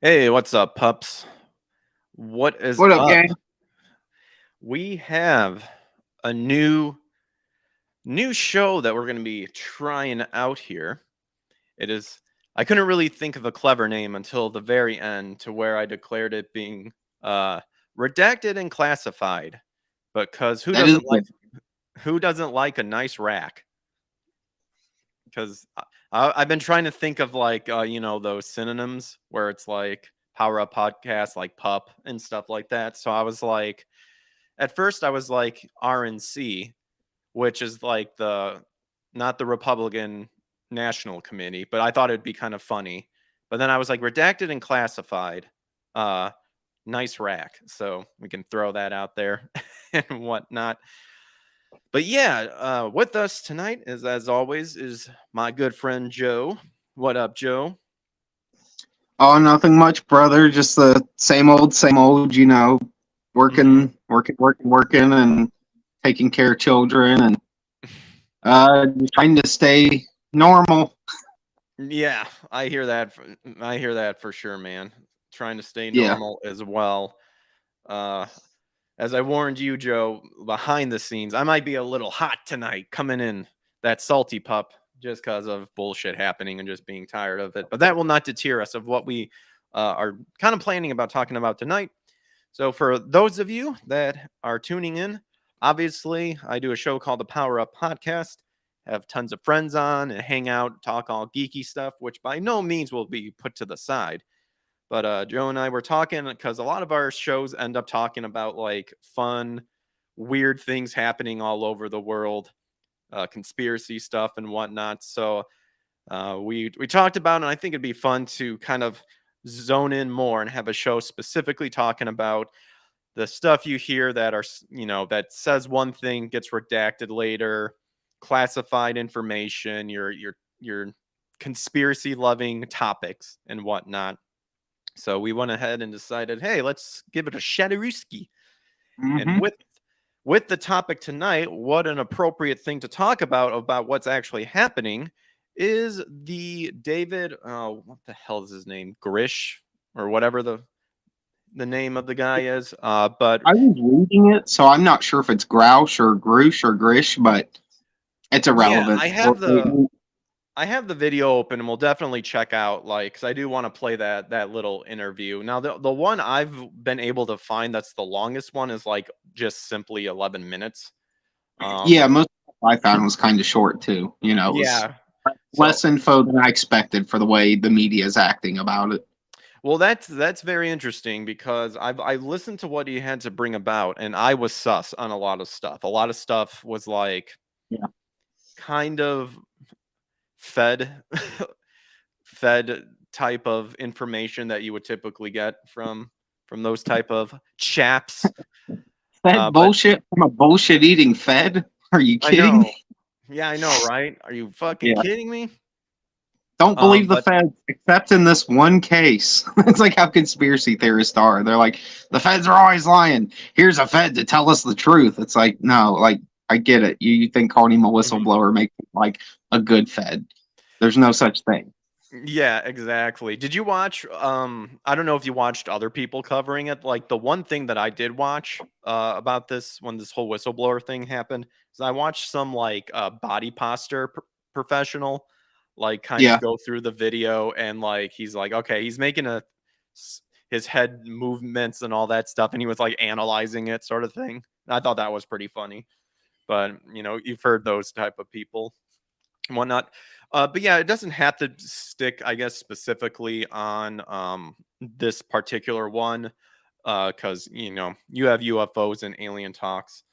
Hey, what's up, pups? What is What up, up? gang? We have a new show that we're going to be trying out here. It is I couldn't really think of a clever name until the very end to where I declared it being uh redacted and classified. Because That is good. who doesn't like a nice rack? Because I've been trying to think of those synonyms where it's like power up podcast like pup and stuff like that. So I was like, at first I was like RNC, which is like the not the Republican National Committee, but I thought it'd be kind of funny. But then I was like redacted and classified. Uh Nice rack. So we can throw that out there and whatnot. But yeah, with us tonight is, as always, is my good friend Joe. What up, Joe? Oh, nothing much, brother. Just the same old, Hmm. working, and taking care of children and trying to stay normal. Yeah, I hear that. I hear that for sure, man. Trying to stay Yeah. normal as well. Uh, as I warned you, Joe, behind the scenes, I might be a little hot tonight, coming in that salty pup, just because of bullshit happening and just being tired of it. But that will not deter us of what we are kind of planning about talking about tonight. So, for those of you that are tuning in, obviously, I do a show called the Power Up Podcast. Have tons of friends on and hang out, talk all geeky stuff, which by no means will be put to the side. But Joe and I were talking because a lot of our shows end up talking about like fun, weird things happening all over the world, conspiracy stuff and whatnot. So we talked about, and I think it'd be fun to kind of zone in more and have a show specifically talking about the stuff you hear that are that says one thing gets redacted later, classified information, your conspiracy loving topics and whatnot. So we went ahead and decided, hey, let's give it a Shadowski. And Hmm. with the topic tonight, what an appropriate thing to talk about what's actually happening is the David, what the hell is his name, Grish or whatever the name of the guy is. But I was reading it, so I'm not sure if it's Grouch or Groosh or Grish, but it's yeah, irrelevant. I have the video open, and we'll definitely check out because I do want to play that little interview. Now, the one I've been able to find that's the longest one is like just simply 11 minutes. Um, Yeah, most of what I found was kind of short too. It was yeah. So, less info than I expected for the way the media is acting about it. well, that's very interesting because I listened to what he had to bring about, and I was sus on a lot of stuff. A lot of stuff was like Yeah. kind of fed fed type of information that you would typically get from those type of chaps. Fed But bullshit from a bullshit eating Fed? Are you I kidding know, me? yeah, I know, right? Are you fucking Yeah. kidding me? Don't believe the But feds, except in this one case. It's like how conspiracy theorists are. They're like, the feds are always lying. Here's a Fed to tell us the truth. It's like, no, like, I get it. You think calling him a mhm. whistleblower makes him like a good Fed. There's no such thing. Yeah, exactly. Did you watch? I don't know if you watched other people covering it. Like the one thing that I did watch about this when this whole whistleblower thing happened is I watched some like body posture professional like kind of Yeah. go through the video and like he's like okay he's making s- his head movements and all that stuff and he was like analyzing it sort of thing. I thought that was pretty funny. But you've heard those type of people and whatnot. But yeah, it doesn't have to stick, I guess, specifically on this particular one, because you have UFOs and alien talks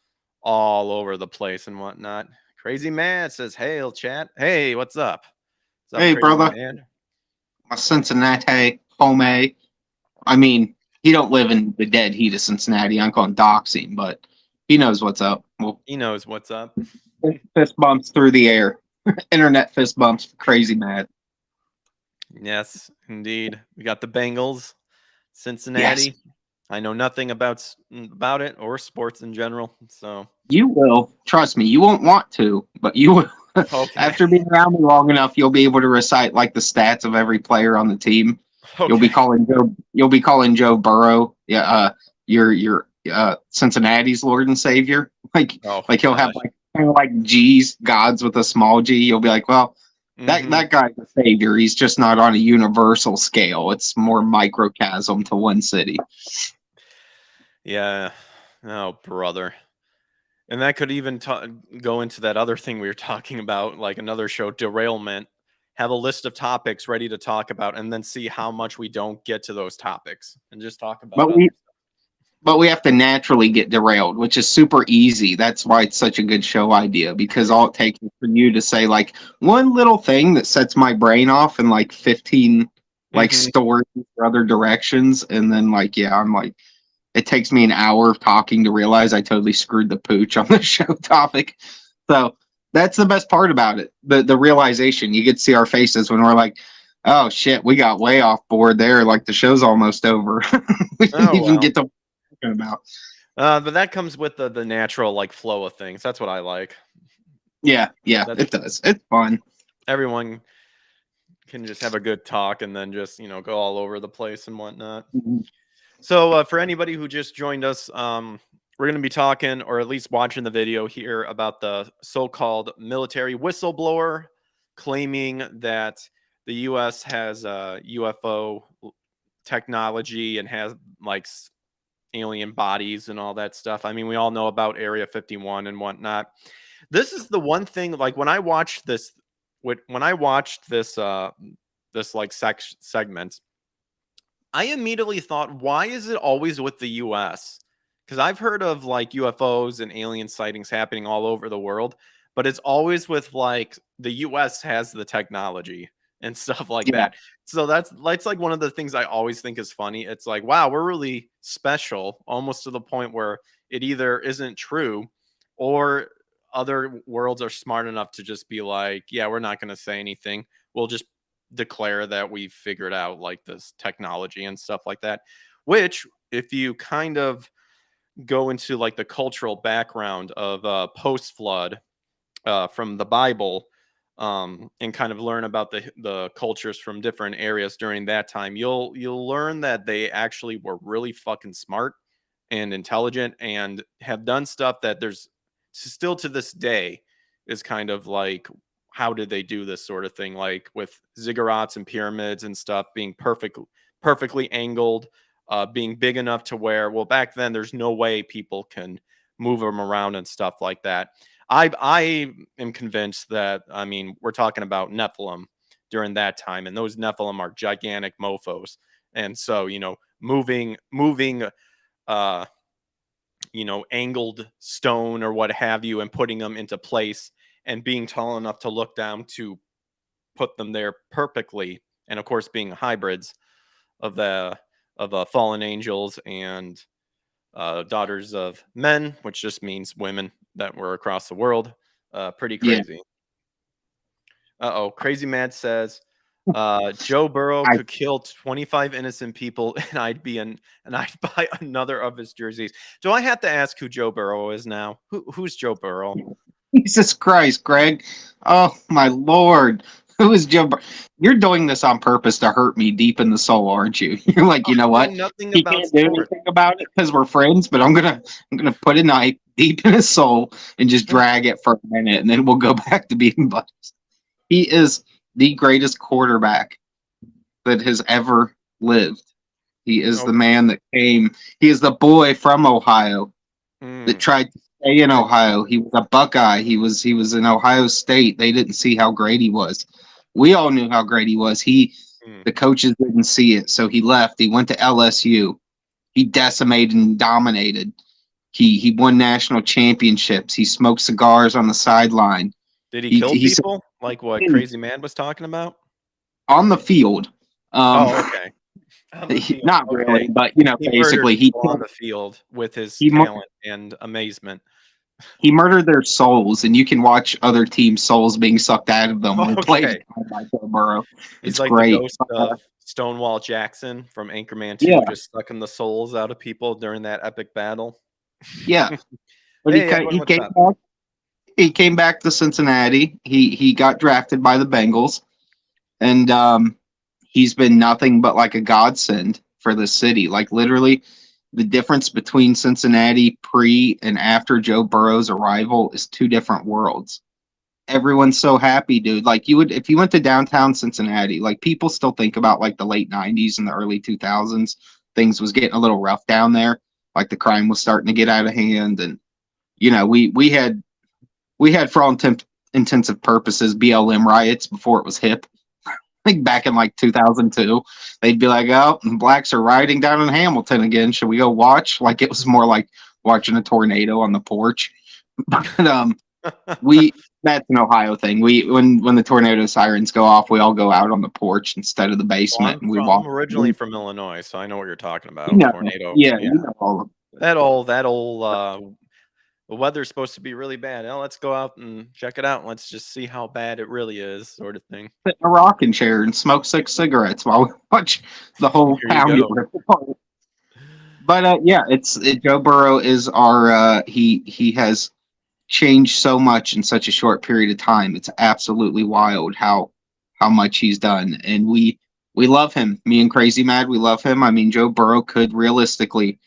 all over the place and whatnot. Crazy Man says, "Hail, chat. Hey, what's up? What's up, Hey, Crazy brother. Man?" My Cincinnati home. I mean, he don't live in the dead heat of Cincinnati. I'm calling doxing, but he knows what's up. Well, He knows what's up. fist bumps through the air. Internet fist bumps for crazy mad. Yes, indeed. We got the Bengals, Yes. Cincinnati. I know nothing about it or sports in general, so You will. Trust me, you won't want to, but you will. okay. After being around me long enough, you'll be able to recite like the stats of every player on the team. Okay. You'll be calling Joe Burrow, yeah, your Cincinnati's Lord and Savior. Oh Like he'll have gosh. like kind of like G's, gods with a small G. You'll be like, well, Hmm. that guy's a savior. He's just not on a universal scale. It's more microcosm to one city. Yeah. Oh, brother. And that could even go into that other thing we were talking about, like another show, derailment. Have a list of topics ready to talk about, and then see how much we don't get to those topics, and just talk about But other we stuff. but we have to naturally get derailed, which is super easy. That's why it's such a good show idea because all it takes is for you to say like one little thing that sets my brain off in like 15 like Hmm. stories or other directions, and then like yeah, I'm like it takes me an hour of talking to realize I totally screwed the pooch on the show topic. So that's the best part about it. The realization you get to see our faces when we're like, oh shit, we got way off board there. Like the show's almost over. We didn't Oh even well. get to talking about. But that comes with the natural like flow of things. That's what I like. Yeah, yeah, That's it does. It's fun. everyone can just have a good talk and then just go all over the place and whatnot. Mhm. So for anybody who just joined us, we're going to be talking or at least watching the video here about the so-called military whistleblower claiming that the U.S. has UFO technology and has like alien bodies and all that stuff. I mean, we all know about Area 51 and whatnot. This is the one thing. Like when I watched this, when I watched this like segment, I immediately thought, why is it always with the US? Because I've heard of like UFOs and alien sightings happening all over the world, but it's always with like the US has the technology and stuff like Yeah, that. So that's like one of the things I always think is funny. It's like, wow, we're really special, almost to the point where it either isn't true or other worlds are smart enough to just be like, yeah, we're not going to say anything. We'll just declare that we figured out like this technology and stuff like that. Which, if you kind of go into like the cultural background of post flood from the Bible, and kind of learn about the cultures from different areas during that time, you'll learn that they actually were really fucking smart and intelligent and have done stuff that there's still to this day is kind of like, how did they do this sort of thing, like with ziggurats and pyramids and stuff being perfectly angled, being big enough to where, well, back then there's no way people can move them around and stuff like that. I am convinced that, I mean, we're talking about Nephilim during that time, and those Nephilim are gigantic mofos, and so moving uh angled stone or what have you and putting them into place and being tall enough to look down to put them there perfectly, and of course being hybrids of fallen angels and daughters of men, which just means women that were across the world. Pretty yeah. crazy. Uh-oh, Crazy Mad says, Joe Burrow I could kill 25 innocent people and I'd buy another of his jerseys. Do I have to ask who Joe Burrow is now? Who's Joe Burrow? Jesus Christ, Greg. Oh my Lord. Who is Joe? You're doing this on purpose to hurt me deep in the soul, aren't you? You're like, you I know know what? nothing He about can't do sports. anything about it because we're friends, but I'm gonna put a knife deep in his soul and just drag it for a minute, and then we'll go back to being buddies. He is the greatest quarterback that has ever lived. He is the Okay. man that came. He is the boy from Ohio that Mm, tried to stay in Ohio. He was a Buckeye. He was in Ohio State. They didn't see how great he was. We all knew how great he was. mm. The coaches didn't see it, so he left. He went to LSU. He decimated and dominated. He won national championships. He smoked cigars on the sideline. Did he kill He's people like what Crazy Man was talking about? on the field. Um, Oh, okay. On the field. not really, Okay. but He murdered basically people on the field with his he talent and amazement. he murdered their souls, and you can watch other teams' souls being sucked out of them when played Okay. by Joe Burrow. He's It's like the great. ghost of Stonewall Jackson from Anchorman 2, Yeah, just sucking the souls out of people during that epic battle. yeah. But Hey, everyone, he what's came up? back. He came back to Cincinnati. He got drafted by the Bengals, and he's been nothing but like a godsend for the city. Like literally, the difference between Cincinnati pre and after Joe Burrow's arrival is two different worlds. Everyone's so happy, dude. Like you would if you went to downtown Cincinnati, like people still think about like the late 90s and the early 2000s. Things was getting a little rough down there. Like the crime was starting to get out of hand, and we had for all intensive purposes BLM riots before it was hip. Like back in like 2002, they'd be like, "Oh, blacks are rioting down in Hamilton again. Should we go watch?" Like it was more like watching a tornado on the porch. But we that's an Ohio thing. We when the tornado sirens go off, we all go out on the porch instead of the basement, and we walk. I'm originally from Illinois, so I know what you're talking about. You know, Tornado. yeah, you know all of That old. The weather's supposed to be really bad. Oh, let's go out and check it out. Let's just see how bad it really is, sort of thing. sit in a rocking chair and smoke 6 cigarettes while we watch the whole Here you town go. get ripped apart. But yeah, Joe Burrow is our he has changed so much in such a short period of time. It's absolutely wild how much he's done, and we love him. Me and Crazy Mad, we love him. I mean, Joe Burrow could realistically,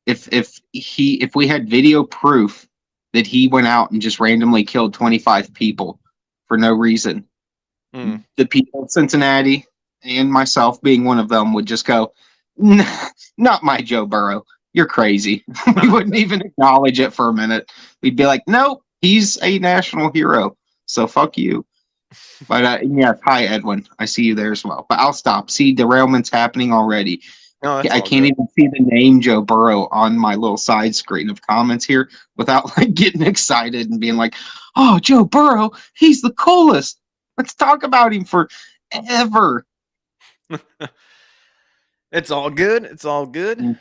if we had video proof that he went out and just randomly killed 25 people for no reason, the people of Cincinnati and myself being one of them would just go, not my Joe Burrow. You're crazy. We wouldn't even acknowledge it for a minute. We'd be like, nope, he's a national hero. So fuck you. But yes, hi Edwin. I see you there as well. But I'll stop. See, derailment's happening already. No, I can't even see the name Joe Burrow on my little side screen of comments here without like getting excited and being like, oh, Joe Burrow, he's the coolest. Let's talk about him forever. It's all good. It's all good.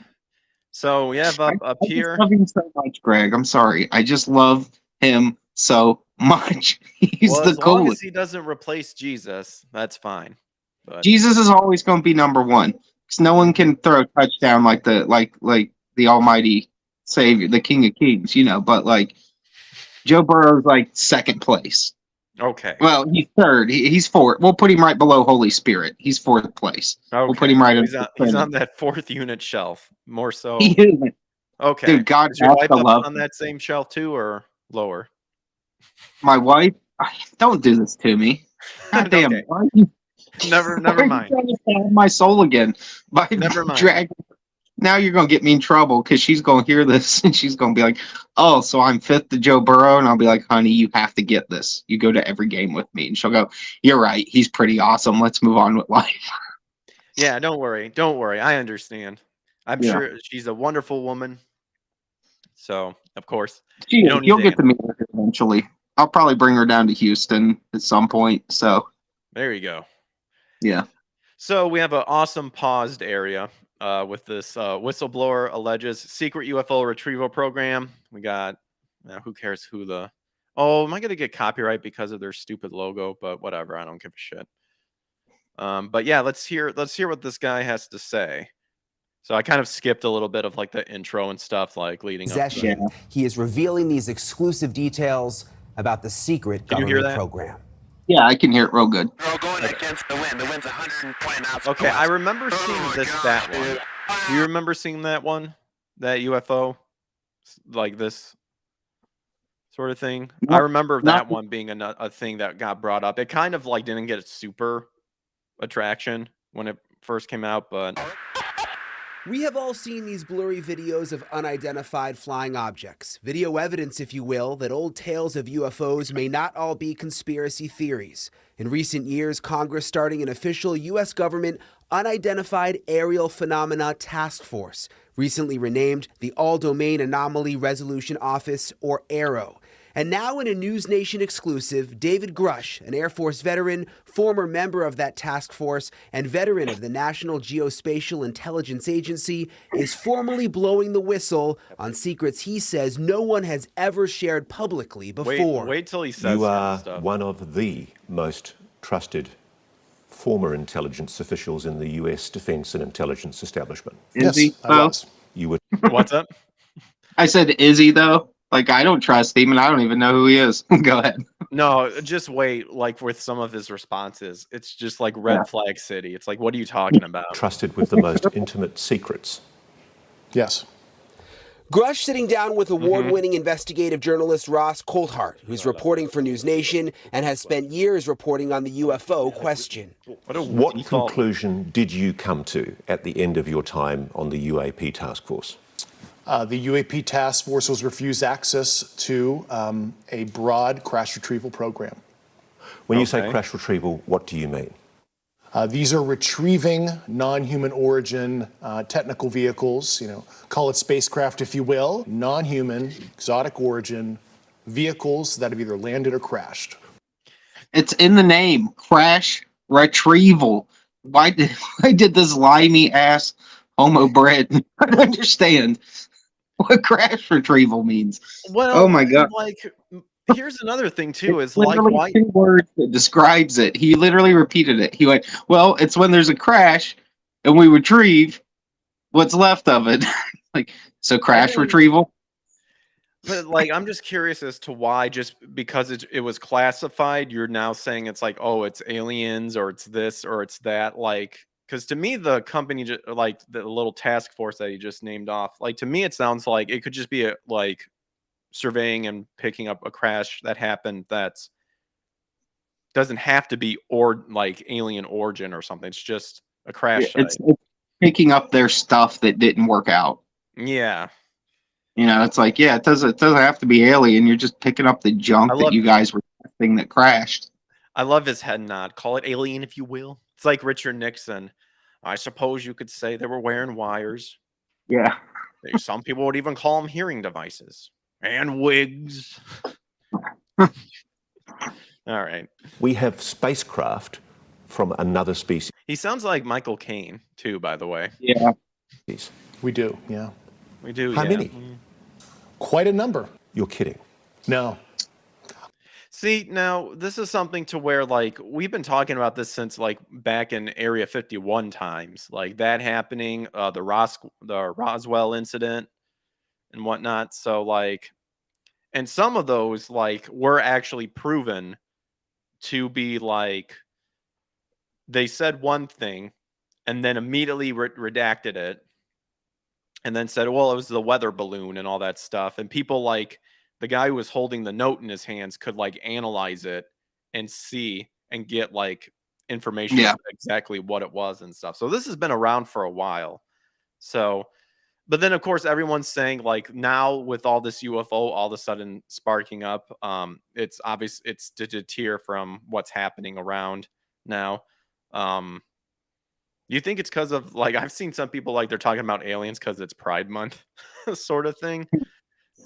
So we have up here. I love him so much, Greg. I'm sorry. I just love him so much. He's the as long as coolest. he doesn't replace Jesus, that's fine. But Jesus is always going to be number one because no one can throw a touchdown like the Almighty Savior, the King of Kings, you know. But like Joe Burrow's like second place. okay. Well, he's third. He's fourth. We'll put him right below Holy Spirit. He's fourth place. Okay. We'll put him right. He's on that fourth unit shelf. More so. He is. Okay. Dude, God is your has wife to up love on that same shelf too, or lower? my wife. Don't do this to me. God damn. Okay. Why are you, Never why are you mind. trying to stab my soul again by Never mind. dragging. Now you're gonna get me in trouble because she's gonna hear this and she's gonna be like, "Oh, so I'm fifth to Joe Burrow," and I'll be like, "Honey, you have to get this. You go to every game with me." And she'll go, "You're right. He's pretty awesome. Let's move on with life." Yeah, don't worry. Don't worry. I understand. I'm sure she's a wonderful woman. So, of course, You'll get to meet her eventually. I'll probably bring her down to Houston at some point. So there you go. Yeah. So we have an awesome paused area with this whistleblower alleges secret UFO retrieval program. We got who cares who the am I gonna get copyright because of their stupid logo? But whatever, I don't give a shit. But yeah, let's hear what this guy has to say. So I kind of skipped a little bit of like the intro and stuff, like leading up. He is revealing these exclusive details about the secret government program. Yeah, I can hear it real good. We're going against the wind. The wind's 120 knots. Okay, I remember seeing that one. Do you remember seeing that one? That UFO? Like this sort of thing? I remember that one being a thing that got brought up. It kind of like didn't get a super attraction when it first came out, but... We have all seen these blurry videos of unidentified flying objects. Video evidence, if you will, that old tales of UFOs may not all be conspiracy theories. In recent years, Congress starting an official U.S. government Unidentified Aerial Phenomena Task Force, recently renamed the All-Domain Anomaly Resolution Office, or AARO. And now in a News Nation exclusive, David Grusch, an Air Force veteran, former member of that task force, and veteran of the National Geospatial Intelligence Agency, is formally blowing the whistle on secrets he says no one has ever shared publicly before. Wait till he says You are stuff. one of the most trusted former intelligence officials in the U.S. defense and intelligence establishment. Is he? You would. What's up? I said, is he though? Like, I don't trust him, and I don't even know who he is. Go ahead. No, just wait. Like with some of his responses, it's just like red flag city. It's like, what are you talking about? Trusted with the most intimate secrets. Yes. Grusch sitting down with award-winning investigative journalist Ross Coulthart, who's reporting for News Nation and has spent years reporting on the UFO question. What conclusion did you come to at the end of your time on the UAP task force? The UAP task force was refused access to a broad crash retrieval program. When you say crash retrieval, what do you mean? These are retrieving non-human origin technical vehicles, call it spacecraft if you will, non-human, exotic origin vehicles that have either landed or crashed. It's in the name, crash retrieval. Why did this limey ass homo bred not understand what crash retrieval means? Well, oh my god! Like, here's another thing too: is It's like literally why 2 words that describes it. He literally repeated it. He went, "Well, it's when there's a crash, and we retrieve what's left of it." Like, so crash retrieval. But like, I'm just curious as to why, just because it was classified, you're now saying it's like, oh, it's aliens or it's this or it's that. Like, because to me, the company, like the little task force that he just named off, like to me, it sounds like it could just be a, like surveying and picking up a crash that happened. That's doesn't have to be or like alien origin or something. It's just a crash site. It's picking up their stuff that didn't work out. Yeah. It's like, yeah, it doesn't have to be alien. You're just picking up the junk that you guys were testing that crashed. I love his head nod. Call it alien if you will. It's like Richard Nixon. I suppose you could say they were wearing wires. Yeah. Some people would even call them hearing devices and wigs. All right. We have spacecraft from another species. He sounds like Michael Caine, too, by the way. Yeah. We do, yeah. We do, How many? Quite a number. You're kidding. No. See, now, this is something to where, like, we've been talking about this since, like, back in Area 51 times. Like, that happening, the Roswell incident and whatnot. So, like, and some of those, like, were actually proven to be, like, they said one thing and then immediately redacted it. And then said, well, it was the weather balloon and all that stuff. And people like the guy who was holding the note in his hands could like analyze it and see and get like information of exactly what it was and stuff. So this has been around for a while. So, but then of course everyone's saying like now with all this UFO all of a sudden sparking up, it's obvious it's to deter from what's happening around now. You think it's because of like I've seen some people like they're talking about aliens because it's Pride Month sort of thing,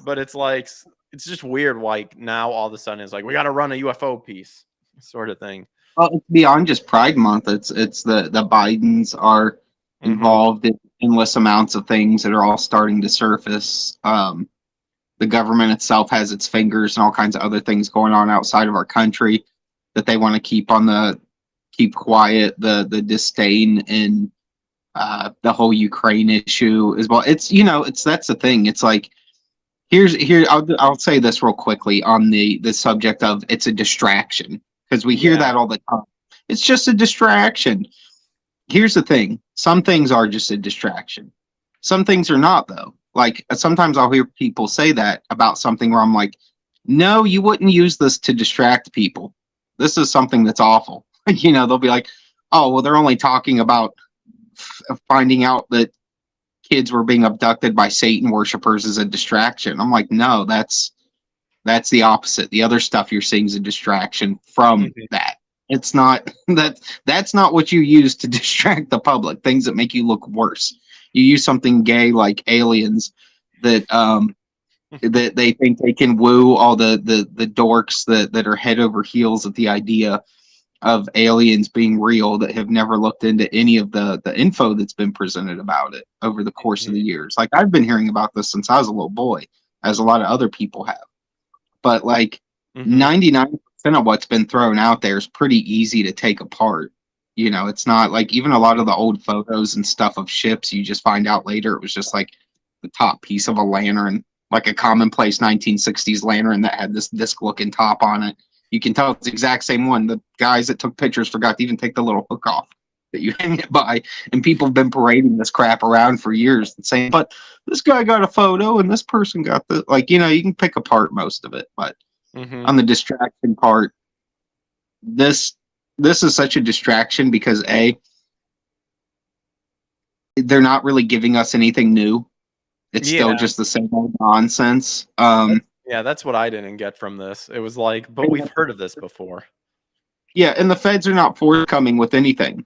but it's like it's just weird. Like now all of a sudden it's like we got to run a UFO piece sort of thing. Well, it's beyond just Pride Month. It's the Bidens are involved in endless amounts of things that are all starting to surface. The government itself has its fingers and all kinds of other things going on outside of our country that they want to keep quiet. The disdain in the whole Ukraine issue as well. It's that's the thing. It's like I'll say this real quickly on the subject of it's a distraction because we hear that all the time. It's just a distraction. Here's the thing. Some things are just a distraction. Some things are not though. Like sometimes I'll hear people say that about something where I'm like, no, you wouldn't use this to distract people. This is something that's awful. They'll be like, oh, well, they're only talking about finding out that kids were being abducted by Satan worshipers as a distraction. I'm like, no, that's the opposite. The other stuff you're seeing is a distraction from that. It's not that's not what you use to distract the public. Things that make you look worse. You use something gay like aliens that that they think they can woo all the dorks that are head over heels at the idea of aliens being real that have never looked into any of the info that's been presented about it over the course of the years. Like I've been hearing about this since I was a little boy, as a lot of other people have. But like 99% of what's been thrown out there is pretty easy to take apart. It's not like even a lot of the old photos and stuff of ships, you just find out later it was just like the top piece of a lantern like a commonplace 1960s lantern that had this disc-looking top on it. You can tell it's the exact same one. The guys that took pictures forgot to even take the little hook off that you hang it by, and people have been parading this crap around for years and saying, but this guy got a photo and this person got the, like, you know, you can pick apart most of it, but on the distraction part, this is such a distraction because they're not really giving us anything new. It's still just the same old nonsense. Yeah, that's what I didn't get from this. It was like, but we've heard of this before. Yeah, and the feds are not forthcoming with anything.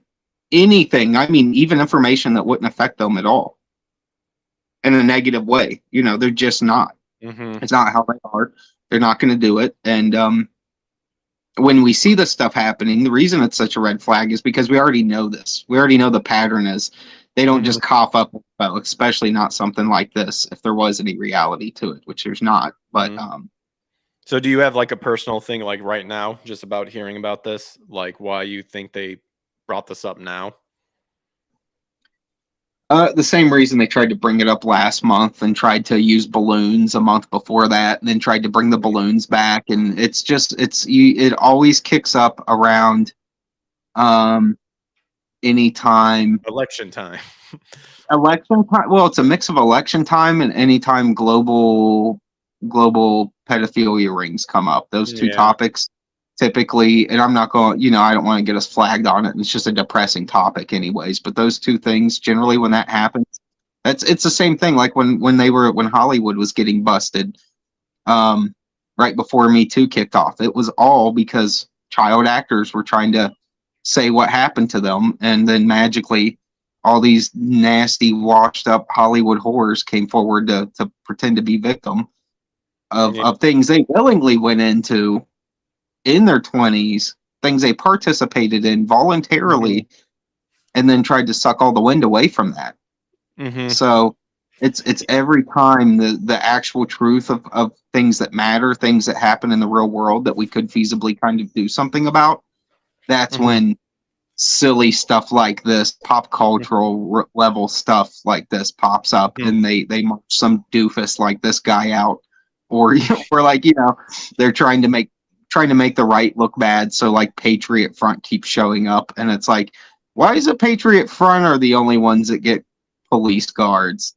Anything. I mean, even information that wouldn't affect them at all in a negative way. You know, they're just not. It's not how they are. They're not going to do it. And when we see this stuff happening, the reason it's such a red flag is because we already know this. We already know the pattern is they don't just cough up info, especially not something like this, if there was any reality to it, which there's not. But so do you have like a personal thing like right now just about hearing about this, like why you think they brought this up now? The same reason they tried to bring it up last month and tried to use balloons a month before that, and then tried to bring the balloons back. And it's just, it always kicks up around anytime Election time. election time. Well, it's a mix of election time and anytime global pedophilia rings come up. Those two topics typically, and I'm not going, you know, I don't want to get us flagged on it. It's just a depressing topic anyways, but those two things generally when that happens, it's the same thing. Like when Hollywood was getting busted, right before Me Too kicked off, it was all because child actors were trying to say what happened to them. And then magically all these nasty washed up Hollywood whores came forward to pretend to be victim of things they willingly went into in their 20s, things they participated in voluntarily, and then tried to suck all the wind away from that. So it's every time the actual truth of things that matter, things that happen in the real world that we could feasibly kind of do something about, that's when silly stuff like this, pop cultural level stuff like this pops up, and they march some doofus like this guy out, or like, you know, they're trying to make the right look bad, so like Patriot Front keeps showing up, and it's like, why is it Patriot Front are the only ones that get police guards?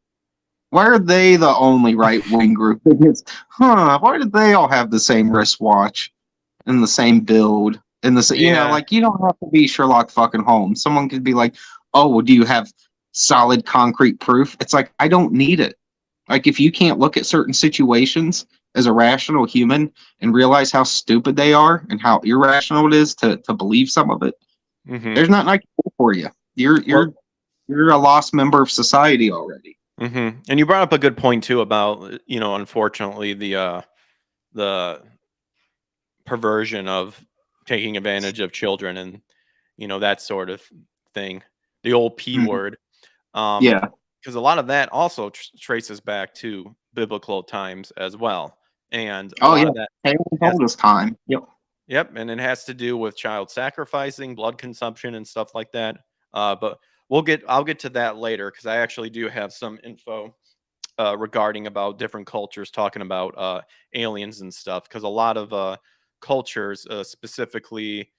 Why are they the only right-wing group? Why did they all have the same wristwatch and the same build and the you know, like, you don't have to be Sherlock fucking Holmes. Someone could be like, oh, well, do you have solid concrete proof? It's like, I don't need it. Like, if you can't look at certain situations as a rational human and realize how stupid they are and how irrational it is to believe some of it, there's nothing I can do for you. You're a lost member of society already. And you brought up a good point too about, you know, unfortunately the perversion of taking advantage of children and, you know, that sort of thing, the old P word. Because a lot of that also traces back to biblical times as well. And a lot of that told us time. Yep, and it has to do with child sacrificing, blood consumption, and stuff like that. But I'll get to that later because I actually do have some info regarding about different cultures talking about aliens and stuff. Because a lot of cultures, specifically,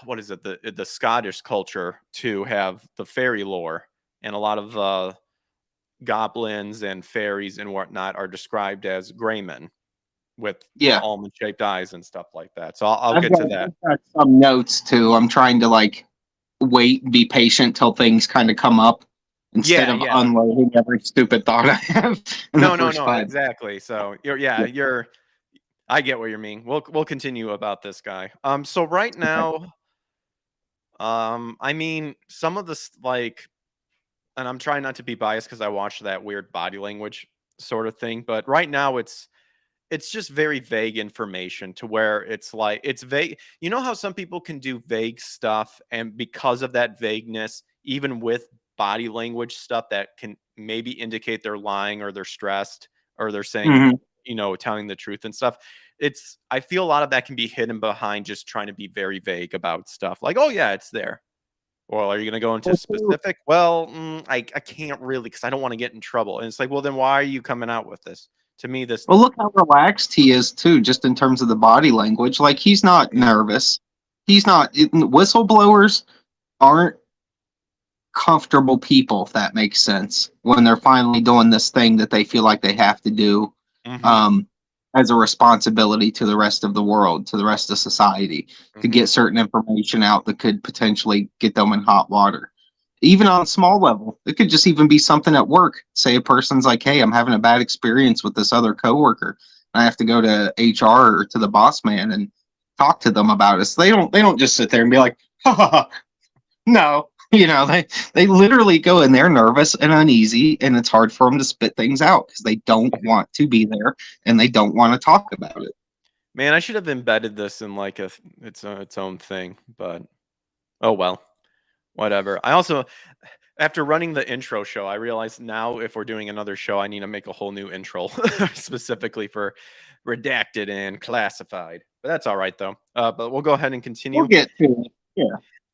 what is it? The Scottish culture to have the fairy lore, and a lot of goblins and fairies and whatnot are described as gray men with almond-shaped eyes and stuff like that. So I'll get to that. I've got some notes too. I'm trying to like wait, be patient till things kind of come up instead of unloading every stupid thought I have. No, exactly. So I get what you mean. We'll continue about this guy. So right now, I mean, some of this, like, and I'm trying not to be biased because I watched that weird body language sort of thing, but right now it's just very vague information to where it's like, it's vague. You know how some people can do vague stuff, and because of that vagueness, even with body language stuff that can maybe indicate they're lying or they're stressed or they're saying, you know, telling the truth and stuff. I feel a lot of that can be hidden behind just trying to be very vague about stuff. Like, oh yeah, it's there. Well, are you going to go into specific? Well, I can't really, because I don't want to get in trouble. And it's like, well, then why are you coming out with this? to me, this. Well, look how relaxed he is too, just in terms of the body language. Like he's not nervous. He's not. Whistleblowers aren't comfortable people, if that makes sense, when they're finally doing this thing that they feel like they have to do as a responsibility to the rest of the world, to the rest of society, to get certain information out that could potentially get them in hot water. Even on a small level, it could just even be something at work. Say a person's like, hey, I'm having a bad experience with this other coworker. I have to go to HR or to the boss man and talk to them about it. So they don't just sit there and be like, ha ha ha. No, they literally go in there nervous and uneasy, and it's hard for them to spit things out because they don't want to be there and they don't want to talk about it. Man, I should have embedded this in like its own thing, but oh well, whatever. I also, after running the intro show, I realized now if we're doing another show, I need to make a whole new intro specifically for Redacted and Classified. But that's all right though. But we'll go ahead and continue. We'll get to it. Yeah.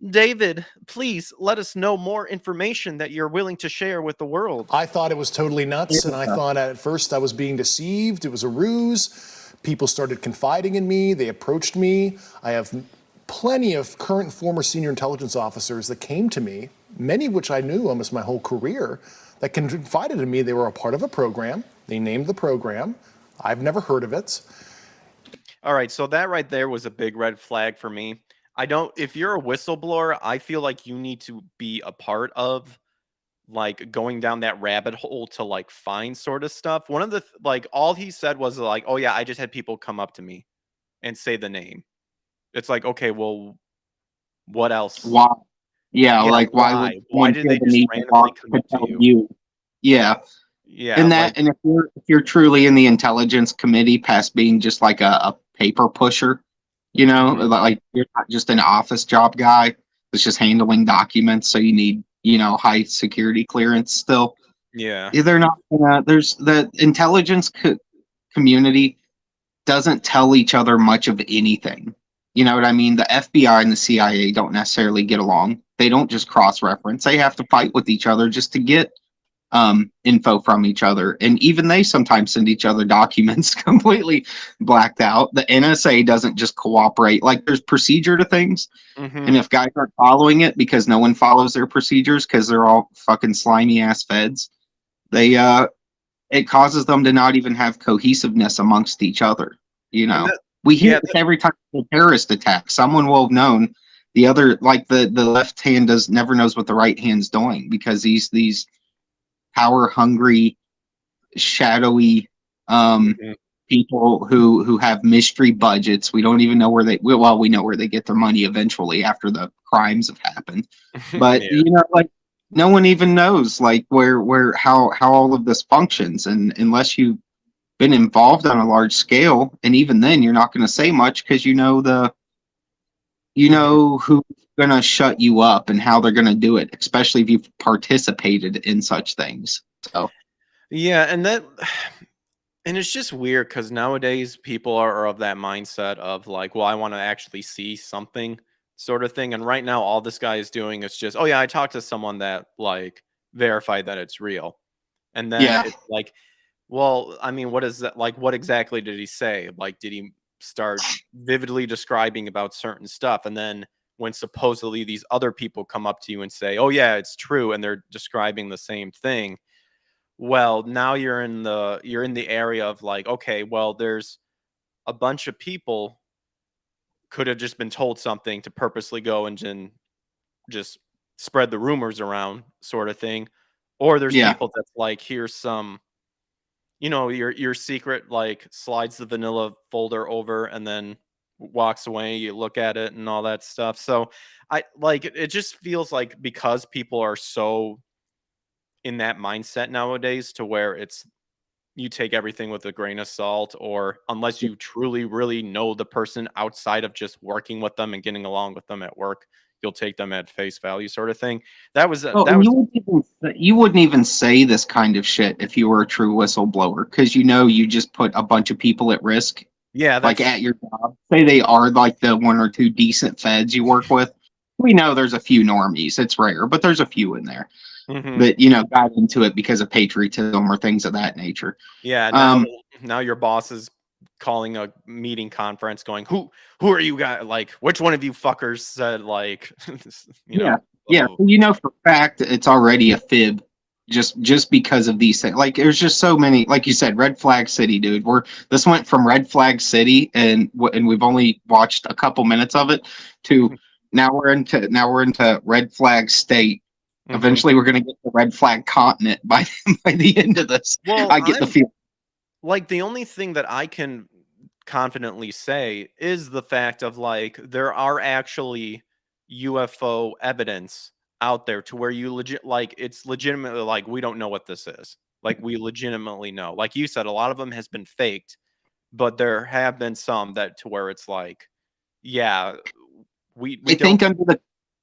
David, please let us know more information that you're willing to share with the world. I thought it was totally nuts, and I thought at first I was being deceived. It was a ruse. People started confiding in me. They approached me. I have plenty of current and former senior intelligence officers that came to me, many of which I knew almost my whole career, that confided in me. They were a part of a program. They named the program. I've never heard of it. All right, so that right there was a big red flag for me. If you're a whistleblower, I feel like you need to be a part of like going down that rabbit hole to like find sort of stuff. One of the all he said was like, oh yeah, I just had people come up to me and say the name. It's like, okay, well, what else? Why? Yeah, like why did they just randomly come up to you? Yeah. Yeah. And if you're truly in the intelligence committee past being just like a paper pusher, like you're not just an office job guy that's just handling documents, so you need, high security clearance still. Yeah. They're not there's the intelligence community doesn't tell each other much of anything. You know what I mean? The FBI and the CIA don't necessarily get along. They don't just cross-reference. They have to fight with each other just to get info from each other, and even they sometimes send each other documents completely blacked out. The NSA doesn't just cooperate. Like there's procedure to things, and if guys aren't following it because no one follows their procedures because they're all fucking slimy ass feds, it causes them to not even have cohesiveness amongst each other. We hear this every time there's a terrorist attack. Someone will have known the other, like the left hand never knows what the right hand's doing because these power hungry, shadowy people who have mystery budgets. We don't even know where we know where they get their money eventually after the crimes have happened. But like no one even knows like how all of this functions, and unless you've been involved on a large scale, and even then you're not going to say much because who's going to shut you up and how they're going to do it, especially if you've participated in such things. So yeah, and it's just weird because nowadays people are of that mindset of like, well, I want to actually see something sort of thing. And right now all this guy is doing is just, oh yeah, I talked to someone that like verified that it's real. And then it's like, well, I mean, what is that? Like, what exactly did he say? Like, did he start vividly describing about certain stuff? And then when supposedly these other people come up to you and say, oh yeah, it's true, and they're describing the same thing, well, now you're in the area of like, okay, well, there's a bunch of people could have just been told something to purposely go and just spread the rumors around sort of thing, or there's people that's like, here's some, your secret, like slides the vanilla folder over and then walks away, you look at it and all that stuff. So it just feels like because people are so in that mindset nowadays to where it's you take everything with a grain of salt, or unless you truly really know the person outside of just working with them and getting along with them at work, you'll take them at face value sort of thing. You wouldn't even say this kind of shit if you were a true whistleblower, because you just put a bunch of people at risk. Yeah, like at your job. Say they are like the one or two decent feds you work with. We know there's a few normies. It's rare, but there's a few in there that got into it because of patriotism or things of that nature. Yeah. now your boss is calling a meeting conference going, who are you guys, like, which one of you fuckers said, like, Yeah. You know for a fact it's already a fib just because of these things. Like there's just so many, like you said, red flag city, dude. This went from red flag city and we've only watched a couple minutes of it to now we're into red flag state. Eventually we're going to get the red flag continent by the end of this. Well, I get the feel. Like, the only thing that I can confidently say is the fact of, like, there are actually UFO evidence out there to where you it's legitimately like, we don't know what this is. Like, we legitimately know. Like you said, a lot of them has been faked, but there have been some that to where it's like, yeah, I think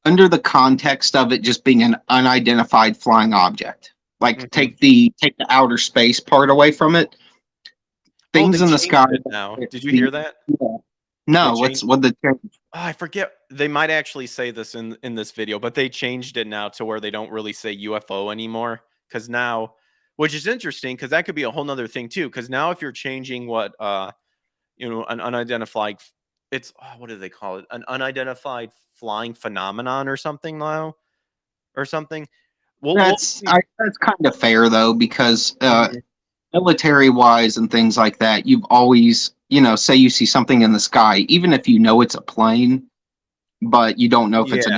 under the context of it just being an unidentified flying object. Like take the outer space part away from it. Things in the sky now. Did you hear that? Yeah. No, what the change? Oh, I forget. They might actually say this in this video, but they changed it now to where they don't really say UFO anymore. Because now, which is interesting, because that could be a whole nother thing too. Because now, if you're changing what an unidentified, it's what do they call it? An unidentified flying phenomenon or something now, or something. Well, that's kind of fair though, because military wise and things like that, you've always, say you see something in the sky, even if you know it's a plane, but you don't know if it's an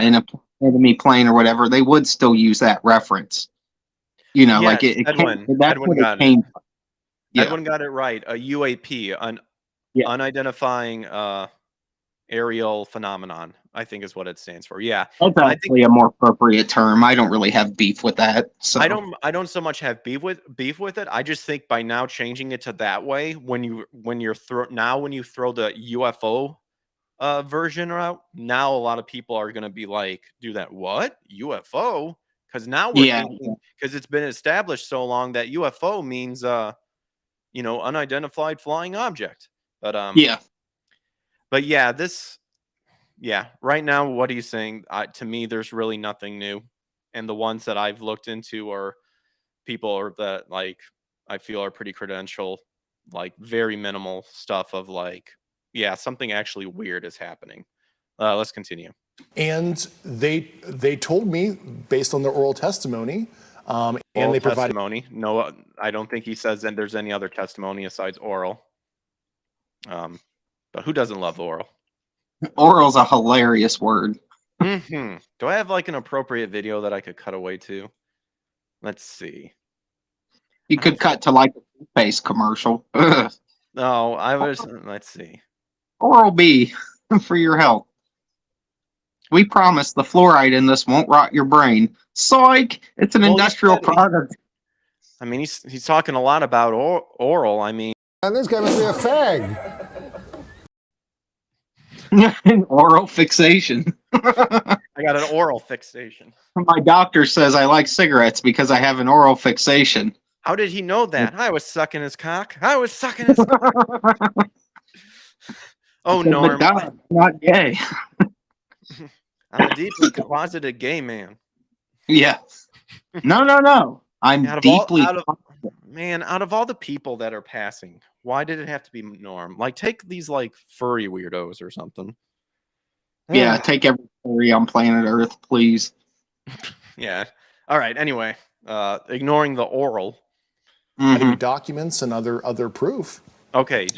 enemy plane or whatever, they would still use that reference. Like it Edwin, that's Edwin what got it came from. Yeah. Edwin got it right. A UAP, an unidentifying aerial phenomenon, I think is what it stands for. Yeah, that's actually a more appropriate term. I don't really have beef with that. So I don't so much have beef with it. I just think by now changing it to that way, when you throw the UFO version out, now a lot of people are going to be like, do that what UFO? Because now we're thinking, because it's been established so long that UFO means unidentified flying object. But But right now, what are you saying? To me, there's really nothing new. And the ones that I've looked into are people that, like, I feel are pretty credential, like very minimal stuff of like, something actually weird is happening. Let's continue. And they told me, based on their oral testimony, and they provided testimony. No, I don't think he says that there's any other testimony besides oral. But who doesn't love oral? Oral's a hilarious word. Do I have like an appropriate video that I could cut away to? Let's see. You could cut to like a face commercial. No, let's see. Oral-B for your health. We promise the fluoride in this won't rot your brain. Psych! It's an industrial product. I mean, he's talking a lot about oral. I mean, and this guy must be a fag. Oral fixation. I got an oral fixation. My doctor says I like cigarettes because I have an oral fixation. How did he know that? I was sucking his cock. Oh, no. Not gay. I'm a deeply closeted gay man. Yeah. No. I'm out of all the people that are passing, why did it have to be Norm? Like, take these like furry weirdos or something. Yeah, take every furry on planet Earth, please. Yeah. All right. Anyway, ignoring the oral. Documents and other proof. Okay.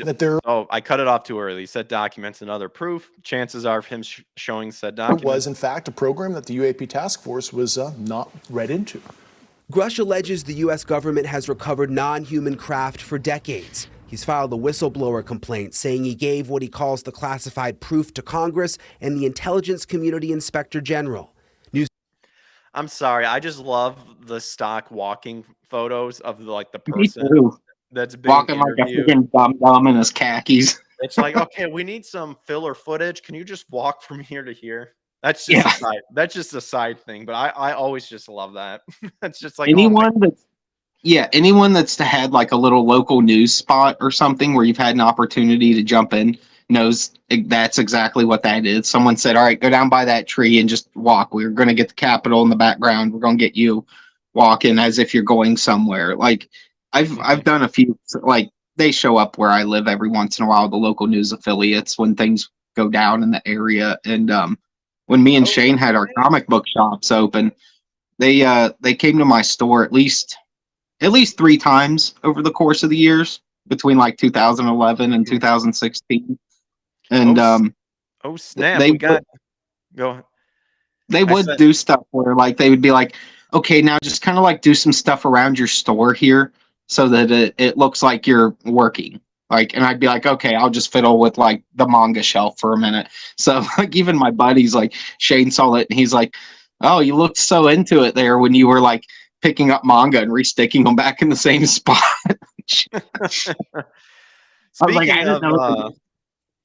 I cut it off too early. He said documents and other proof. Chances are of him showing said documents. It was, in fact, a program that the UAP task force was not read into. Grusch alleges the U.S. government has recovered non-human craft for decades. He's filed a whistleblower complaint saying he gave what he calls the classified proof to Congress and the intelligence community inspector general. I'm sorry. I just love the stock walking photos of the person that's being walking interviewed. Like a freaking dumb in his khakis. It's like, okay, we need some filler footage. Can you just walk from here to here? That's just a side thing. But I always just love that. That's just like anyone that's had like a little local news spot or something where you've had an opportunity to jump in knows that's exactly what that is. Someone said, all right, go down by that tree and just walk. We're going to get the Capitol in the background. We're going to get you walking as if you're going somewhere. Like I've done a few, like they show up where I live every once in a while, the local news affiliates, when things go down in the area. And when me and Shane had our comic book shops open, they came to my store at least 3 times over the course of the years between like 2011 and 2016. And oh snap! they We got go. they I would said, do stuff where like they would be like, okay, now just kind of like do some stuff around your store here so that it looks like you're working. Like, and I'd be like, okay, I'll just fiddle with like the manga shelf for a minute. So like even my buddies, like Shane saw it and he's like, oh, you looked so into it there when you were like picking up manga and resticking them back in the same spot. I was like, speaking I didn't of, know.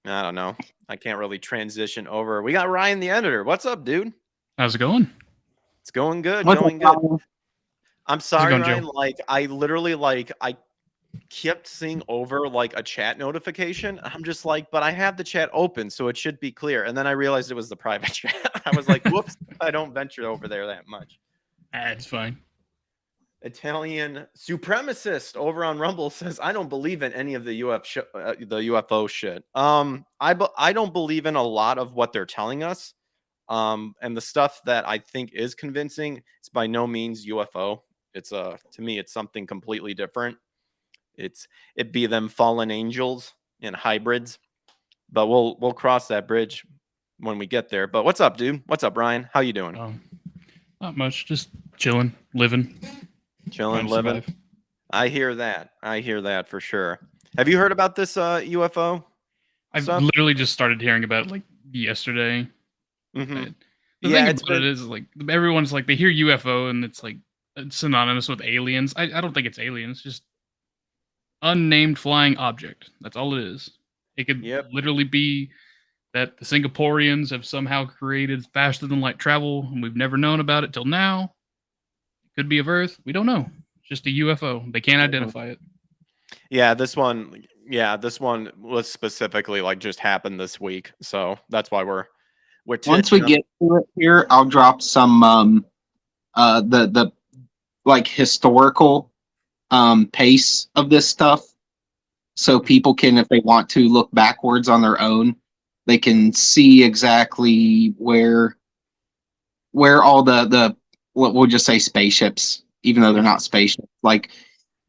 I don't know. I can't really transition over. We got Ryan, the editor. What's up, dude? How's it going? It's going good. What's Going up, good. Ryan? I'm sorry, going, Ryan. Joe? Like, I literally I kept seeing over like a chat notification. I'm just like, but I have the chat open, so it should be clear. And then I realized it was the private chat. I was like, whoops, I don't venture over there that much. It's fine. Italian supremacist over on Rumble says, I don't believe in any of the UFO shit. I don't believe in a lot of what they're telling us. And the stuff that I think is convincing, it's by no means UFO. It's to me, it's something completely different. It be them fallen angels and hybrids, but we'll cross that bridge when we get there. But what's up, dude? What's up, Ryan? How you doing? Not much. Just chilling, living, Chilling, trying to living. survive. I hear that for sure. Have you heard about this UFO? I've stuff? literally just started hearing about it like yesterday. Mhm. The Yeah, thing it's about it is like everyone's like they hear UFO and it's like it's synonymous with aliens. I don't think it's aliens. It's just unnamed flying object. That's all it is. It could Yep. literally be that the Singaporeans have somehow created faster than light travel and we've never known about it till now. It could be of Earth. We don't know. It's just a UFO. They can't identify it. Yeah, this one was specifically like just happened this week. So that's why we're Once we get to it here, I'll drop some the like historical pace of this stuff, so people can, if they want to, look backwards on their own. They can see exactly where all the we'll just say spaceships, even though they're not spaceships. Like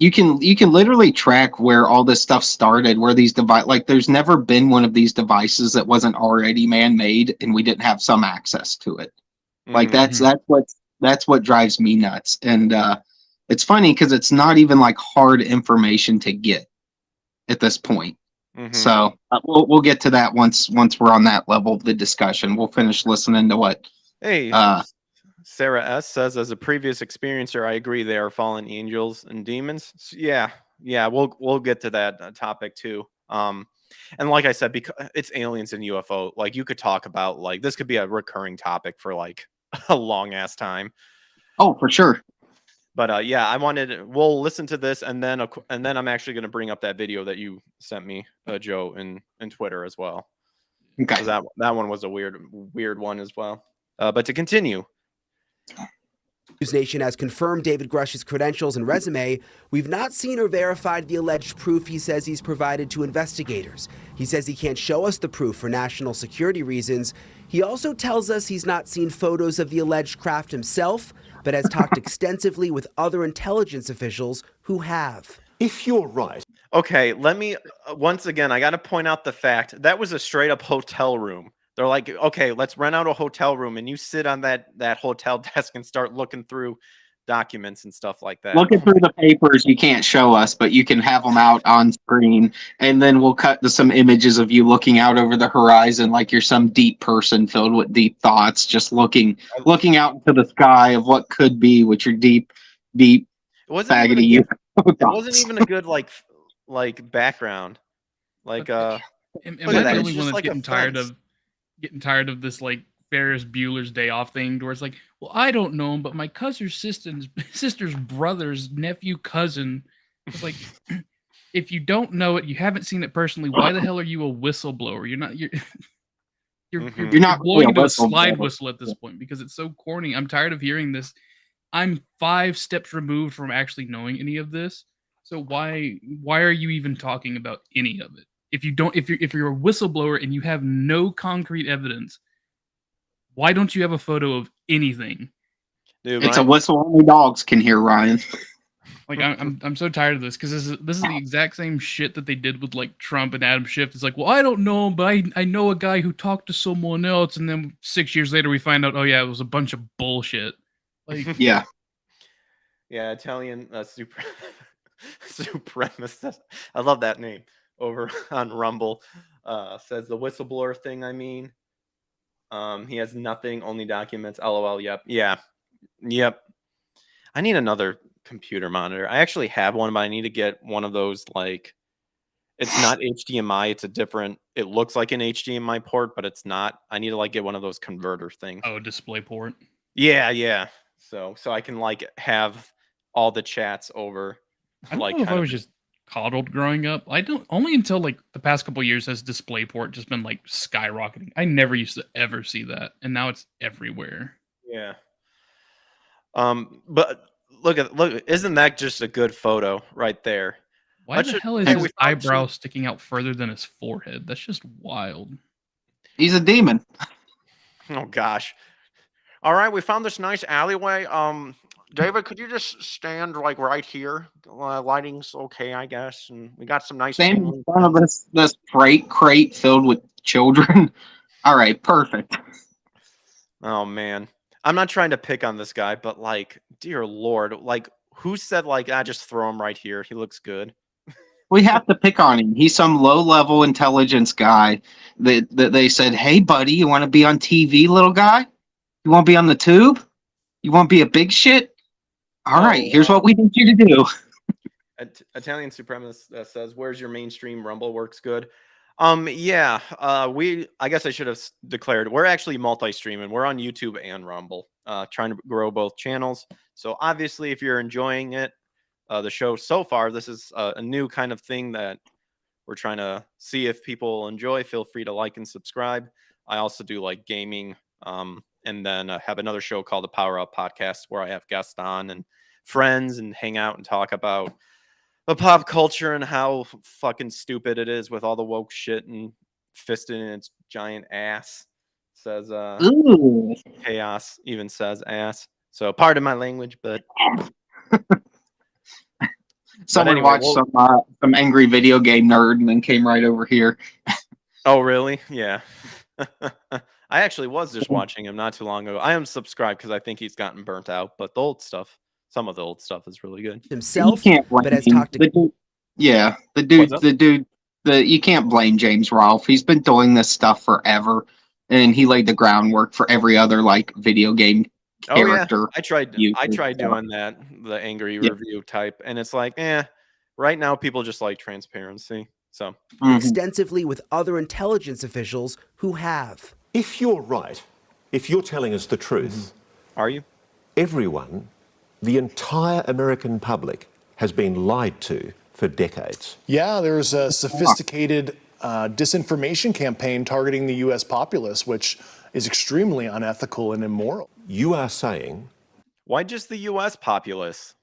you can literally track where all this stuff started, where these like there's never been one of these devices that wasn't already man-made and we didn't have some access to it. Like that's what drives me nuts. And it's funny because it's not even like hard information to get at this point. So we'll get to that once we're on that level of the discussion. We'll finish listening to what Sarah S says, as a previous experiencer, I agree they are fallen angels and demons. So yeah, we'll get to that topic too. And like I said, because it's aliens and UFO, like you could talk about like this could be a recurring topic for like a long ass time. Oh, for sure. But yeah, we'll listen to this and then I'm actually going to bring up that video that you sent me, Joe, in Twitter as well. Okay. That one was a weird one as well. But to continue. News Nation has confirmed David Grusch's credentials and resume. We've not seen or verified the alleged proof he says he's provided to investigators. He says he can't show us the proof for national security reasons. He also tells us he's not seen photos of the alleged craft himself, but has talked extensively with other intelligence officials who have. If you're right. Okay, let me, once again, I got to point out the fact that was a straight up hotel room. They're like, okay, let's rent out a hotel room and you sit on that hotel desk and start looking through documents and stuff like that. Looking through the papers you can't show us, but you can have them out on screen, and then we'll cut to some images of you looking out over the horizon like you're some deep person filled with deep thoughts, just looking out into the sky of what could be with your deep faggoty. It wasn't even a good like background. Like am I the only one that's getting tired of this like Ferris Bueller's Day Off thing, where it's like, well, I don't know him, but my cousin's sister's brother's nephew cousin. It's like, if you don't know it, you haven't seen it personally. Why the hell are you a whistleblower? You're not blowing into a slide whistle at this point because it's so corny. I'm tired of hearing this. I'm 5 steps removed from actually knowing any of this, So why are you even talking about any of it? If you're a whistleblower and you have no concrete evidence, why don't you have a photo of anything? Dude, It's a whistle only dogs can hear, Ryan. Like I'm so tired of this because this is the exact same shit that they did with like Trump and Adam Schiff. It's like, well, I don't know him, but I know a guy who talked to someone else, and then 6 years later we find out, oh yeah, it was a bunch of bullshit. Like, Yeah. Yeah, Italian supremacist. I love that name. Over on Rumble, says the whistleblower thing. I mean, he has nothing, only documents. LOL. Yep. Yeah. Yep. I need another computer monitor. I actually have one, but I need to get one of those. Like, it's not HDMI. It's a different. It looks like an HDMI port, but it's not. I need to like get one of those converter things. oh, display port. Yeah. Yeah. So I can like have all the chats over. I don't like know if I kind was just coddled growing up. I don't only until like the past couple of years has DisplayPort just been like skyrocketing. I never used to ever see that, and now it's everywhere. Yeah. But look, isn't that just a good photo right there? Why the hell is his eyebrow sticking out further than his forehead? That's just wild. He's a demon. Oh gosh. All right, we found this nice alleyway. David, could you just stand like right here? Lighting's okay, I guess, and we got some nice. Stand in front of this freight crate filled with children. All right, perfect. Oh man, I'm not trying to pick on this guy, but like, dear Lord, like, who said like, just throw him right here? He looks good. We have to pick on him. He's some low-level intelligence guy that they said, "Hey, buddy, you want to be on TV, little guy? You want to be on the tube? You want to be a big shit? All right, here's what we need you to do." Italian supremacist says, "Where's your mainstream Rumble? Works good." Yeah. I guess I should have declared we're actually multi-streaming. We're on YouTube and Rumble, trying to grow both channels. So obviously, if you're enjoying it, the show so far, this is a new kind of thing that we're trying to see if people enjoy. Feel free to like and subscribe. I also do like gaming, and then have another show called the Power Up Podcast where I have guests on and friends and hang out and talk about the pop culture and how fucking stupid it is with all the woke shit and fisted in its giant ass. Says Ooh. Chaos even says ass. So pardon my language, but someone anyway, watched some angry video game nerd and then came right over here. Oh really? Yeah. I actually was just watching him not too long ago. I am subscribed because I think he's gotten burnt out, but the old stuff, some of the old stuff is really good. Himself, You can't blame but has him. talked to the dude, you can't blame James Rolfe. He's been doing this stuff forever, and he laid the groundwork for every other like video game character. I tried doing that, the angry review type, and it's like, right now people just like transparency. So extensively with other intelligence officials who have. If you're right, if you're telling us the truth, are you? Everyone, the entire American public has been lied to for decades. Yeah, there's a sophisticated disinformation campaign targeting the U.S. populace, which is extremely unethical and immoral. You are saying... Why just the U.S. populace?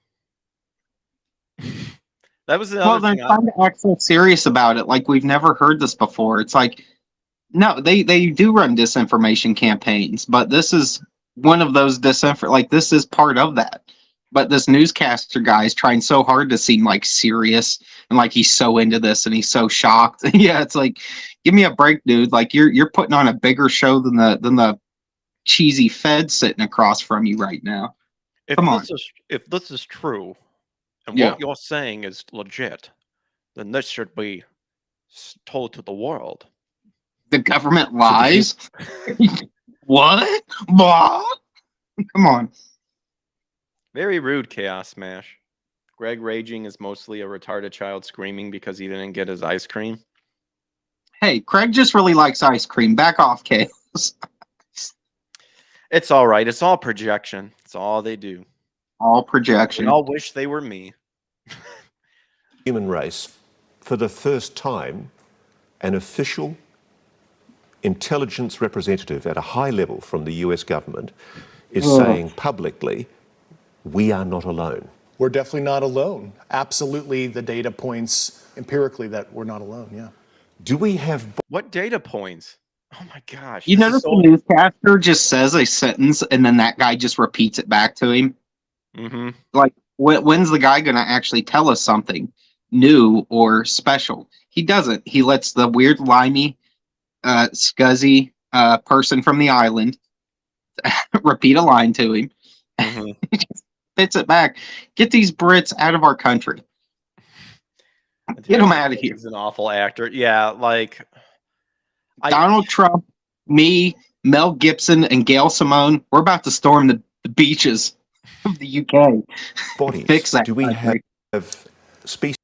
That was the well, other they're thing. trying to act so serious about it. Like, we've never heard this before. It's like, no, they do run disinformation campaigns, but this is one of those like, this is part of that. But this newscaster guy is trying so hard to seem like serious and like he's so into this and he's so shocked. Yeah, it's like, give me a break, dude. Like, you're putting on a bigger show than the cheesy Fed sitting across from you right now. Come on. If this is true, and what you're saying is legit, then this should be told to the world. The government lies? What? What? Come on. Very rude, Chaos Smash. Greg raging is mostly a retarded child screaming because he didn't get his ice cream. Hey, Craig just really likes ice cream. Back off, Chaos. It's all right. It's all projection. It's all they do. All projection. We all wish they were me. Human race, for the first time, an official intelligence representative at a high level from the US government is saying publicly, we are not alone. we're definitely not alone. Absolutely, the data points empirically that we're not alone, yeah. Do we have... What data points? Oh my gosh. You this notice is the newscaster just says a sentence and then that guy just repeats it back to him? Mm-hmm. Like, when's the guy going to actually tell us something new or special? He doesn't. He lets the weird, limey, scuzzy person from the island repeat a line to him. Mm-hmm. He just spits it back. Get these Brits out of our country. Get them out of here. He's an awful actor. Yeah, like... Donald Trump, me, Mel Gibson, and Gail Simone, we're about to storm the beaches of the UK. Bodies. Fix that. Do we country. have species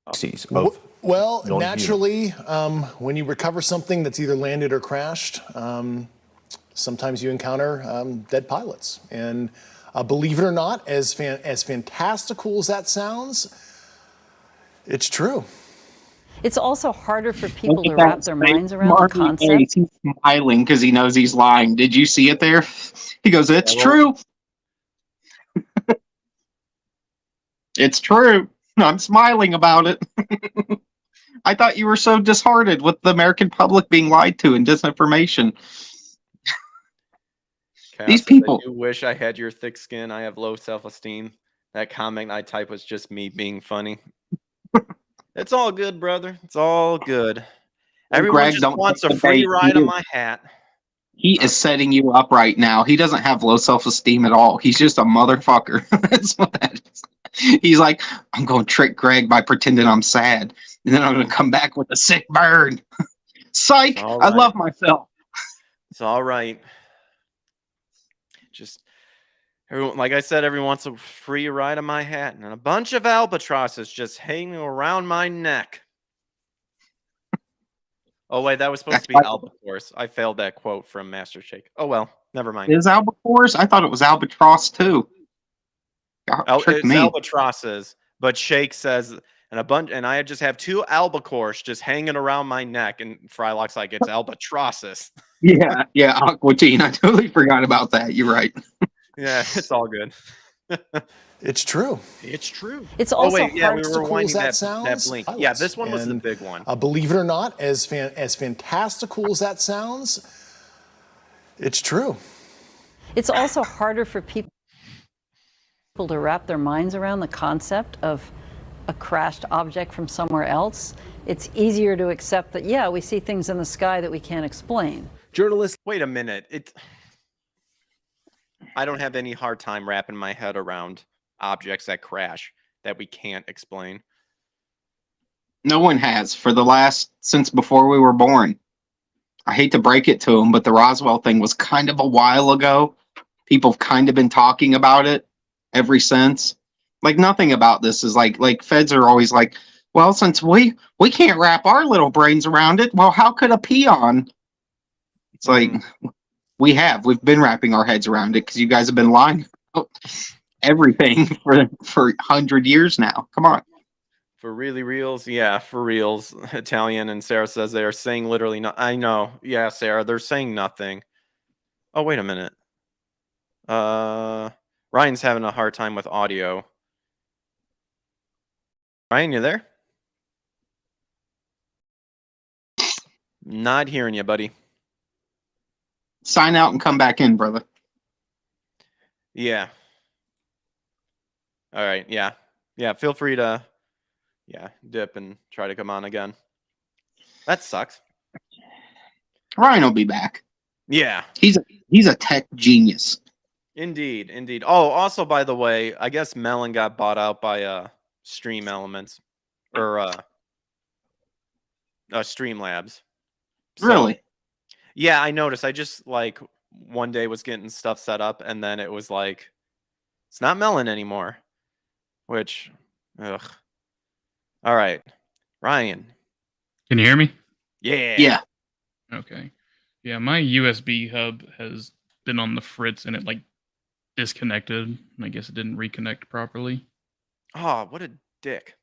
of... Well, non-human? naturally, when you recover something that's either landed or crashed, sometimes you encounter dead pilots. And believe it or not, as fantastical as that sounds, it's true. It's also harder for people to wrap their minds around the Marky concept. He's smiling because he knows he's lying. Did you see it there? He goes, "It's true. It's true. I'm smiling about it." I thought you were so disheartened with the American public being lied to and disinformation. These people. I do wish I had your thick skin. I have low self-esteem. That comment I type was just me being funny. It's all good, brother. It's all good. Everyone Greg, just don't wants a take the free bait. ride on my hat. He is setting you up right now. He doesn't have low self-esteem at all. He's just a motherfucker. That's what that is. He's like, I'm going to trick Greg by pretending I'm sad. And then I'm going to come back with a sick burn. Psych. All I right. love myself. It's all right. Just, everyone, like I said, everyone wants a free ride on my hat. And a bunch of albatrosses just hanging around my neck. Oh, wait, that was supposed to be albatross. I failed that quote from Master Shake. Oh, well, never mind. Is albatross? I thought it was albatross, too. It's albatrosses, but Shake says, and I just have two albacores just hanging around my neck, and Frylock's like, it's albatrosses. Yeah, Aqua Teen. I totally forgot about that. You're right. Yeah, it's all good. It's true. It's true. It's also we were cool winding as that sounds. blink. Yeah, this one was the big one. Believe it or not, as fantastical as that sounds, it's true. It's also harder for people to wrap their minds around the concept of a crashed object from somewhere else. It's easier to accept that, yeah, we see things in the sky that we can't explain. Journalists. Wait a minute. I don't have any hard time wrapping my head around objects that crash that we can't explain. No one has since before we were born. I hate to break it to them, but the Roswell thing was kind of a while ago. People have kind of been talking about it ever since. Like, nothing about this is like feds are always like, well, since we can't wrap our little brains around it, well, how could a peon? It's like, we've been wrapping our heads around it because you guys have been lying about everything for 100 years now. Come on. For really reals? Yeah, for reals. Italian, and Sarah says they are saying literally no. I know. Yeah, Sarah, they're saying nothing. Oh, wait a minute. Ryan's having a hard time with audio. Ryan, you there? Not hearing you, buddy. Sign out and come back in, brother. Yeah. All right. Yeah. Yeah. Feel free to, dip and try to come on again. That sucks. Ryan will be back. Yeah. He's a tech genius. Indeed. Oh, also, by the way, I guess Melon got bought out by Stream Elements or Streamlabs. So, Really? yeah, I noticed. I just one day was getting stuff set up, and then it was like, it's not Melon anymore. Which, ugh. All right, Ryan. Can you hear me? Yeah. Yeah. Okay. Yeah, my USB hub has been on the fritz, and it disconnected. And I guess it didn't reconnect properly. Oh, what a dick.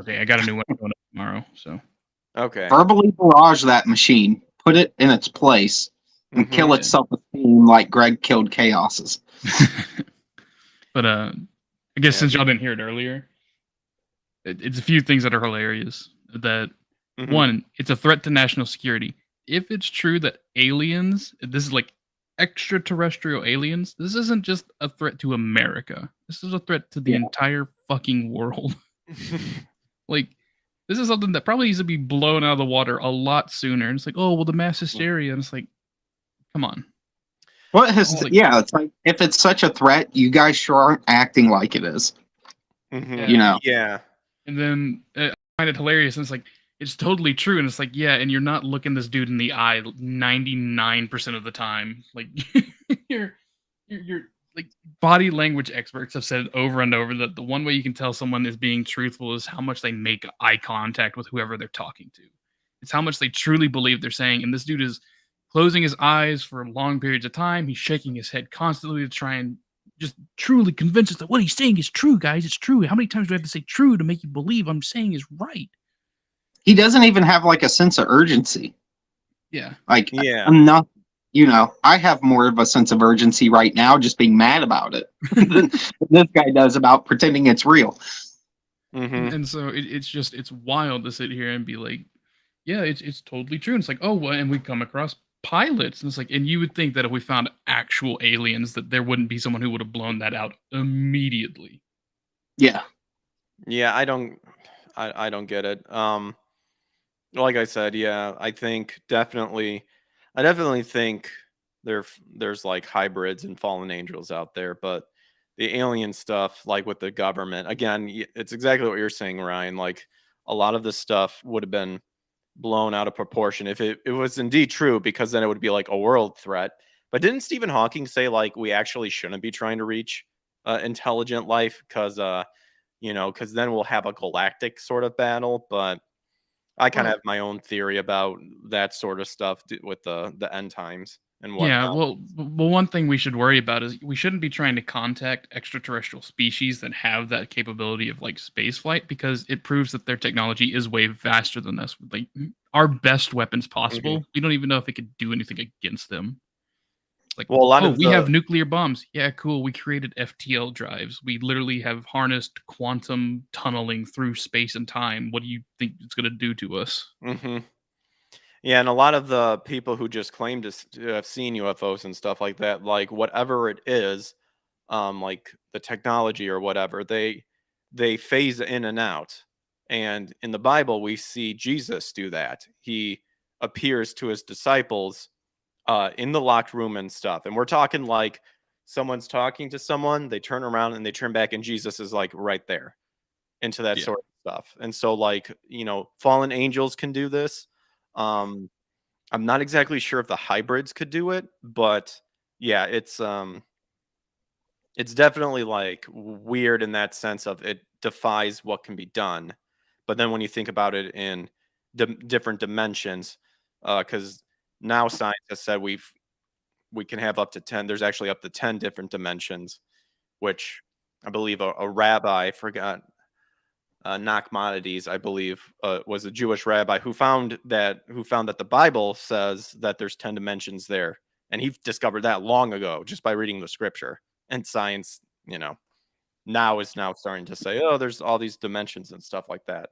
Okay, I got a new one going up tomorrow. So. Okay. Verbally barrage that machine, put it in its place, and kill its self-esteem like Greg killed Chaos's. But I guess since y'all didn't hear it earlier, it's a few things that are hilarious. That one, it's a threat to national security. If it's true that aliens, this is like extraterrestrial aliens, this isn't just a threat to America. This is a threat to the entire fucking world. Like, this is something that probably needs to be blown out of the water a lot sooner. And it's like, oh, well, the mass hysteria. And it's like, come on. What has, it's like, if it's such a threat, you guys sure aren't acting like it is. You know? Yeah. And then I find it hilarious. And it's like, it's totally true. And it's like, yeah, and you're not looking this dude in the eye 99% of the time. Like, you're like, body language experts have said over and over that the one way you can tell someone is being truthful is how much they make eye contact with whoever they're talking to. It's how much they truly believe they're saying. And this dude is closing his eyes for long periods of time. He's shaking his head constantly to try and just truly convince us that what he's saying is true, guys. It's true. How many times do I have to say true to make you believe I'm saying is right? He doesn't even have like a sense of urgency. Yeah. Like, I'm not, you know, I have more of a sense of urgency right now just being mad about it than this guy does about pretending it's real. And so it's wild to sit here and be like, yeah, it's totally true. And it's like, oh, well, and we come across pilots. And it's like, and you would think that if we found actual aliens, that there wouldn't be someone who would have blown that out immediately. Yeah. Yeah, I don't get it. Like I said, I think I definitely think there's like hybrids and fallen angels out there, but the alien stuff, like with the government, again, it's exactly what you're saying, Ryan. Like, a lot of this stuff would have been blown out of proportion if it was indeed true, because then it would be like a world threat. But didn't Stephen Hawking say like we actually shouldn't be trying to reach intelligent life because because then we'll have a galactic sort of battle? But I kind of have my own theory about that sort of stuff with the end times and whatnot. Yeah, well, one thing we should worry about is we shouldn't be trying to contact extraterrestrial species that have that capability of like space flight, because it proves that their technology is way faster than us. Like, our best weapons possible, we don't even know if it could do anything against them. Like, well, a lot of we have nuclear bombs. Yeah, cool. We created FTL drives. We literally have harnessed quantum tunneling through space and time. What do you think it's going to do to us? Yeah, and a lot of the people who just claim to have seen UFOs and stuff like that, like whatever it is, like the technology or whatever, they phase in and out. And in the Bible, we see Jesus do that. He appears to his disciples in the locked room and stuff. And we're talking like someone's talking to someone, they turn around and they turn back, and Jesus is like right there into that sort of stuff. And so, like, fallen angels can do this. I'm not exactly sure if the hybrids could do it, but yeah, it's definitely like weird in that sense of it defies what can be done. But then when you think about it in different dimensions, because now science has said we can have up to 10. There's actually up to 10 different dimensions, which I believe a rabbi, I forgot, Nachmanides, I believe, was a Jewish rabbi who found that the Bible says that there's 10 dimensions there, and he discovered that long ago just by reading the scripture. And science, now is starting to say, oh, there's all these dimensions and stuff like that.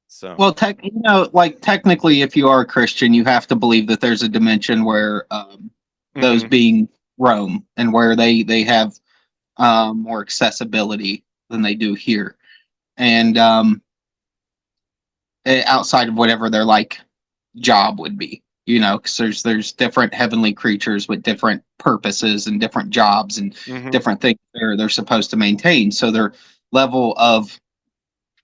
So, well, technically, if you are a Christian, you have to believe that there's a dimension where those being roam, and where they have more accessibility than they do here. And outside of whatever their like job would be, because there's different heavenly creatures with different purposes and different jobs and different things they're supposed to maintain. So their level of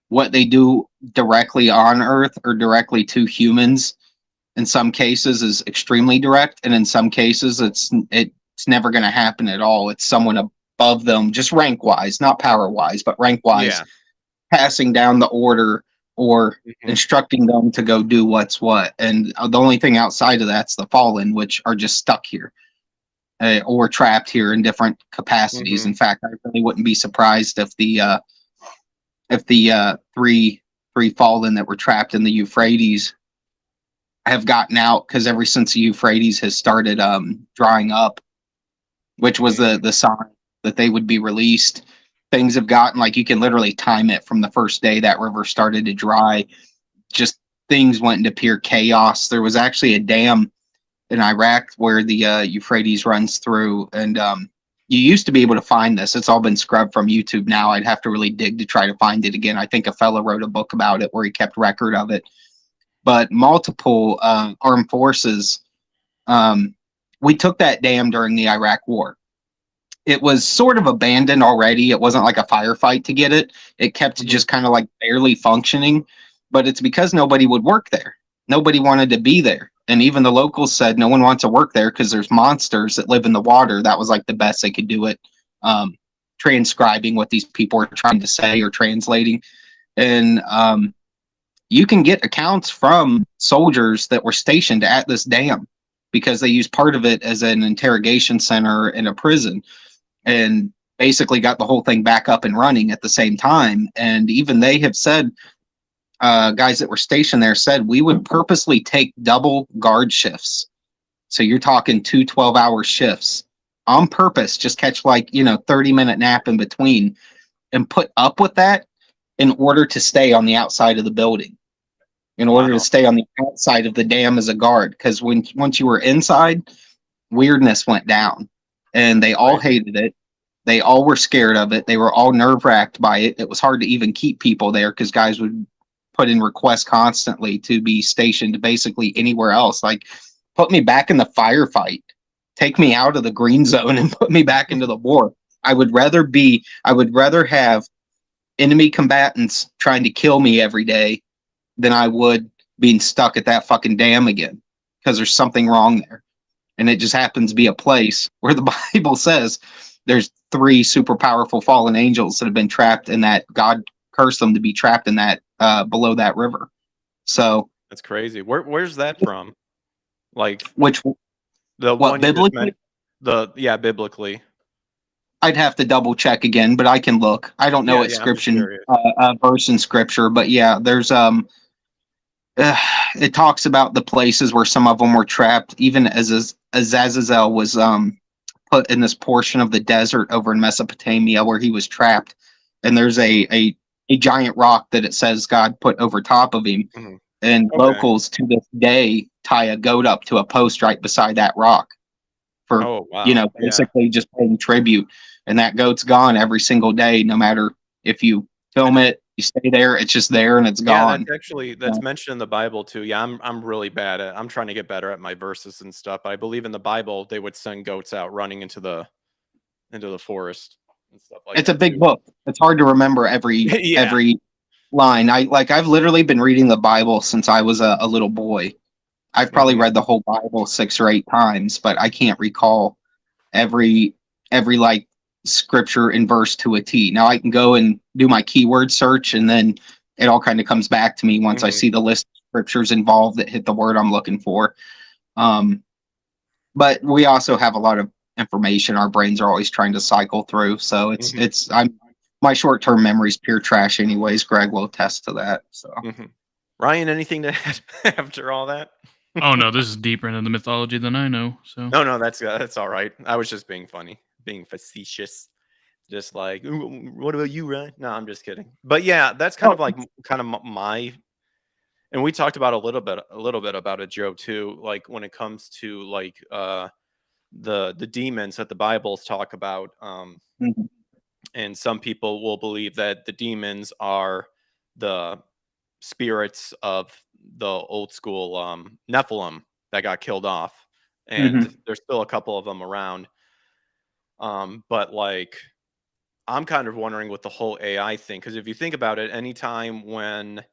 what they do directly on Earth or directly to humans, in some cases, is extremely direct, and in some cases, it's never going to happen at all. It's someone above them, just rank wise, not power wise, but rank wise. Yeah. Passing down the order or instructing them to go do what's what. And the only thing outside of that's the fallen, which are just stuck here or trapped here in different capacities. In fact, I really wouldn't be surprised if the three fallen that were trapped in the Euphrates have gotten out, because ever since the Euphrates has started drying up, which was the sign that they would be released. things have gotten, like you can literally time it from the first day that river started to dry. Just things went into pure chaos. There was actually a dam in Iraq where the Euphrates runs through, and you used to be able to find this. It's all been scrubbed from YouTube now. I'd have to really dig to try to find it again. I think a fellow wrote a book about it where he kept record of it. But multiple armed forces, we took that dam during the Iraq War. It was sort of abandoned already. It wasn't like a firefight to get it. It kept just kind of like barely functioning, but it's because nobody would work there. Nobody wanted to be there. And even the locals said no one wants to work there because there's monsters that live in the water. That was like the best they could do it, transcribing what these people are trying to say or translating. And you can get accounts from soldiers that were stationed at this dam because they used part of it as an interrogation center in a prison, and basically got the whole thing back up and running at the same time. And even they have said, guys that were stationed there said, we would purposely take double guard shifts. So you're talking 2 12-hour shifts on purpose, just catch like, 30-minute nap in between, and put up with that in order to stay on the outside of the building, in order to stay on the outside of the dam as a guard. Because once you were inside, weirdness went down. And they all hated it. They all were scared of it. They were all nerve-wracked by it. It was hard to even keep people there because guys would put in requests constantly to be stationed basically anywhere else. Like, put me back in the firefight. Take me out of the green zone and put me back into the war. I would rather have enemy combatants trying to kill me every day than I would being stuck at that fucking dam again, because there's something wrong there. And it just happens to be a place where the Bible says there's 3 super powerful fallen angels that have been trapped in that. God cursed them to be trapped in that, below that river. So that's crazy. Where's that from? Like, which the what one biblically? Biblically. I'd have to double check again, but I can look. I don't know verse in scripture, but yeah, there's it talks about the places where some of them were trapped, even as Azazel was put in this portion of the desert over in Mesopotamia where he was trapped, and there's a giant rock that it says God put over top of him, and locals to this day tie a goat up to a post right beside that rock for basically just paying tribute, and that goat's gone every single day, no matter if you film it, you stay there, it's just there and it's gone. That's mentioned in the Bible too. Yeah, I'm really bad at. I'm trying to get better at my verses and stuff. I believe in the Bible they would send goats out running into the forest and stuff like that. It's a big book. It's hard to remember every every line. I've literally been reading the Bible since I was a little boy. I've probably read the whole Bible 6 or 8 times, but I can't recall every like scripture and verse to a T. Now I can go and do my keyword search, and then it all kind of comes back to me once I see the list of scriptures involved that hit the word I'm looking for. But we also have a lot of information our brains are always trying to cycle through. So my short-term memory is pure trash anyways. Greg will attest to that. So Ryan, anything to add after all that? Oh no, this is deeper into the mythology than I know. So no, that's all right. I was just being funny, being facetious, just like, what about you, Ryan? No, I'm just kidding. But yeah, that's kind of my. And we talked about a little bit about it, Joe, too. Like when it comes to like the demons that the Bibles talk about, and some people will believe that the demons are the spirits of the old school Nephilim that got killed off, and there's still a couple of them around. But like, I'm kind of wondering with the whole AI thing, because if you think about it, anytime when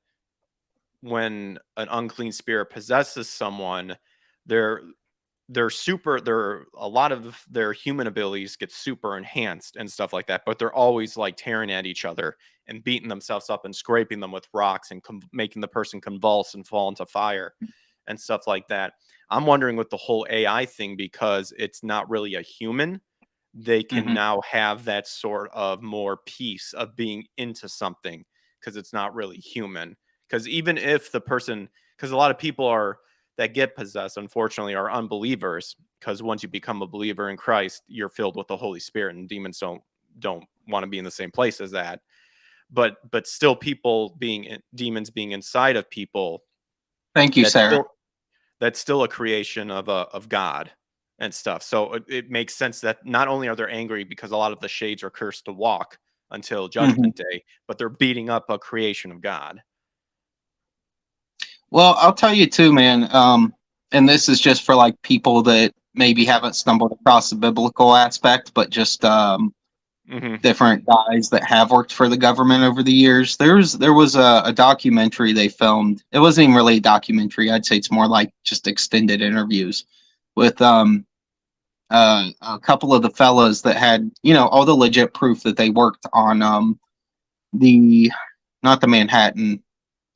an unclean spirit possesses someone, a lot of their human abilities get super enhanced and stuff like that, but they're always like tearing at each other and beating themselves up and scraping them with rocks and making the person convulse and fall into fire and stuff like that. I'm wondering with the whole AI thing, because it's not really a human, they can now have that sort of more peace of being into something, because it's not really human. Because even if the person, because a lot of people that get possessed, unfortunately, are unbelievers, because once you become a believer in Christ, you're filled with the Holy Spirit, and demons don't don't want to be in the same place as that. But still, demons being inside of people. Thank you, Sarah. That's still a creation of God and stuff. So it makes sense that not only are they angry because a lot of the shades are cursed to walk until Judgment Day, but they're beating up a creation of God. Well, I'll tell you too, man. And this is just for like people that maybe haven't stumbled across the biblical aspect, but just different guys that have worked for the government over the years. There was a documentary they filmed. It wasn't even really a documentary. I'd say it's more like just extended interviews with a couple of the fellas that had, you know, all the legit proof that they worked on not the Manhattan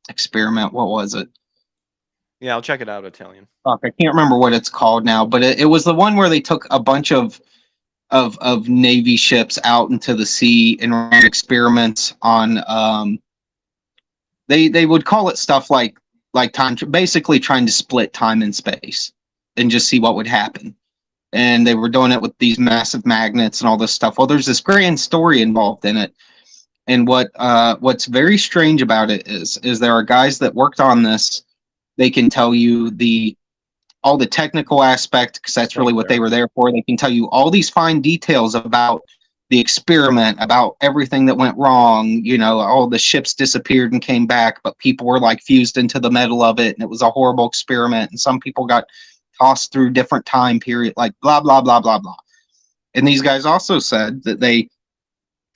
experiment. What was it? Yeah, I'll check it out, Italian. Fuck, I can't remember what it's called now, but it was the one where they took a bunch of Navy ships out into the sea and ran experiments on they would call it stuff like time, basically trying to split time and space and just see what would happen. And they were doing it with these massive magnets and all this stuff. Well, there's this grand story involved in it. And what's very strange about it is there are guys that worked on this. They can tell you all the technical aspect, because that's really what they were there for. They can tell you all these fine details about the experiment, about everything that went wrong. You know, all the ships disappeared and came back, but people were like fused into the metal of it, and it was a horrible experiment. And some people got tossed through different time period, like blah, blah, blah, blah, blah. And these guys also said that they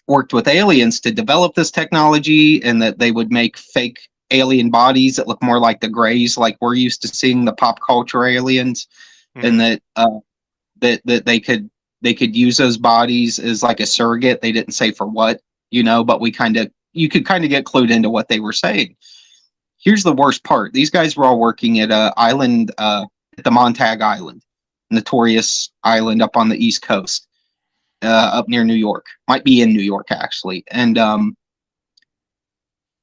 worked with aliens to develop this technology, and that they would make fake alien bodies that look more like the Greys, like we're used to seeing the pop culture aliens, and that that they could use those bodies as like a surrogate. They didn't say for what, you know, but you could kind of get clued into what they were saying. Here's the worst part: these guys were all working at a island, at the Montague Island, notorious island up on the East Coast, up near New York. Might be in New York actually, and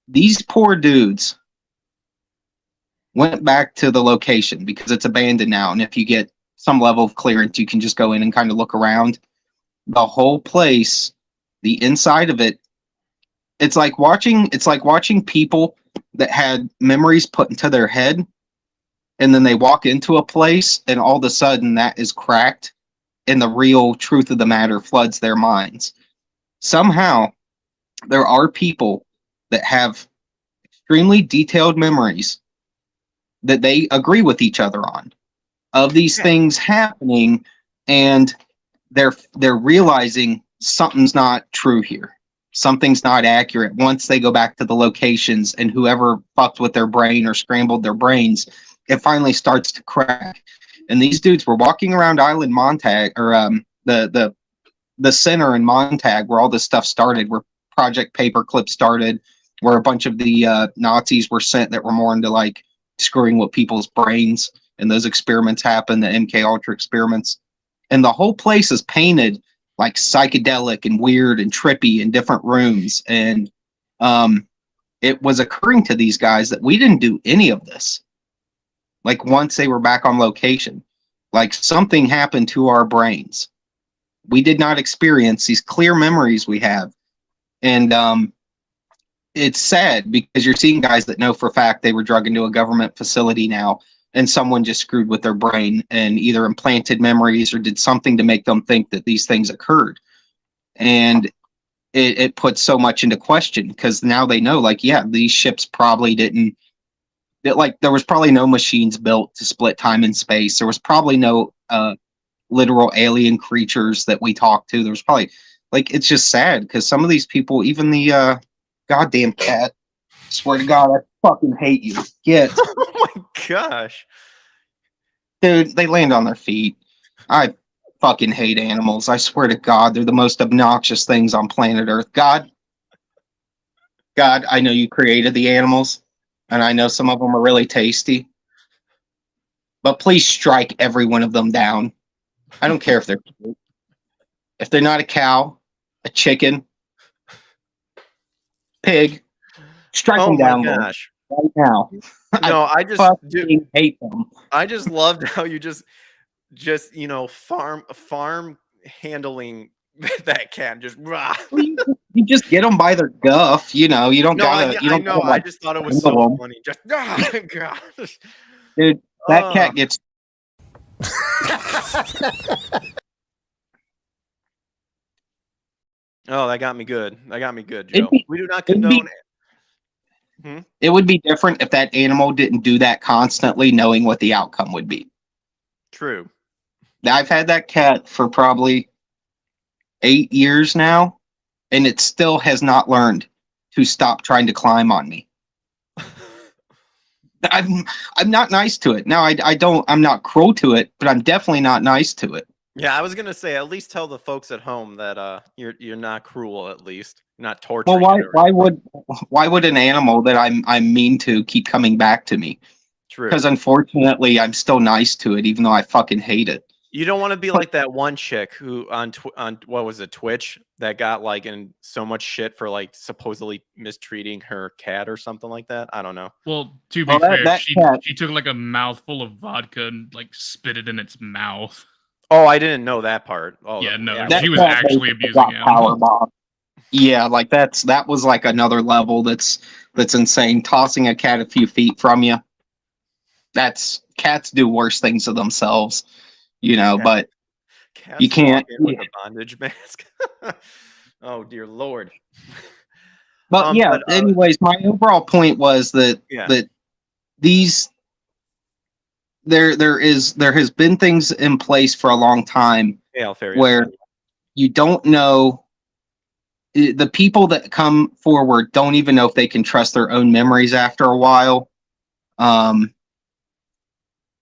these poor dudes went back to the location because it's abandoned now. And if you get some level of clearance, you can just go in and kind of look around. The whole place, the inside of it, it's like watching people that had memories put into their head, and then they walk into a place and all of a sudden that is cracked and the real truth of the matter floods their minds. Somehow there are people that have extremely detailed memories that they agree with each other on of these things happening, and they're realizing something's not true here. Something's not accurate once they go back to the locations, and whoever fucked with their brain or scrambled their brains, it finally starts to crack. And these dudes were walking around Island Montague, or the center in Montague where all this stuff started, where Project Paperclip started, where a bunch of the Nazis were sent that were more into like screwing with people's brains, and those experiments happened, the MK Ultra experiments. And the whole place is painted like psychedelic and weird and trippy in different rooms. And it was occurring to these guys that we didn't do any of this. Like once they were back on location, like something happened to our brains. We did not experience these clear memories we have. And it's sad because you're seeing guys that know for a fact they were drugged into a government facility now, and someone just screwed with their brain and either implanted memories or did something to make them think that these things occurred. And it puts so much into question, because now they know, like, yeah, these ships probably didn't, like, there was probably no machines built to split time and space. There was probably no literal alien creatures that we talked to. There was probably, like, it's just sad because some of these people, even the goddamn cat, swear to God, I fucking hate you. Get. Oh my gosh. Dude, they land on their feet. I fucking hate animals. I swear to God, they're the most obnoxious things on planet Earth. God, I know you created the animals, and I know some of them are really tasty, but please strike every one of them down. I don't care if they're cute. If they're not a cow, a chicken, pig, strike them down. Gosh. Right now. No, I just hate them. I just loved how you just farm handling that cat just. Rah. You just get them by their guff, you know. You don't gotta. I know. I just thought it was so funny. Just gosh. Dude, that cat gets. Oh, that got me good. That got me good, Joe. We do not condone it. It would be different if that animal didn't do that constantly, knowing what the outcome would be. True. I've had that cat for probably 8 years now, and it still has not learned to stop trying to climb on me. I'm not nice to it. Now I'm not cruel to it, but I'm definitely not nice to it. Yeah, I was gonna say at least tell the folks at home that you're not cruel, at least not torturing. Well, why would an animal that I'm mean to keep coming back to me? True. Because unfortunately, I'm still nice to it, even though I fucking hate it. You don't want to be like that one chick who on what was it, Twitch, that got like in so much shit for like supposedly mistreating her cat or something like that. I don't know. Well, to be fair, she took like a mouthful of vodka and like spit it in its mouth. Oh, I didn't know that part. Oh, yeah, no, yeah, she was actually abusing him. Yeah, like that was like another level that's insane. Tossing a cat a few feet from you. Cats do worse things to themselves, you know, but cats you can't with a bondage mask. Oh dear Lord. But anyways, my overall point was that these there has been things in place for a long time where you don't know. The people that come forward don't even know if they can trust their own memories after a while. And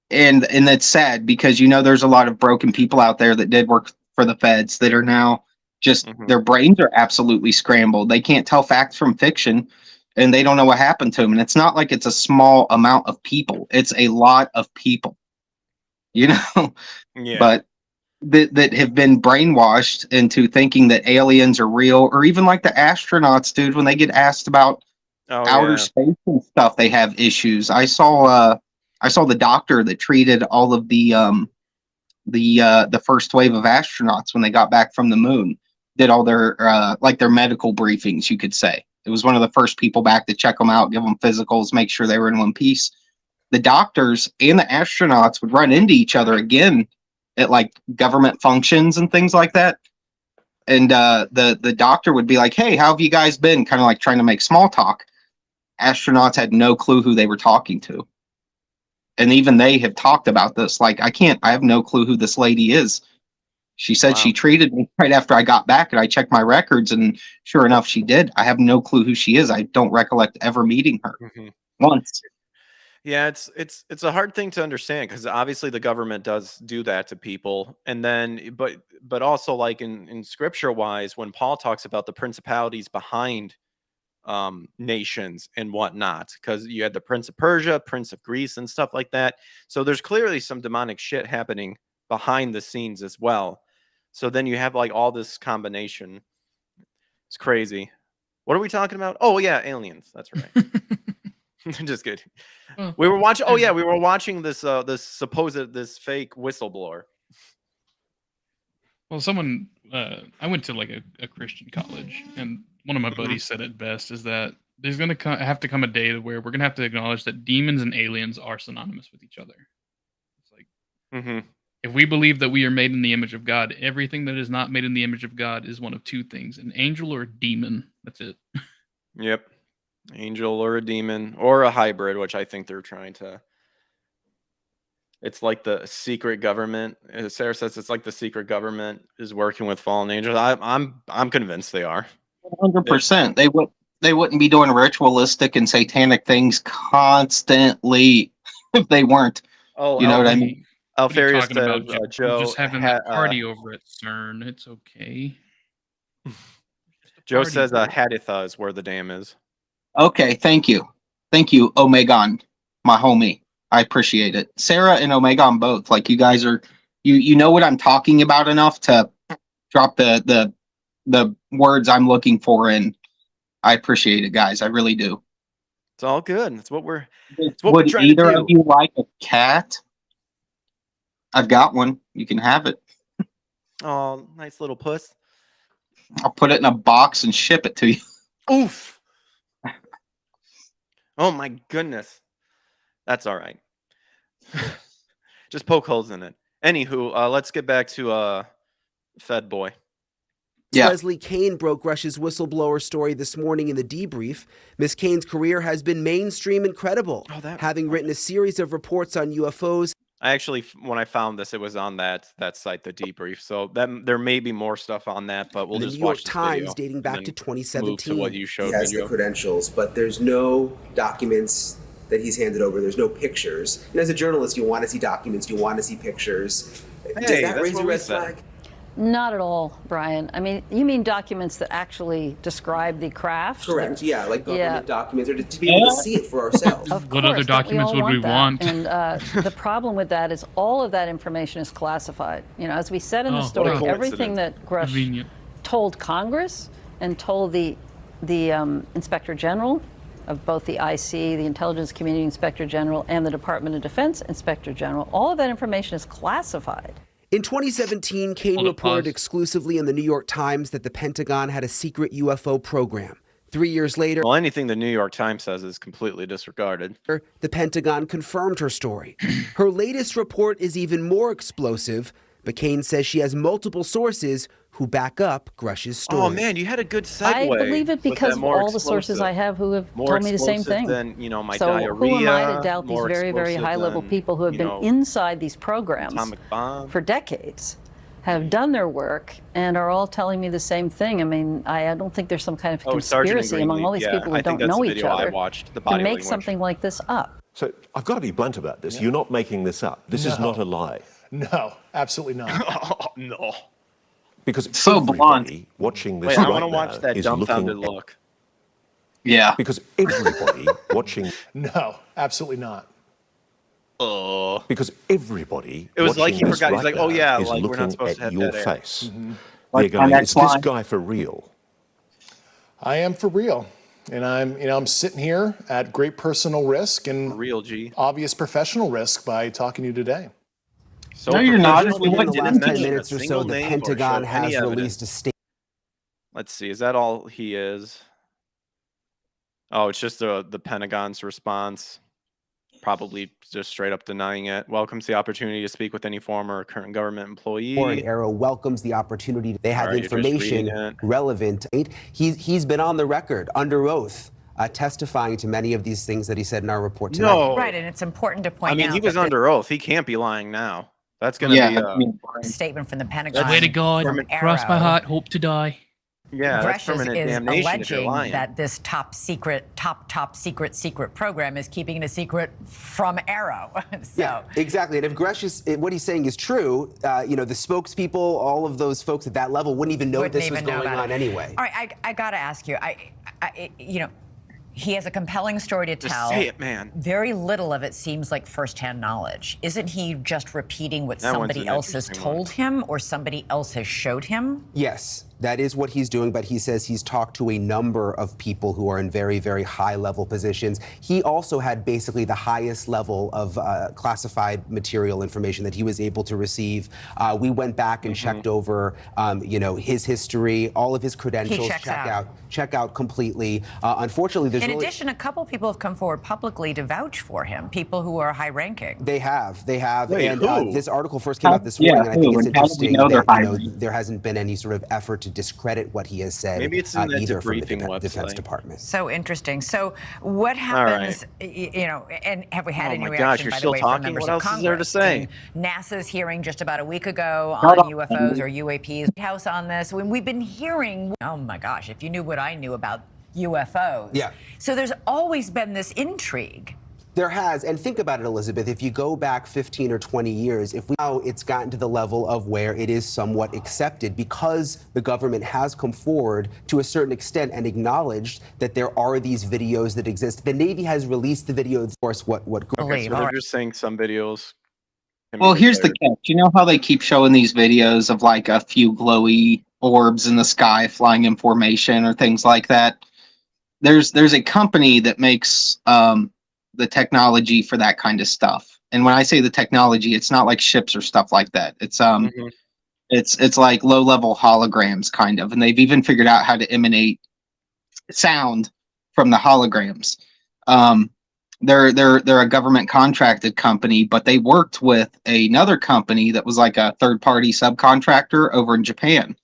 that's sad because, you know, there's a lot of broken people out there that did work for the feds that are now just their brains are absolutely scrambled. They can't tell facts from fiction and they don't know what happened to them. And it's not like it's a small amount of people. It's a lot of people, you know, but that have been brainwashed into thinking that aliens are real, or even like the astronauts, dude, when they get asked about outer space and stuff, they have issues. I saw the doctor that treated all of the first wave of astronauts when they got back from the moon, did all their like their medical briefings, you could say. It was one of the first people back to check them out, give them physicals, make sure they were in one piece. The doctors and the astronauts would run into each other again at like government functions and things like that. And the doctor would be like, "Hey, how have you guys been?" Kind of like trying to make small talk. Astronauts had no clue who they were talking to. And even they have talked about this. Like, I have no clue who this lady is. She said she treated me right after I got back, and I checked my records, and sure enough, she did. I have no clue who she is. I don't recollect ever meeting her once. Yeah, it's a hard thing to understand because obviously the government does do that to people, and then but also like in scripture wise, when Paul talks about the principalities behind nations and whatnot, because you had the Prince of Persia, Prince of Greece, and stuff like that. So there's clearly some demonic shit happening behind the scenes as well. So then you have like all this combination. It's crazy. What are we talking about? Oh yeah, aliens. That's right. Just kidding. We were watching. Oh yeah, we were watching this this fake whistleblower. Well, someone I went to like a Christian college, and one of my buddies said it best: is that there's going to have to come a day where we're going to have to acknowledge that demons and aliens are synonymous with each other. It's like if we believe that we are made in the image of God, everything that is not made in the image of God is one of two things: an angel or a demon. That's it. Yep. Angel or a demon or a hybrid, which I think they're trying to. It's like the secret government. As Sarah says, it's like the secret government is working with fallen angels. I'm convinced they are. 100%. They wouldn't be doing ritualistic and satanic things constantly if they weren't. Oh, you know what I mean? Alfarius says, Joe just having a party over at CERN. It's okay. Joe says Haditha is where the dam is. Okay, thank you, Omegon, my homie. I appreciate it. Sarah and Omegon both. Like, you guys are, you know what I'm talking about enough to drop the words I'm looking for, and I appreciate it, guys. I really do. It's all good. That's what we're. Would either of you like a cat? I've got one. You can have it. Oh, nice little puss. I'll put it in a box and ship it to you. Oof. Oh my goodness. That's all right. Just poke holes in it. Anywho, let's get back to Fed Boy. Yeah. Leslie Kane broke Grusch's whistleblower story this morning in the debrief. Miss Kane's career has been mainstream and credible, having written a series of reports on UFOs. I actually, when I found this, it was on that site, the debrief. So there may be more stuff on that, but we'll just watch this video. The New York Times dating back to 2017. Move to what you showed. He has the credentials, but there's no documents that he's handed over. There's no pictures. And as a journalist, you want to see documents. You want to see pictures. Does that raise a red flag? Not at all, Brian. I mean, you mean documents that actually describe the craft? Correct. Yeah, like government documents, or to be able to see it for ourselves. Of what course, other documents would we want? And the problem with that is all of that information is classified. You know, as we said in the story, everything that Grusch told Congress and told the Inspector General of both the IC, the Intelligence Community Inspector General, and the Department of Defense Inspector General, all of that information is classified. In 2017, Kane reported exclusively in the New York Times that the Pentagon had a secret UFO program. 3 years later, well, anything the New York Times says is completely disregarded. The Pentagon confirmed her story. Her latest report is even more explosive, but Kane says she has multiple sources who back up Grusch's story. Oh man, you had a good segue. I believe it because of all the sources I have who have told me the same thing. Than, you know, my so diarrhea, who am I to doubt these very, very high-level people who have been inside these programs for decades, have done their work, and are all telling me the same thing? I mean, I don't think there's some kind of conspiracy among all these people who don't know each other to make something like this up. So I've got to be blunt about this. You're not making this up. This is not a lie. No, absolutely not. No. Because so everybody watching this I want to watch that is dumbfounded look. Yeah. Because everybody watching... No, absolutely not. Because everybody it was like he forgot. Right, he's like, oh yeah, is like we're not supposed at to have your that face. Like They're going, is this guy for real? I am for real. And I'm sitting here at great personal risk and obvious professional risk by talking to you today. So no, you're not. In the last 10 minutes or so, the Pentagon has released a statement. Let's see. Is that all he is? Oh, it's just the Pentagon's response. Probably just straight up denying it. Welcomes the opportunity to speak with any former or current government employee. Warren Arrow welcomes the opportunity. They have information relevant. He's been on the record under oath, testifying to many of these things that he said in our report tonight. No. Right, and it's important to point out. I mean, he was under oath. He can't be lying now. That's going to be a statement from the Pentagon. Way to God. Cross my heart, hope to die. Yeah, that's permanent damnation if you're lying. That this top secret program is keeping it a secret from Arrow. Yeah, exactly. And if Grusch is, what he's saying is true, you know, the spokespeople, all of those folks at that level wouldn't even know this was going on anyway. All right, I got to ask you, you know, he has a compelling story to tell. Just say it, man. Very little of it seems like firsthand knowledge. Isn't he just repeating what somebody else has told him or somebody else has showed him? Yes, that is what he's doing, but he says he's talked to a number of people who are in very, very high-level positions. He also had basically the highest level of classified material information that he was able to receive. We went back and checked over, you know, his history, all of his credentials, check out completely. Unfortunately, there's in addition, a couple people have come forward publicly to vouch for him, people who are high-ranking. They have. Wait, and this article first came out this morning, and I think it's interesting that there hasn't been any sort of effort to discredit what he has said either from the Defense Department. So interesting. So what happens, you know, and have we had any reaction, by the way, from members of Congress? What else is there to say? NASA's hearing just about a week ago on UFOs or UAPs. House on this. When we've been hearing, oh my gosh, if you knew what I knew about UFOs. Yeah. So there's always been this intrigue. There has, and think about it, Elizabeth, if you go back 15 or 20 years, if we now it's gotten to the level of where it is somewhat accepted because the government has come forward to a certain extent and acknowledged that there are these videos that exist. The Navy has released the video, of course, what okay, so they're just saying some videos. Well, here's the catch. You know how they keep showing these videos of like a few glowy orbs in the sky flying in formation or things like that? There's a company that makes the technology for that kind of stuff. And when I say the technology, it's not like ships or stuff like that. It's It's like low level holograms kind of, and they've even figured out how to emanate sound from the holograms. They're a government contracted company, but they worked with another company that was like a third party subcontractor over in Japan.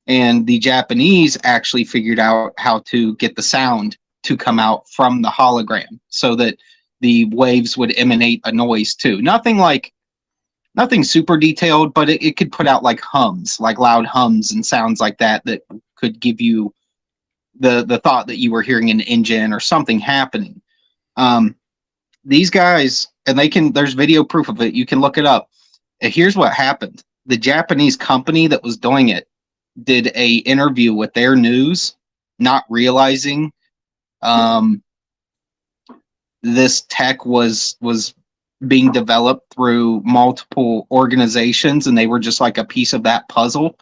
And the Japanese actually figured out how to get the sound to come out from the hologram so that the waves would emanate a noise too. Nothing super detailed, but it could put out like hums, like loud hums and sounds like that could give you the thought that you were hearing an engine or something happening. These guys, and there's video proof of it. You can look it up. And here's what happened. The Japanese company that was doing it did a interview with their news, not realizing this tech was being developed through multiple organizations, and they were just like a piece of that puzzle.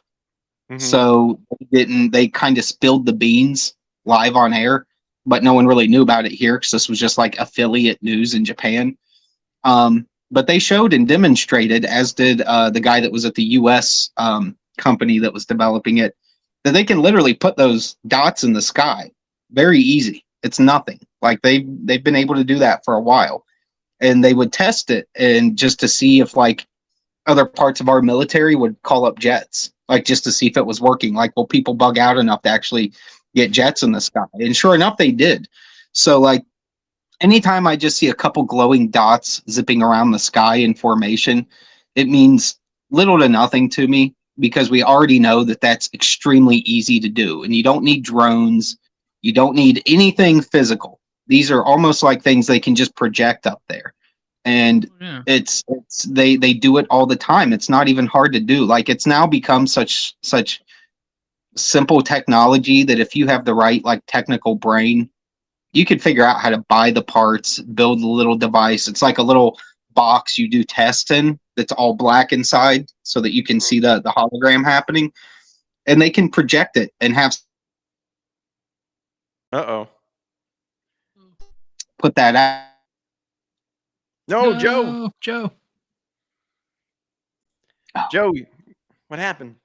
Mm-hmm. So they kind of spilled the beans live on air, but no one really knew about it here because this was just like affiliate news in Japan. But they showed and demonstrated, as did the guy that was at the US company that was developing it, that they can literally put those dots in the sky. Very easy. It's nothing. Like they've been able to do that for a while. And they would test it and just to see if like other parts of our military would call up jets, like just to see if it was working. Like, will people bug out enough to actually get jets in the sky? And sure enough, they did. So like anytime I just see a couple glowing dots zipping around the sky in formation, it means little to nothing to me, because we already know that that's extremely easy to do. And you don't need drones. You don't need anything physical. These are almost like things they can just project up there. And they do it all the time. It's not even hard to do. Like, it's now become such simple technology that if you have the right like technical brain, you could figure out how to buy the parts, build a little device. It's like a little box you do tests in that's all black inside so that you can see the hologram happening, and they can project it and have put that out. No, Joe, what happened?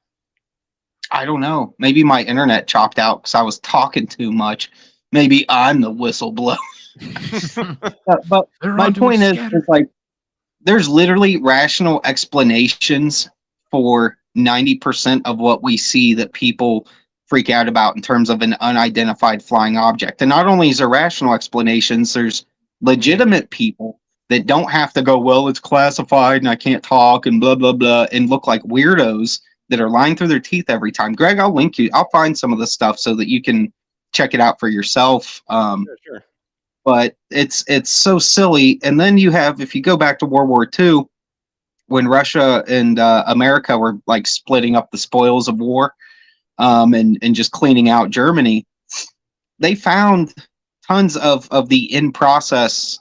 I don't know. Maybe my internet chopped out because I was talking too much. Maybe I'm the whistleblower. But my point is like, there's literally rational explanations for 90% of what we see that people freak out about in terms of an unidentified flying object. And not only is there rational explanations, there's legitimate people that don't have to go, well, it's classified and I can't talk and blah, blah, blah, and look like weirdos that are lying through their teeth every time. Greg, I'll link you. I'll find some of the stuff so that you can check it out for yourself. Sure. But it's so silly. And then you have, if you go back to World War II, when Russia and America were like splitting up the spoils of war and just cleaning out Germany, they found tons of the in-process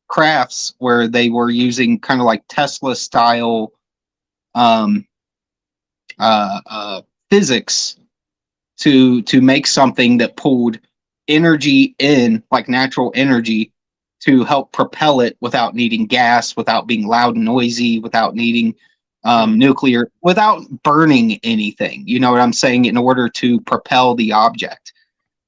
crafts where they were using kind of like Tesla style physics to make something that pulled energy in, like natural energy, to help propel it without needing gas, without being loud and noisy, without needing nuclear, without burning anything. You know what I'm saying? In order to propel the object.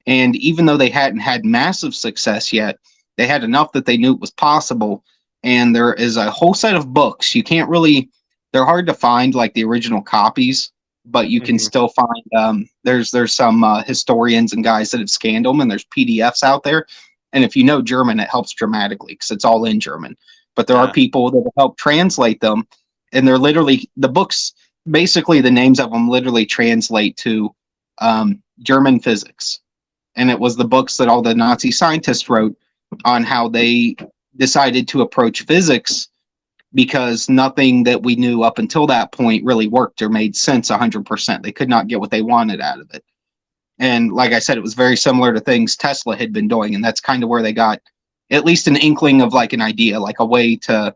And even though they hadn't had massive success yet, they had enough that they knew it was possible. And there is a whole set of books. You can't really, they're hard to find, like the original copies, but you can still find, there's some historians and guys that have scanned them, and there's PDFs out there. And if you know German, it helps dramatically because it's all in German. But there are people that help translate them, and they're literally, the books, basically the names of them literally translate to German physics. And it was the books that all the Nazi scientists wrote on how they decided to approach physics, because nothing that we knew up until that point really worked or made sense 100%. They could not get what they wanted out of it. And like I said, it was very similar to things Tesla had been doing. And that's kind of where they got at least an inkling of like an idea, like a way to,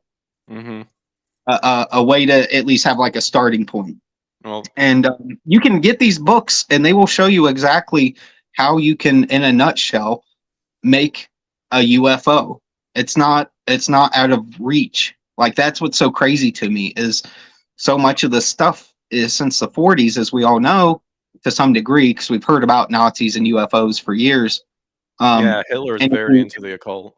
a way to at least have like a starting point. Well, and you can get these books and they will show you exactly how you can, in a nutshell, make a UFO. It's not out of reach. Like, that's what's so crazy to me is so much of this stuff is since the 40s, as we all know, to some degree, because we've heard about Nazis and UFOs for years. Yeah, Hitler's and if very you- into the occult.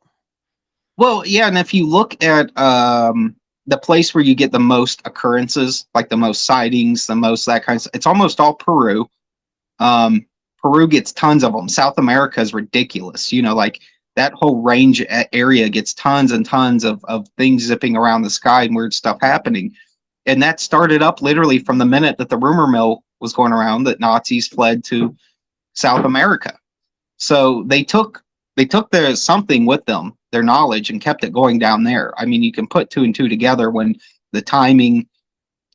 Well, yeah, and if you look at the place where you get the most occurrences, like the most sightings, the most that kind of stuff, it's almost all Peru. Peru gets tons of them. South America is ridiculous. You know, like that whole range area gets tons and tons of things zipping around the sky and weird stuff happening. And that started up literally from the minute that the rumor mill was going around that Nazis fled to South America. So they took their something with them, their knowledge, and kept it going down there. I mean, you can put two and two together when the timing,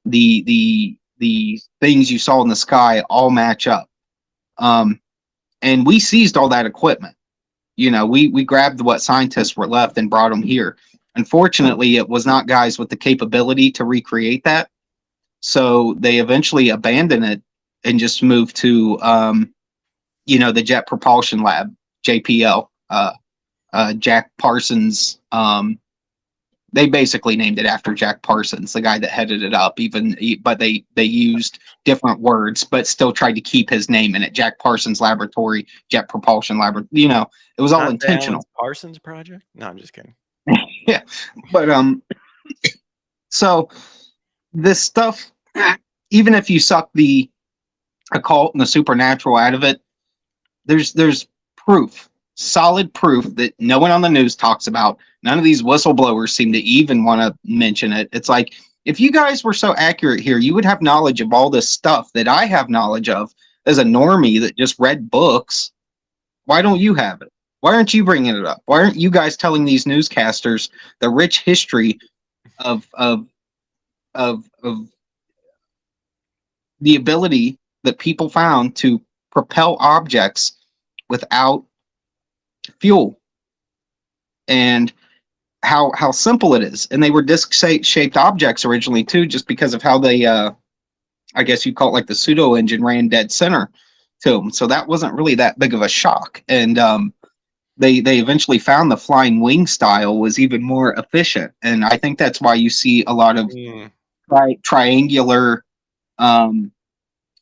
the things you saw in the sky all match up. And we seized all that equipment. You know, we grabbed what scientists were left and brought them here. Unfortunately, it was not guys with the capability to recreate that. So they eventually abandoned it and just moved to, the Jet Propulsion Lab, JPL, Jack Parsons. They basically named it after Jack Parsons, the guy that headed it up. But they used different words, but still tried to keep his name in it. Jack Parsons Laboratory, Jet Propulsion Laboratory. You know, it was all Not the intentional. Alan Parsons Project? No, I'm just kidding. Yeah, but so this stuff, even if you suck the occult and the supernatural out of it, there's proof, solid proof that no one on the news talks about. None of these whistleblowers seem to even want to mention it. It's like, if you guys were so accurate here, you would have knowledge of all this stuff that I have knowledge of as a normie that just read books. Why don't you have it? Why aren't you bringing it up? Why aren't you guys telling these newscasters the rich history of the ability that people found to propel objects without fuel, and how simple it is? And they were disc-shaped objects originally too, just because of how they, I guess you call it like the pseudo engine ran dead center to them. So that wasn't really that big of a shock. And they eventually found the flying wing style was even more efficient, and I think that's why you see a lot of triangular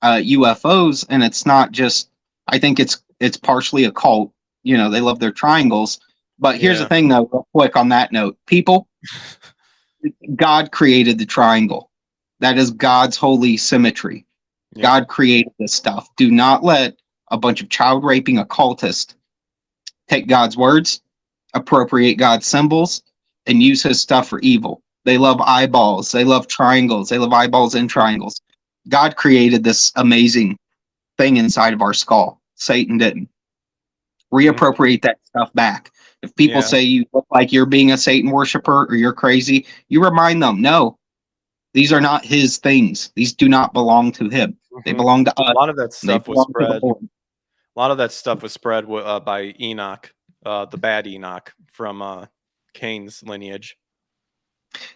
UFOs. And it's not just, I think it's partially occult. You know, they love their triangles. But here's the thing, though, real quick on that note, people, God created the triangle. That is God's holy symmetry. God created this stuff. Do not let a bunch of child raping occultists take God's words, appropriate God's symbols, and use his stuff for evil. They love eyeballs. They love triangles. They love eyeballs and triangles. God created this amazing thing inside of our skull. Satan didn't. Reappropriate that stuff back. If people say you look like you're being a Satan worshiper or you're crazy, you remind them, no, these are not his things. These do not belong to him. They belong to us. A lot of that stuff was spread. A lot of that stuff was spread by Enoch, the bad Enoch from Cain's lineage.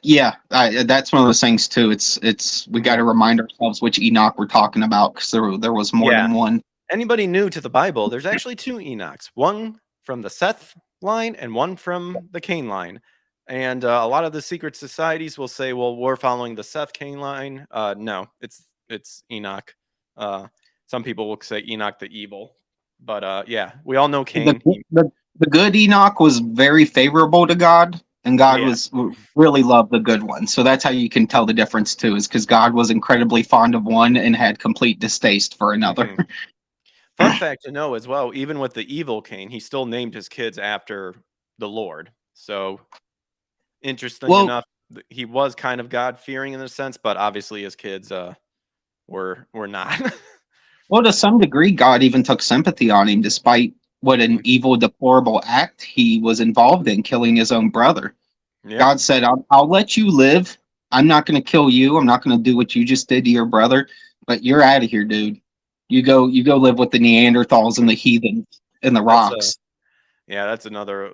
Yeah, that's one of those things too. It's we got to remind ourselves which Enoch we're talking about, because there was more than one. Anybody new to the Bible, there's actually two Enochs, one from the Seth line and one from the Cain line. And a lot of the secret societies will say, well, we're following the Seth Cain line. No, it's Enoch. Some people will say Enoch the evil. But yeah, we all know Cain. The good Enoch was very favorable to God, and God was really loved the good one. So that's how you can tell the difference too, is because God was incredibly fond of one and had complete distaste for another. Fun fact to know as well, even with the evil Cain, he still named his kids after the Lord. So interesting enough, he was kind of God-fearing in a sense, but obviously his kids were not. Well, to some degree, God even took sympathy on him, despite what an evil, deplorable act he was involved in, killing his own brother. Yeah. God said, I'll let you live. I'm not going to kill you. I'm not going to do what you just did to your brother, but you're out of here, dude. You go live with the Neanderthals and the heathens and the rocks. That's another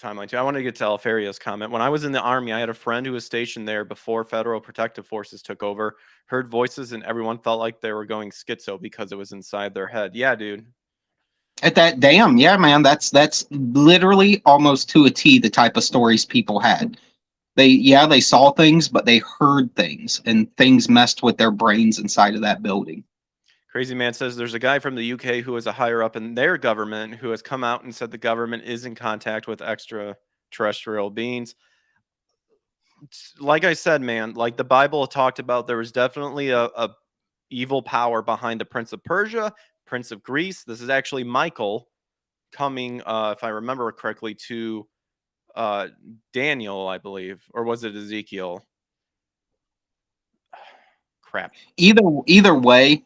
timeline too. I want to get to Alfaria's comment. When I was in the Army, I had a friend who was stationed there before Federal Protective Forces took over, heard voices, and everyone felt like they were going schizo because it was inside their head. Yeah, dude. At that man, that's literally almost to a T the type of stories people had. They saw things, but they heard things, and things messed with their brains inside of that building. Crazy Man says there's a guy from the UK who is a higher up in their government who has come out and said the government is in contact with extraterrestrial beings. Like I said, man, like the Bible talked about, there was definitely a evil power behind the Prince of Persia, Prince of Greece. This is actually Michael coming, if I remember correctly, to Daniel, I believe, or was it Ezekiel? Crap. Either way,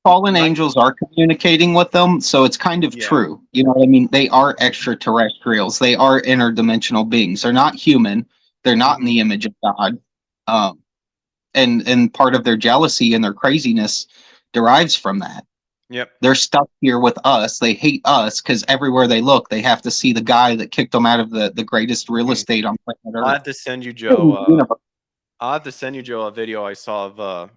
fallen angels are communicating with them, so it's kind of true. You know what I mean? They are extraterrestrials. They are interdimensional beings. They're not human. They're not in the image of God. And part of their jealousy and their craziness derives from that. Yep. They're stuck here with us. They hate us because everywhere they look, they have to see the guy that kicked them out of the greatest real estate on planet Earth. I'll have to send you, Joe. I'll have to send you, Joe, a video I saw of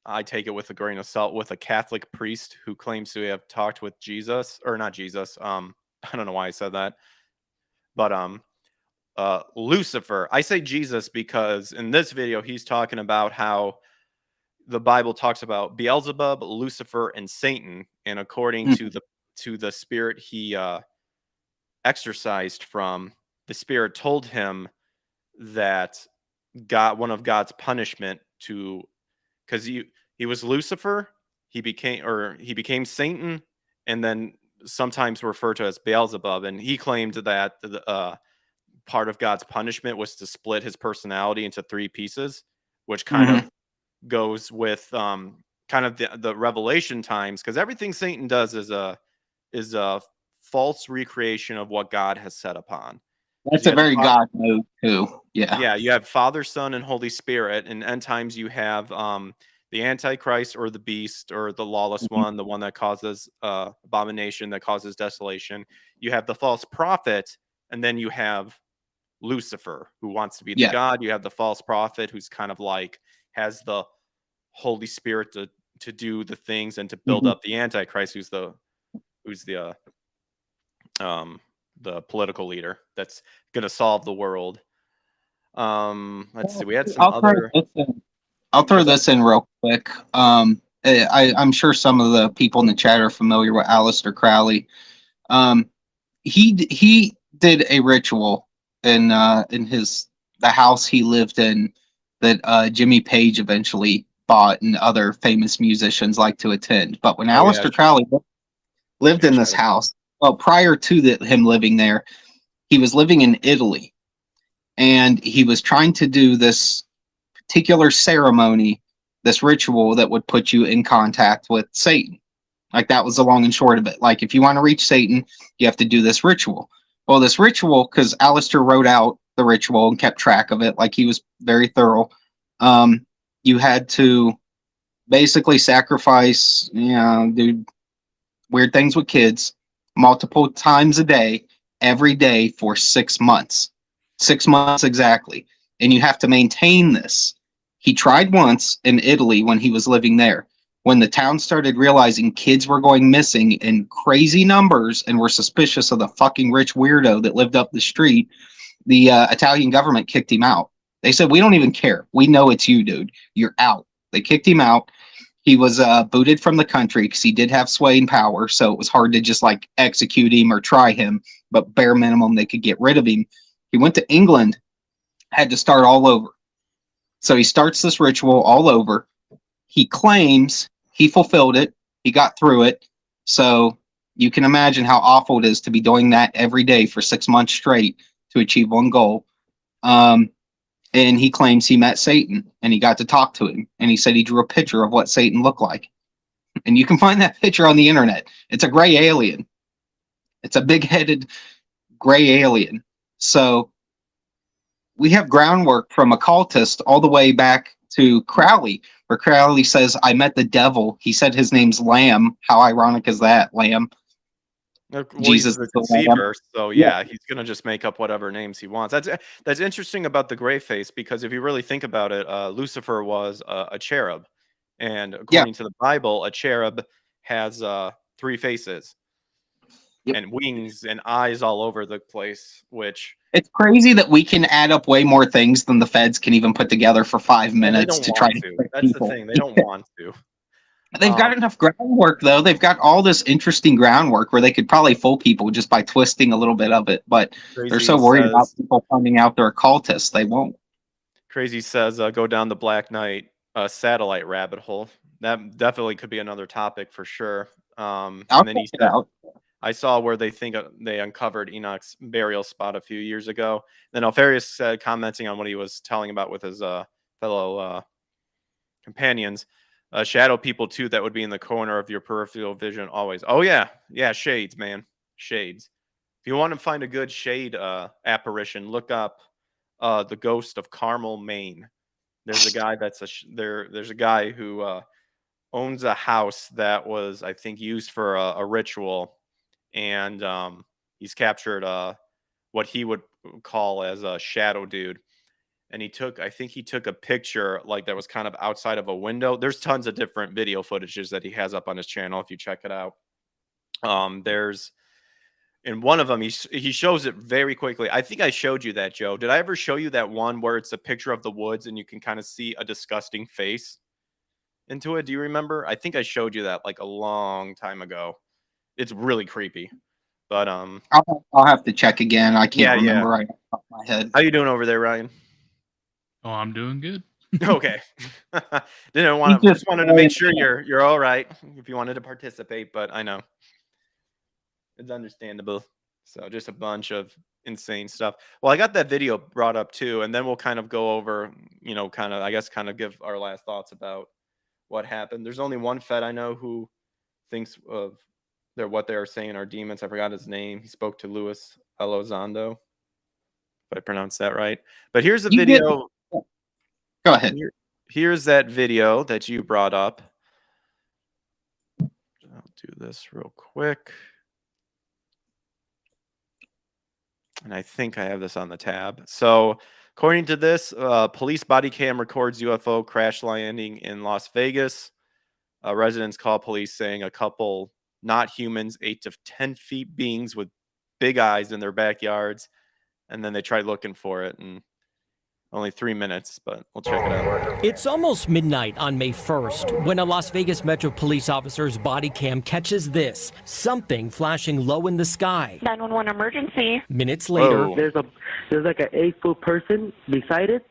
I take it with a grain of salt, with a Catholic priest who claims to have talked with Jesus, or not Jesus. I don't know why I said that, but Lucifer. I say Jesus because in this video he's talking about how the Bible talks about Beelzebub, Lucifer, and Satan, and according to the spirit he exorcised from, the spirit told him that one of God's punishment because he was Lucifer, he became Satan, and then sometimes referred to as Beelzebub, and he claimed that part of God's punishment was to split his personality into 3 pieces, which kind of goes with kind of the Revelation times, because everything Satan does is a false recreation of what God has set upon. That's a very God move too. Yeah, you have Father, Son, and Holy Spirit. In end times, you have the Antichrist or the beast or the lawless one, the one that causes abomination, that causes desolation. You have the false prophet, and then you have Lucifer, who wants to be the God. You have the false prophet, who's kind of like has the Holy Spirit to do the things and to build up the Antichrist, who's the political leader that's going to solve the world. Let's see. We had some I'll throw this in real quick. I'm sure some of the people in the chat are familiar with Aleister Crowley. He did a ritual in the house he lived in that Jimmy Page eventually bought and other famous musicians like to attend. But when Aleister Crowley lived in this house, well, prior to him living there, he was living in Italy, and he was trying to do this particular ceremony, this ritual that would put you in contact with Satan. Like, that was the long and short of it. Like, if you want to reach Satan, you have to do this ritual. Well, this ritual, because Aleister wrote out the ritual and kept track of it, like he was very thorough. You had to basically sacrifice, do weird things with kids multiple times a day, every day for 6 months. 6 months exactly. And you have to maintain this. He tried once in Italy when he was living there. When the town started realizing kids were going missing in crazy numbers and were suspicious of the fucking rich weirdo that lived up the street, the Italian government kicked him out. They said, "We don't even care. We know it's you, dude. You're out." They kicked him out. He was booted from the country because he did have sway and power, so it was hard to just like execute him or try him, but bare minimum they could get rid of him. He went to England, had to start all over. So he starts this ritual all over. He claims he fulfilled it. He got through it. So you can imagine how awful it is to be doing that every day for 6 months straight to achieve one goal. And he claims he met Satan and he got to talk to him. And he said he drew a picture of what Satan looked like. And you can find that picture on the internet. It's a gray alien. It's a big-headed gray alien. So we have groundwork from occultists all the way back to Crowley, where Crowley says, "I met the devil." He said his name's Lamb. How ironic is that, Lamb? Well, Jesus is the deceiver, so he's gonna just make up whatever names he wants. That's interesting about the gray face, because if you really think about it, Lucifer was a cherub, and according to the Bible, a cherub has 3 faces and wings and eyes all over the place, which It's crazy that we can add up way more things than the feds can even put together for 5 minutes to try to trick That's people. the thing. They don't want to. They've got enough groundwork, though. They've got all this interesting groundwork where they could probably fool people just by twisting a little bit of it. But they're so worried about people finding out they're occultists, they won't. Crazy says, go down the Black Knight satellite rabbit hole. That definitely could be another topic for sure. And then he said, I saw where they think they uncovered Enoch's burial spot a few years ago. Then Alfarius said, commenting on what he was telling about with his fellow companions, shadow people too that would be in the corner of your peripheral vision always. Oh yeah, shades, man, shades. If you want to find a good shade apparition, look up the ghost of Carmel, Maine. There's a guy there's a guy who owns a house that was, I think, used for a ritual, and he's captured what he would call as a shadow dude. And I think he took a picture like that was kind of outside of a window. There's tons of different video footages that he has up on his channel if you check it out. There's in one of them he shows it very quickly. I think I showed you that, Joe. Did I ever show you that one where it's a picture of the woods and you can kind of see a disgusting face into it? Do you remember? I think I showed you that like a long time ago. It's really creepy. But I'll have to check again. I can't remember right off my head. How you doing over there, Ryan? Oh, I'm doing good. Okay. Just wanted to make sure you're all right if you wanted to participate, but I know it's understandable. So just a bunch of insane stuff. Well, I got that video brought up too, and then we'll kind of go over, kind of give our last thoughts about what happened. There's only one Fed I know who thinks of what they are saying are demons. I forgot his name. He spoke to Luis Elizondo, if I pronounced that right. But here's a video. Go ahead. Here's that video that you brought up. I'll do this real quick. And I think I have this on the tab. So according to this, police body cam records UFO crash landing in Las Vegas. Residents call police saying a couple not humans, 8 to 10 feet beings with big eyes in their backyards. And then they tried looking for it, and only 3 minutes, but we'll check it out. It's almost midnight on May 1st when a Las Vegas Metro police officer's body cam catches this, something flashing low in the sky. 911 emergency. Minutes later, there's like an 8-foot person beside it,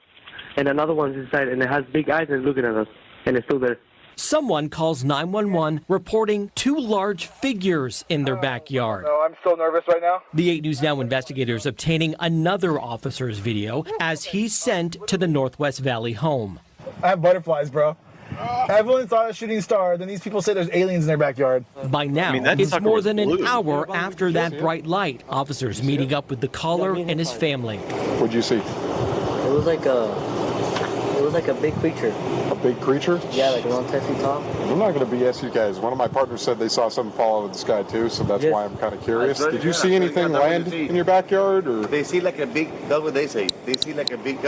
and another one's inside, and it has big eyes and looking at us, and it's still there. Someone calls 911 reporting 2 large figures in their backyard. No, I'm still nervous right now. The 8 News Now investigators obtaining another officer's video as he's sent to the Northwest Valley home. I have butterflies, bro. I've only saw a shooting star, then these people say there's aliens in their backyard. By now, it's more than an hour after that bright light. Officers meeting up with the caller and his family. What'd you see? It was like a big creature. A big creature? Yeah, like around 10 feet tall. I'm not going to BS you guys. One of my partners said they saw something fall out of the sky too, so that's why I'm kind of curious. Did you see anything land in your backyard, or? They see like a big. That's what they say. They see like a big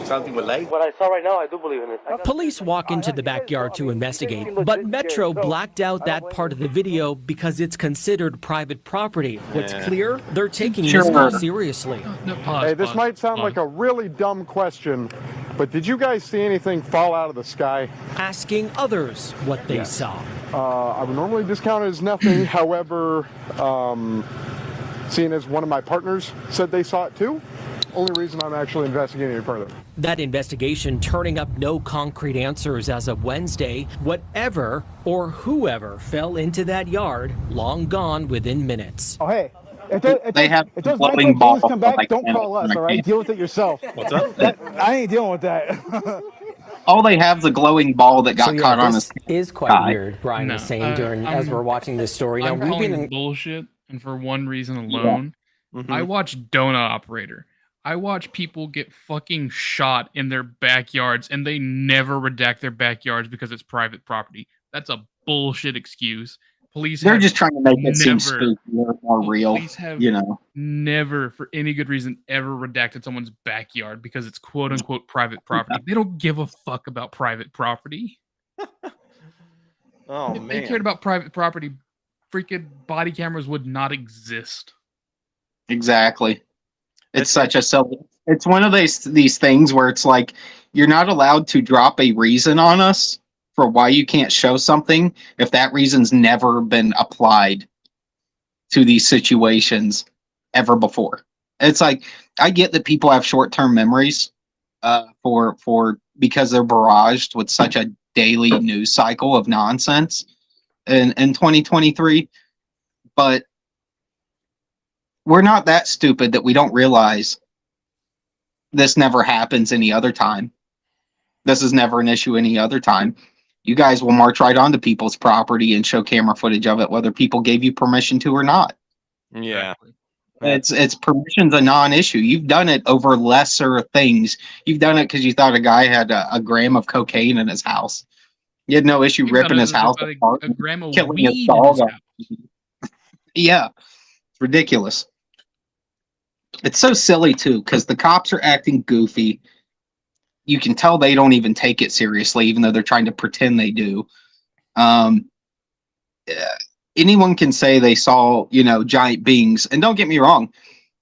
something with light. What I saw right now, I do believe in it. Police walk into the backyard to investigate, but Metro blacked out that part of the video because it's considered private property. What's clear? They're taking this call seriously. Hey, this might sound like a really dumb question, but did you guys see anything fall out of the sky? Asking others what they saw. I would normally discount it as nothing. However, seeing as one of my partners said they saw it too, only reason I'm actually investigating it further. That investigation turning up no concrete answers as of Wednesday. Whatever or whoever fell into that yard, long gone within minutes. Oh, hey. If those floating balls come back, like don't call us, all right? Deal with it yourself. What's up? I ain't dealing with that. All they have the glowing ball that got caught on this is quite weird. Brian was saying as we're watching this story. I'm calling bullshit, and for one reason alone, I watch Donut Operator. I watch people get fucking shot in their backyards, and they never redact their backyards because it's private property. That's a bullshit excuse. They're just trying to make it seem spooky or more real, never, for any good reason, ever redacted someone's backyard because it's quote-unquote private property. They don't give a fuck about private property. If they cared about private property, freaking body cameras would not exist. Exactly. It's such a silly. It's one of these things where it's like you're not allowed to drop a reason on us for why you can't show something if that reason's never been applied to these situations ever before. It's like I get that people have short-term memories for because they're barraged with such a daily news cycle of nonsense in 2023, but we're not that stupid that we don't realize this never happens any other time. This is never an issue any other time. You guys will march right onto people's property and show camera footage of it, whether people gave you permission to or not. Yeah. It's permission's a non-issue. You've done it over lesser things. You've done it because you thought a guy had a gram of cocaine in his house. You had no issue ripping his house apart, a gram of killing weed his in dog. his house. Yeah, it's ridiculous. It's so silly too because the cops are acting goofy. You can tell they don't even take it seriously, even though they're trying to pretend they do. Anyone can say they saw, giant beings, and don't get me wrong.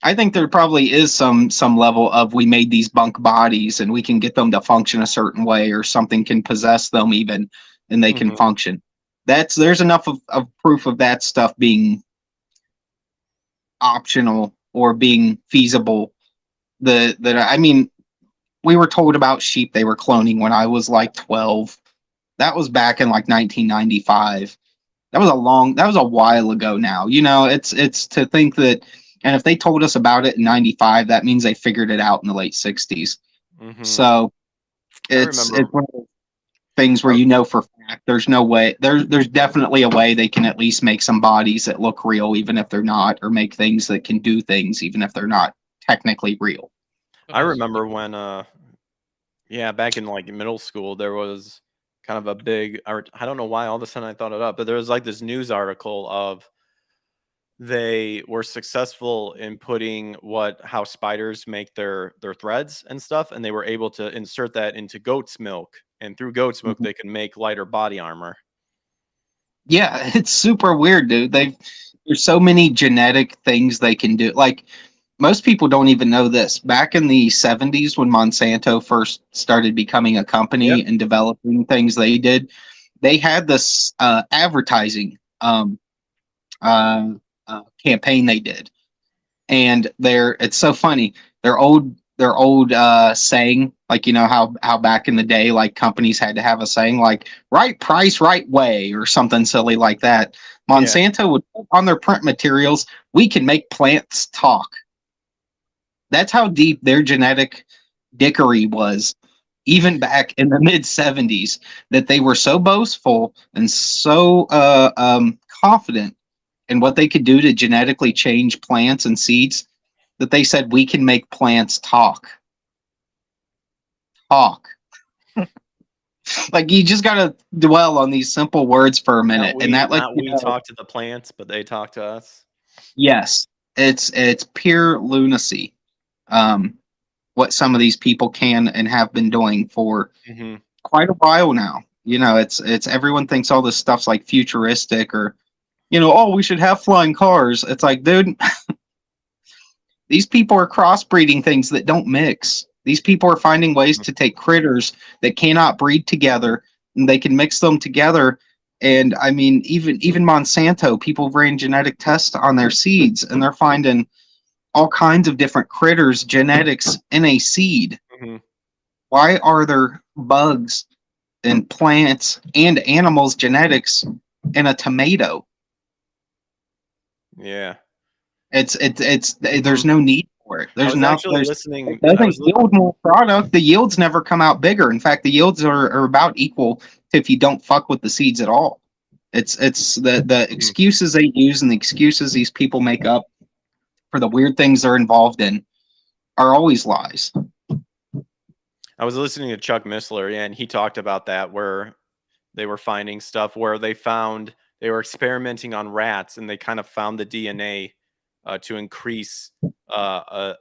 I think there probably is some level of we made these bunk bodies and we can get them to function a certain way, or something can possess them even, and they can function. There's enough of proof of that stuff being optional or being feasible. I mean, we were told about sheep they were cloning when I was like 12. That was back in like 1995. That was a while ago now. It's to think that, and if they told us about it in 95, that means they figured it out in the late 60s. So it's one of those things where for fact there's no way, there's definitely a way they can at least make some bodies that look real even if they're not, or make things that can do things even if they're not technically real. I remember when back in like middle school there was kind of a big, I don't know why all of a sudden I thought it up, but there was like this news article of they were successful in putting how spiders make their threads and stuff, and they were able to insert that into goat's milk, and through goat's milk they can make lighter body armor. Yeah, it's super weird, dude. There's so many genetic things they can do. Like, most people don't even know this. Back in the 70s, when Monsanto first started becoming a company and developing things they did, they had this advertising campaign they did. And it's so funny. Their old saying, like, how back in the day, like, companies had to have a saying like right price, right way, or something silly like that. Monsanto would put on their print materials, we can make plants talk. That's how deep their genetic dickery was, even back in the mid 70s, that they were so boastful and so confident in what they could do to genetically change plants and seeds that they said we can make plants talk. Like, you just gotta dwell on these simple words for a minute, We talk to the plants, but they talk to us. Yes, it's pure lunacy. What some of these people can and have been doing for quite a while now. It's everyone thinks all this stuff's like futuristic, or we should have flying cars. It's like, dude, these people are crossbreeding things that don't mix. These people are finding ways to take critters that cannot breed together, and they can mix them together. And I mean, even Monsanto, people ran genetic tests on their seeds, and they're finding all kinds of different critters, genetics in a seed. Why are there bugs and plants and animals genetics in a tomato? Yeah. There's no need for it. There's listening. It doesn't yield more product. The yields never come out bigger. In fact, the yields are about equal to if you don't fuck with the seeds at all. It's the excuses they use and the excuses these people make up for the weird things they're involved in are always lies. I was listening to Chuck Missler, and he talked about that, where they were finding stuff where they were experimenting on rats, and they kind of found the DNA to increase a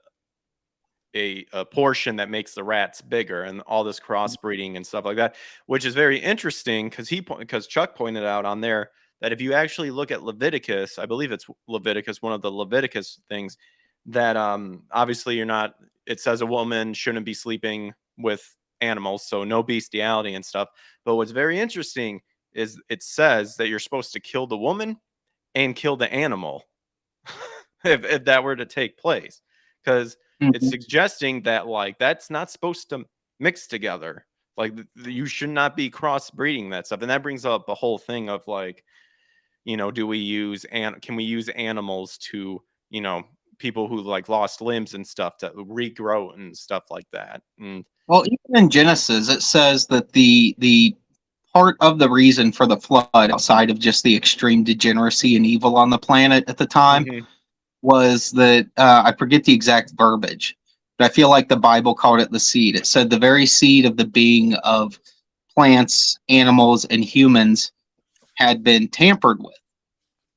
portion that makes the rats bigger, and all this crossbreeding and stuff like that, which is very interesting because Chuck pointed out on there that if you actually look at Leviticus, I believe it's Leviticus, one of the Leviticus things, that obviously you're not. It says a woman shouldn't be sleeping with animals, so no bestiality and stuff. But what's very interesting is it says that you're supposed to kill the woman and kill the animal if that were to take place, because it's suggesting that like that's not supposed to mix together. Like you should not be crossbreeding that stuff, and that brings up the whole thing of like, do we use can we use animals to people who like lost limbs and stuff to regrow and stuff like that. And well, even in Genesis, it says that the part of the reason for the flood, outside of just the extreme degeneracy and evil on the planet at the time, was that I forget the exact verbiage, but I feel like the Bible called it the seed. It said the very seed of the being of plants, animals, and humans had been tampered with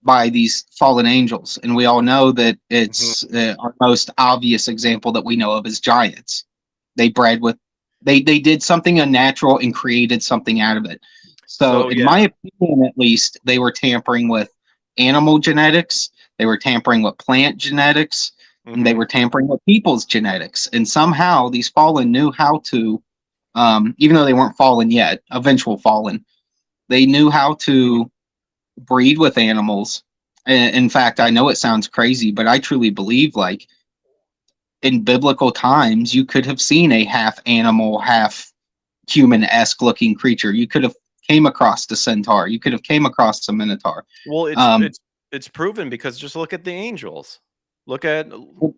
by these fallen angels. And we all know that it's our most obvious example that we know of is giants. They bred with, they did something unnatural and created something out of it. So in my opinion, at least, they were tampering with animal genetics, they were tampering with plant genetics, and they were tampering with people's genetics. And somehow these fallen knew how to, even though they weren't fallen yet, eventual fallen, they knew how to breed with animals. In fact, I know it sounds crazy, but I truly believe like in biblical times, you could have seen a half animal, half human-esque looking creature. You could have came across the centaur. You could have came across the minotaur. Well, it's proven because just look at the angels. Look at the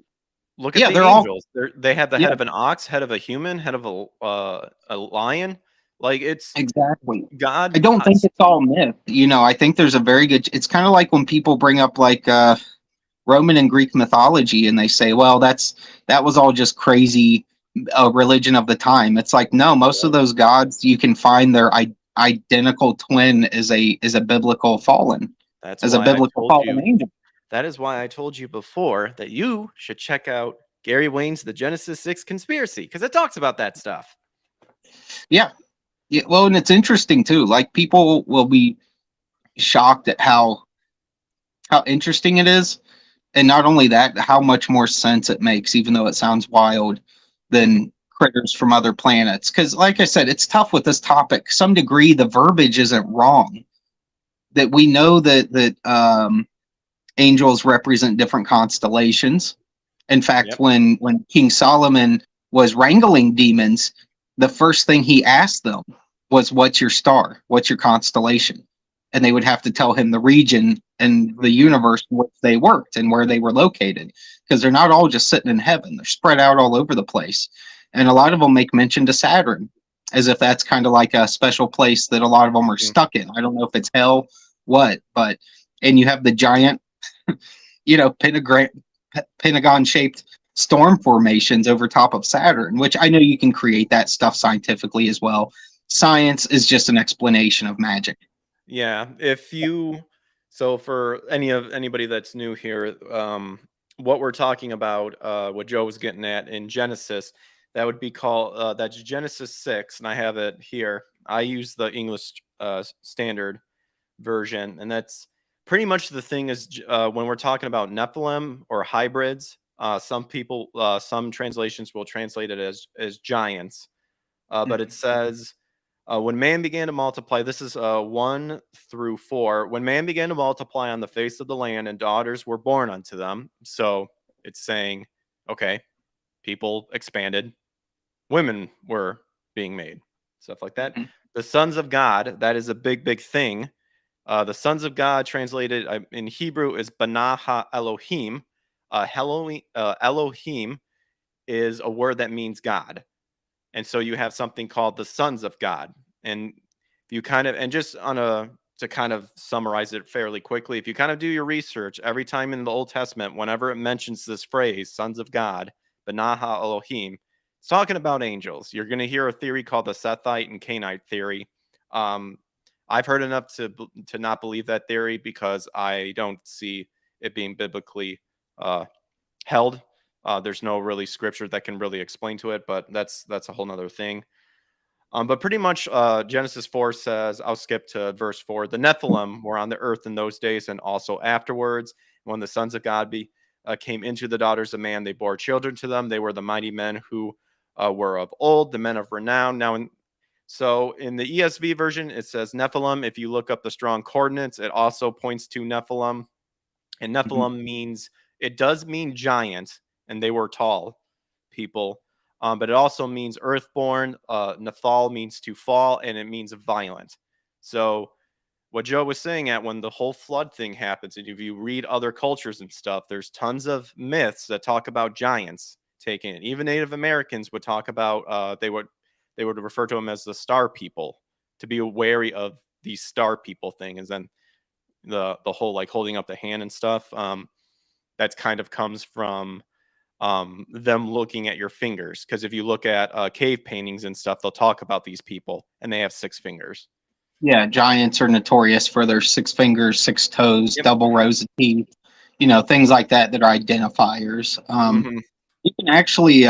angels. They have the head of an ox, head of a human, head of a lion. Like it's exactly God. I don't think it's all myth. I think there's a very good. It's kind of like when people bring up like Roman and Greek mythology, and they say, "Well, that was all just crazy religion of the time." It's like no, most of those gods you can find their identical twin is a biblical fallen. That's as a biblical fallen angel. That is why I told you before that you should check out Gary Wayne's The Genesis 6 Conspiracy, because it talks about that stuff. Yeah, well, and it's interesting too. Like people will be shocked at how interesting it is, and not only that, how much more sense it makes, even though it sounds wild, than critters from other planets. Because, like I said, it's tough with this topic. Some degree, the verbiage isn't wrong. That we know that angels represent different constellations. In fact, when King Solomon was wrangling demons, the first thing he asked them was, "What's your star? What's your constellation?" And they would have to tell him the region and the universe in which they worked and where they were located, because they're not all just sitting in heaven. They're spread out all over the place. And a lot of them make mention to Saturn, as if that's kind of like a special place that a lot of them are stuck in. I don't know if it's hell, but and you have the giant, pentagon-shaped storm formations over top of Saturn, which I know you can create that stuff scientifically as well. Science is just an explanation of magic. Yeah, so for anybody that's new here, what we're talking about, what Joe was getting at in Genesis, that would be called that's Genesis 6, and I have it here. I use the English Standard Version, and that's pretty much the thing is when we're talking about Nephilim or hybrids, some translations will translate it as giants, but it says when man began to multiply, this is 1 through 4. When man began to multiply on the face of the land, and daughters were born unto them. So it's saying, okay, people expanded, women were being made, stuff like that. The sons of God, that is a big thing. The sons of God translated in Hebrew is Banaha Elohim. Elohim is a word that means God. And so you have something called the sons of God. And if you to kind of summarize it fairly quickly, if you kind of do your research, every time in the Old Testament, whenever it mentions this phrase, sons of God, Banaha Elohim, it's talking about angels. You're going to hear a theory called the Sethite and Cainite theory. I've heard enough to not believe that theory because I don't see it being biblically held. There's no really scripture that can really explain to it, but that's a whole nother thing. But pretty much Genesis 4 says, I'll skip to verse 4, the Nephilim were on the earth in those days and also afterwards, when the sons of God came into the daughters of man. They bore children to them. They were the mighty men who were of old, the men of renown. Now, so in the ESV version, it says Nephilim. If you look up the strong coordinates, it also points to Nephilim. And Nephilim means, it does mean giant, and they were tall people. But it also means earthborn. Nephal means to fall, and it means violent. So what Joe was saying at when the whole flood thing happens, and if you read other cultures and stuff, there's tons of myths that talk about giants taking it. Even Native Americans would talk about, they would refer to them as the star people, to be wary of these star people thing. And then the whole like holding up the hand and stuff, that kind of comes from them looking at your fingers. Because if you look at cave paintings and stuff, they'll talk about these people and they have 6 fingers. Yeah, giants are notorious for their 6 fingers, 6 toes, double rows of teeth, you know, things like that that are identifiers. You can actually,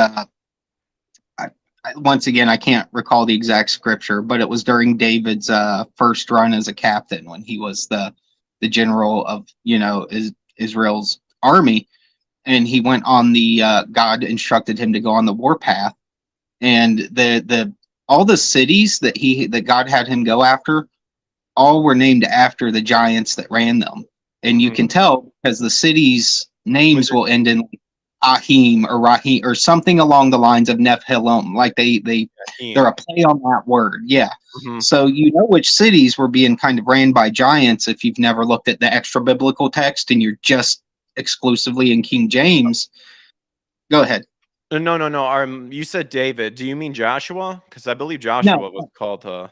once again, I can't recall the exact scripture, but it was during David's first run as a captain when he was the general of, you know, Israel's army. And he went on the, God instructed him to go on the warpath. And all the cities that God had him go after, all were named after the giants that ran them. And you can tell because the cities' names will end in like Ahim or Rahim or something along the lines of Nephilim. Like they're a play on that word. Yeah. So you know which cities were being kind of ran by giants if you've never looked at the extra biblical text and you're just exclusively in King James. Go ahead. No. You said David. Do you mean Joshua? Because I believe Joshua was called.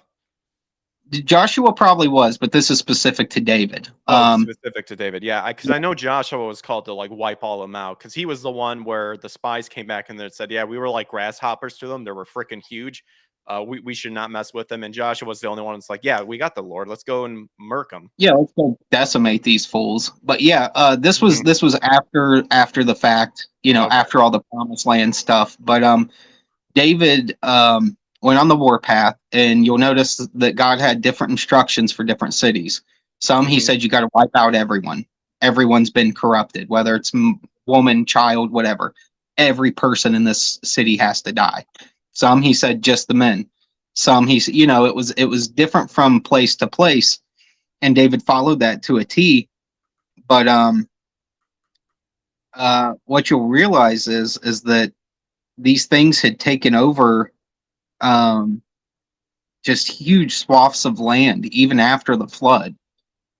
Joshua probably was, but this is specific to David. Specific to David. Yeah, because I know Joshua was called to like wipe all them out because he was the one where the spies came back and they said, yeah, we were like grasshoppers to them. They were freaking huge. We should not mess with them. And Joshua was the only one that's like, yeah, we got the Lord. Let's go and murk them. Yeah, let's go decimate these fools. But yeah, this was after the fact, you know, after all the promised land stuff. But David went on the warpath, and you'll notice that God had different instructions for different cities. Some he said you got to wipe out everyone. Everyone's been corrupted, whether it's woman, child, whatever. Every person in this city has to die. Some he said just the men. Some you know, it was different from place to place, and David followed that to a T. But what you'll realize is that these things had taken over just huge swaths of land even after the flood,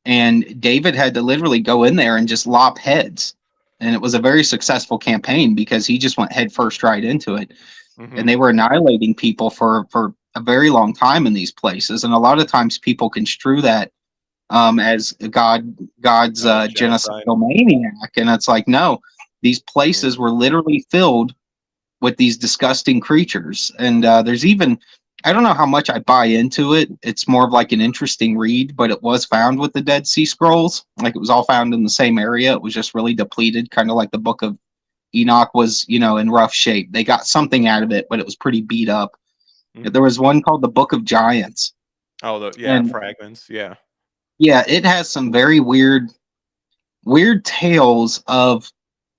and David had to literally go in there and just lop heads, and it was a very successful campaign because he just went head first right into it. And they were annihilating people for a very long time in these places, and a lot of times people construe that as God's genocidal maniac, and it's like, no, these places were literally filled with these disgusting creatures. And there's even, I don't know how much I buy into it. It's more of like an interesting read, but it was found with the Dead Sea Scrolls. Like it was all found in the same area. It was just really depleted, kind of like the Book of Enoch was, you know, in rough shape. They got something out of it, but it was pretty beat up. There was one called the Book of Giants. Fragments. Yeah. Yeah, it has some very weird tales of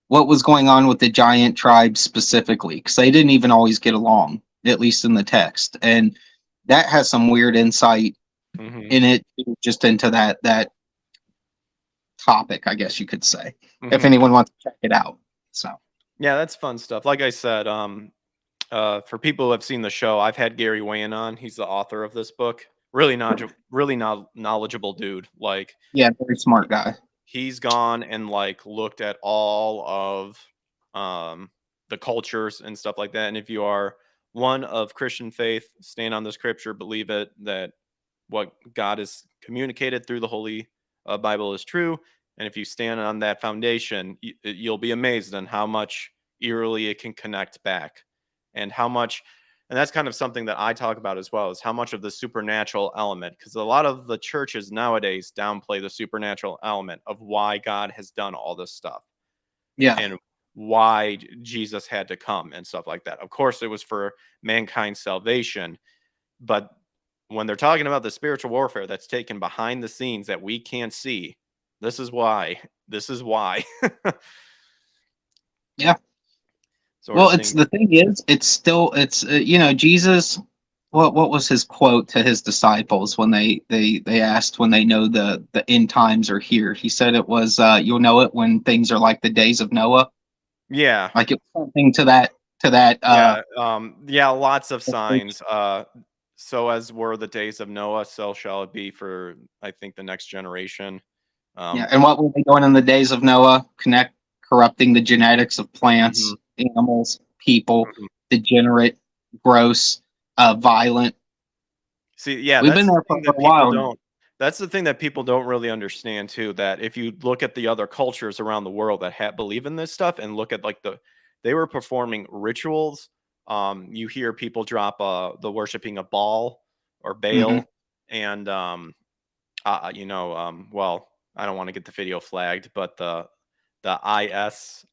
what was going on with the giant tribes specifically, because they didn't even always get along, at least in the text. And that has some weird insight in it, just into that topic, I guess you could say, if anyone wants to check it out. So yeah, that's fun stuff. Like I said, for people who have seen the show, I've had Gary Wayne on. He's the author of this book. Really knowledgeable dude. Like, yeah, very smart guy. He's gone and like looked at all of the cultures and stuff like that. And if you are one of Christian faith, stand on the scripture, believe it, that what God has communicated through the Holy Bible is true. And if you stand on that foundation, you'll be amazed on how much eerily it can connect back, and how much, and that's kind of something that I talk about as well, is how much of the supernatural element, because a lot of the churches nowadays downplay the supernatural element of why God has done all this stuff. Yeah. And why Jesus had to come and stuff like that. Of course, it was for mankind's salvation, but when they're talking about the spiritual warfare that's taken behind the scenes that we can't see, this is why. Yeah. Sort Well, of it's thing. the thing is, it's still Jesus. What was his quote to his disciples when they asked when they know the end times are here? He said it was you'll know it when things are like the days of Noah. Yeah. Like it was something to that Yeah, lots of signs. So as were the days of Noah, so shall it be for, I think, the next generation. Yeah, and what were they doing in the days of Noah? Corrupting the genetics of plants, animals, people, degenerate, gross, violent. See, yeah, We've been that's the there for thing a that people while. don't. That's the thing that people don't really understand too. That if you look at the other cultures around the world that believe in this stuff, and look at like they were performing rituals. You hear people drop the worshiping a Baal or Baal, and well, I don't want to get the video flagged, but the ISIS,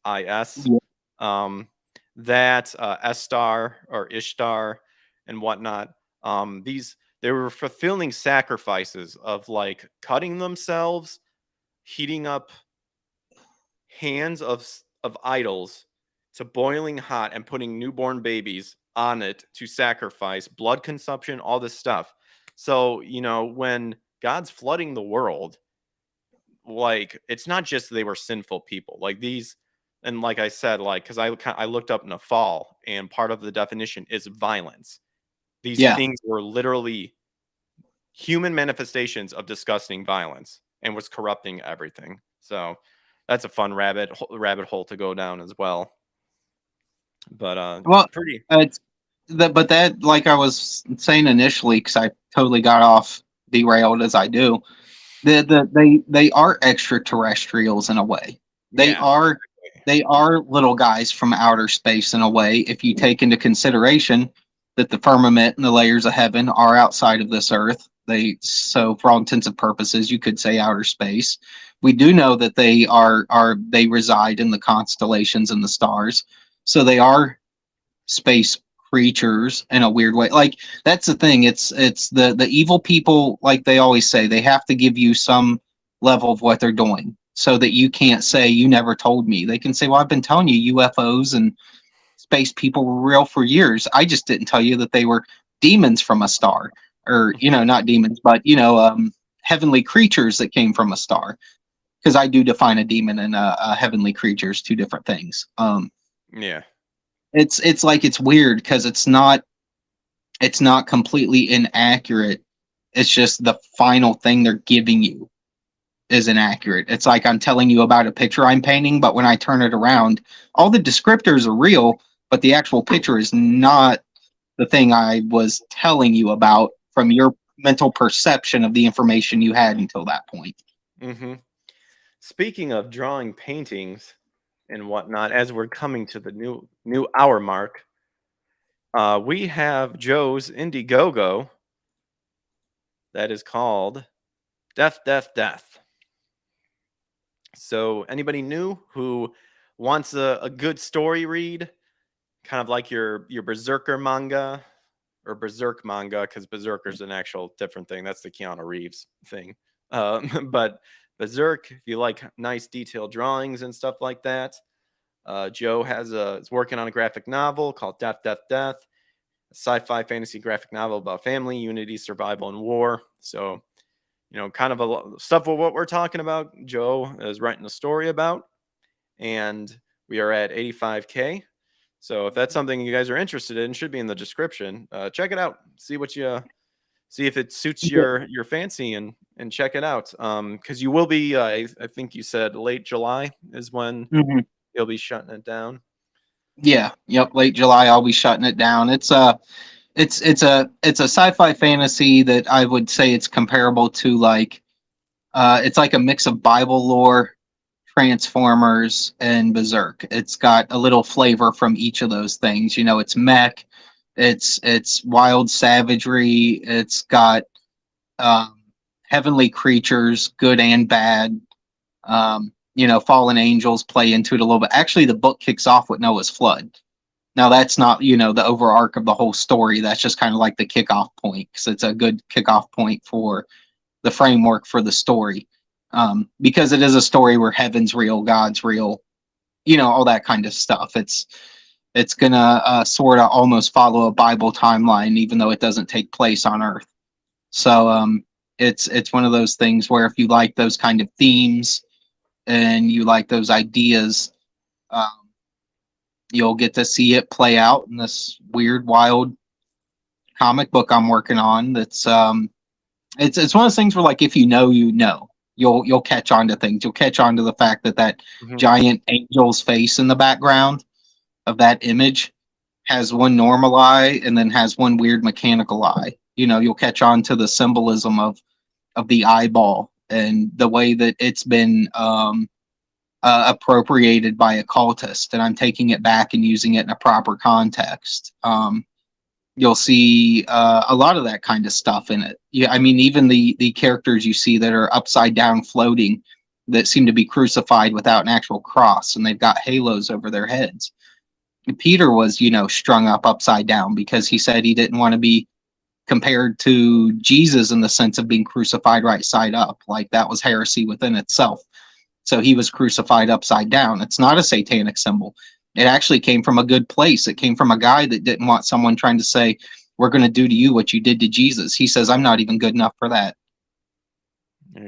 that Estar or Ishtar and whatnot. They were fulfilling sacrifices of like cutting themselves, heating up hands of idols to boiling hot and putting newborn babies on it to sacrifice, blood consumption, all this stuff. So, when God's flooding the world, like it's not just they were sinful people. Like these, and like I said, like because I looked up Nafal, and part of the definition is violence. These things were literally human manifestations of disgusting violence and was corrupting everything. So that's a fun rabbit hole to go down as well. But Well, pretty. But that, like I was saying initially, because I totally got off derailed as I do. They are extraterrestrials in a way. They are little guys from outer space in a way. If you take into consideration that the firmament and the layers of heaven are outside of this earth, so for all intents and purposes, you could say outer space. We do know that they reside in the constellations and the stars, so they are space creatures in a weird way. Like that's the thing. It's the evil people, like they always say, they have to give you some level of what they're doing so that you can't say you never told me. They can say, well, I've been telling you UFOs and space people were real for years. I just didn't tell you that they were demons from a star, or not demons, but heavenly creatures that came from a star. Because I do define a demon and a heavenly creature as two different things. Yeah. It's like it's weird because it's not completely inaccurate. It's just the final thing they're giving you is inaccurate. It's like I'm telling you about a picture I'm painting, but when I turn it around, all the descriptors are real, but the actual picture is not the thing I was telling you about from your mental perception of the information you had until that point. Mm-hmm. Speaking of drawing paintings and whatnot, as we're coming to the new hour mark, we have Joe's Indiegogo that is called Death, Death, Death. So anybody new who wants a good story read, kind of like your Berserker manga or Berserk manga, because Berserker's an actual different thing. That's the Keanu Reeves thing. But Berserk, if you like nice detailed drawings and stuff like that, Joe is working on a graphic novel called Death, Death, Death, a sci-fi fantasy graphic novel about family, unity, survival, and war. So, kind of stuff of what we're talking about, Joe is writing a story about, and we are at 85K. So if that's something you guys are interested in, should be in the description. Check it out. See if it suits your fancy and check it out. Because you will be, I think you said late July is when you'll be shutting it down. Yeah. Yep. Late July, I'll be shutting it down. It's a sci-fi fantasy that I would say it's comparable to like, it's like a mix of Bible lore, Transformers, and Berserk. It's got a little flavor from each of those things. It's mech, it's wild savagery, it's got heavenly creatures, good and bad. Fallen angels play into it a little bit. Actually, the book kicks off with Noah's flood. Now, that's not, the overarch of the whole story. That's just kind of like the kickoff point, because it's a good kickoff point for the framework for the story. Because it is a story where heaven's real, God's real, all that kind of stuff. It's gonna sort of almost follow a Bible timeline, even though it doesn't take place on Earth. So it's one of those things where if you like those kind of themes and you like those ideas, you'll get to see it play out in this weird, wild comic book I'm working on. That's it's one of those things where, like, if you know, you'll catch on to things. You'll catch on to the fact that giant angel's face in the background of that image has one normal eye and then has one weird mechanical eye. You'll catch on to the symbolism of the eyeball and the way that it's been appropriated by a cultist, and I'm taking it back and using it in a proper context. You'll see a lot of that kind of stuff in it. Yeah, I mean, even the characters you see that are upside down floating, that seem to be crucified without an actual cross, and they've got halos over their heads. Peter was, strung up upside down because he said he didn't want to be compared to Jesus in the sense of being crucified right side up. Like, that was heresy within itself. So he was crucified upside down. It's not a satanic symbol. It actually came from a good place. It came from a guy that didn't want someone trying to say, we're going to do to you what you did to Jesus. He says, I'm not even good enough for that.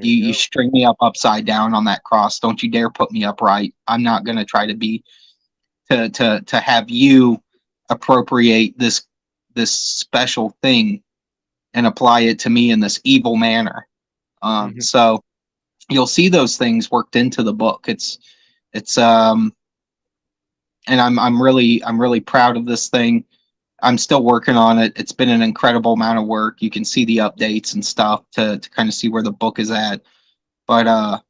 You string me up upside down on that cross. Don't you dare put me upright. I'm not going to try to be to have you appropriate this special thing and apply it to me in this evil manner. So you'll see those things worked into the book. It's and I'm really proud of this thing. I'm still working on it. It's been an incredible amount of work. You can see the updates and stuff to kind of see where the book is at. But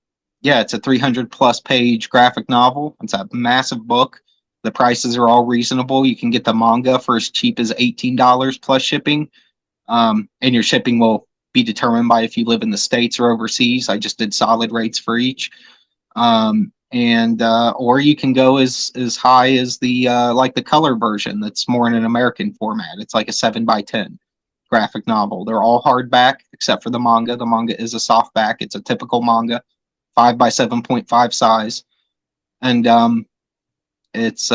yeah, it's a 300 plus page graphic novel. It's a massive book. The prices are all reasonable. You can get the manga for as cheap as $18 plus shipping. And your shipping will be determined by if you live in the States or overseas. I just did solid rates for each. Or you can go as high as the like the color version that's more in an American format. It's like a 7x10 graphic novel. They're all hardback except for the manga. The manga is a softback. It's a typical manga, 5x7.5 size, and it's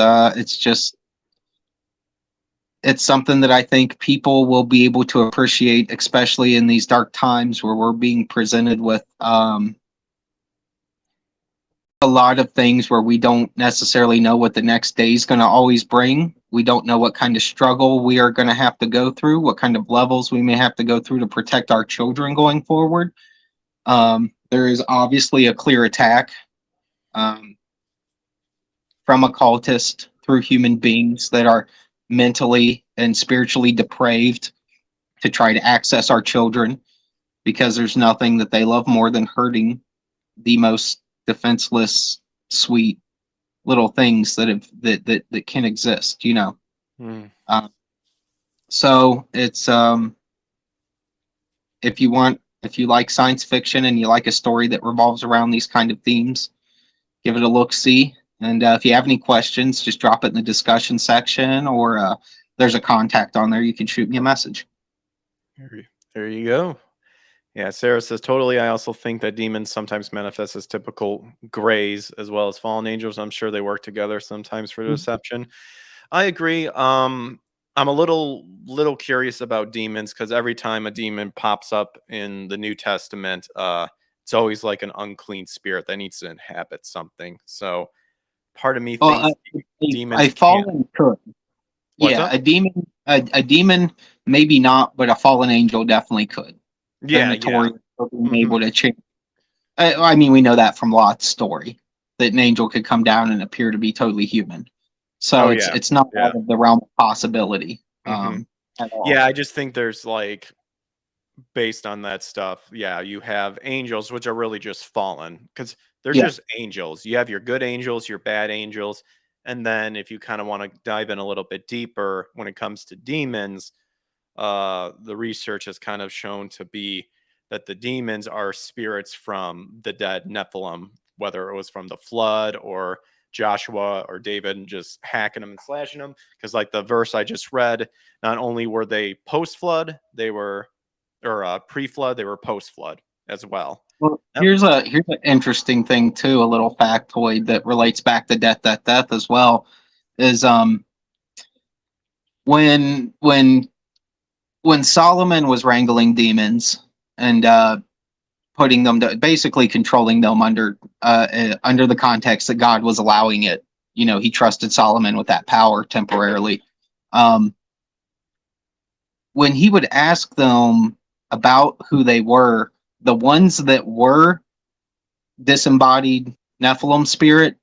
something that I think people will be able to appreciate, especially in these dark times where we're being presented with a lot of things where we don't necessarily know what the next day is going to always bring. We don't know what kind of struggle we are going to have to go through, what kind of levels we may have to go through to protect our children going forward. There is obviously a clear attack from a cultist through human beings that are mentally and spiritually depraved to try to access our children, because there's nothing that they love more than hurting the most defenseless, sweet little things that can exist, so it's if you like science fiction and you like a story that revolves around these kind of themes, give it a look-see. And if you have any questions, just drop it in the discussion section, or there's a contact on there. You can shoot me a message. There you go. Yeah, Sarah says, totally. I also think that demons sometimes manifest as typical grays as well as fallen angels. I'm sure they work together sometimes for deception. I agree. I'm a little curious about demons, because every time a demon pops up in the New Testament, it's always like an unclean spirit that needs to inhabit something. So part of me thinks demons a fallen could. Yeah, a demon maybe not, but a fallen angel definitely could. Yeah, being able to change. I mean, we know that from Lot's story, that an angel could come down and appear to be totally human. So it's not out of the realm of possibility. At all. Yeah, I just think there's like, based on that stuff, you have angels, which are really just fallen, because they're just angels. You have your good angels, your bad angels, and then if you kind of want to dive in a little bit deeper when it comes to demons, the research has kind of shown to be that the demons are spirits from the dead Nephilim, whether it was from the flood or Joshua or David just hacking them and slashing them. Because like the verse I just read, not only were they post-flood, they were, or pre-flood, they were post-flood as well. Well, here's an interesting thing too, a little factoid that relates back to death as well, is when Solomon was wrangling demons and putting them to, basically controlling them under the context that God was allowing it. You know, he trusted Solomon with that power temporarily. When he would ask them about who they were, the ones that were disembodied Nephilim spirit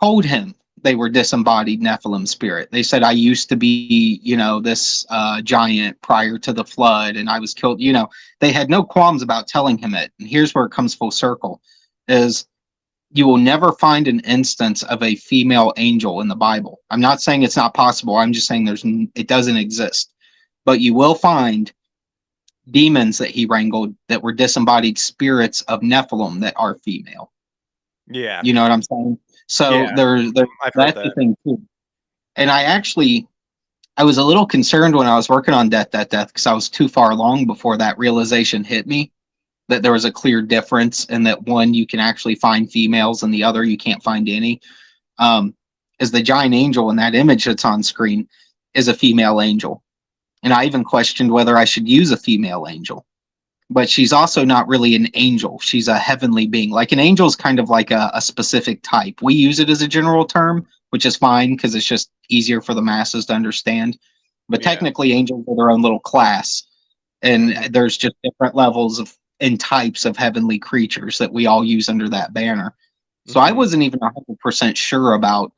told him they were disembodied Nephilim spirit. They said, I used to be, you know, this giant prior to the flood and I was killed. You know, they had no qualms about telling him it. And here's where it comes full circle, is you will never find an instance of a female angel in the Bible. I'm not saying it's not possible. I'm just saying it doesn't exist. But you will find demons that he wrangled that were disembodied spirits of Nephilim that are female. Yeah. You know what I'm saying? So Yeah, that's the thing too. And I was a little concerned when I was working on Death because I was too far along before that realization hit me that there was a clear difference and that one you can actually find females and the other you can't find any. Is the giant angel in that image that's on screen is a female angel. And I even questioned whether I should use a female angel. But she's also not really an angel. She's a heavenly being. Like an angel is kind of like a specific type. We use it as a general term, which is fine because it's just easier for the masses to understand. But technically, angels are their own little class. And there's just different levels and types of heavenly creatures that we all use under that banner. So I wasn't even 100% sure about,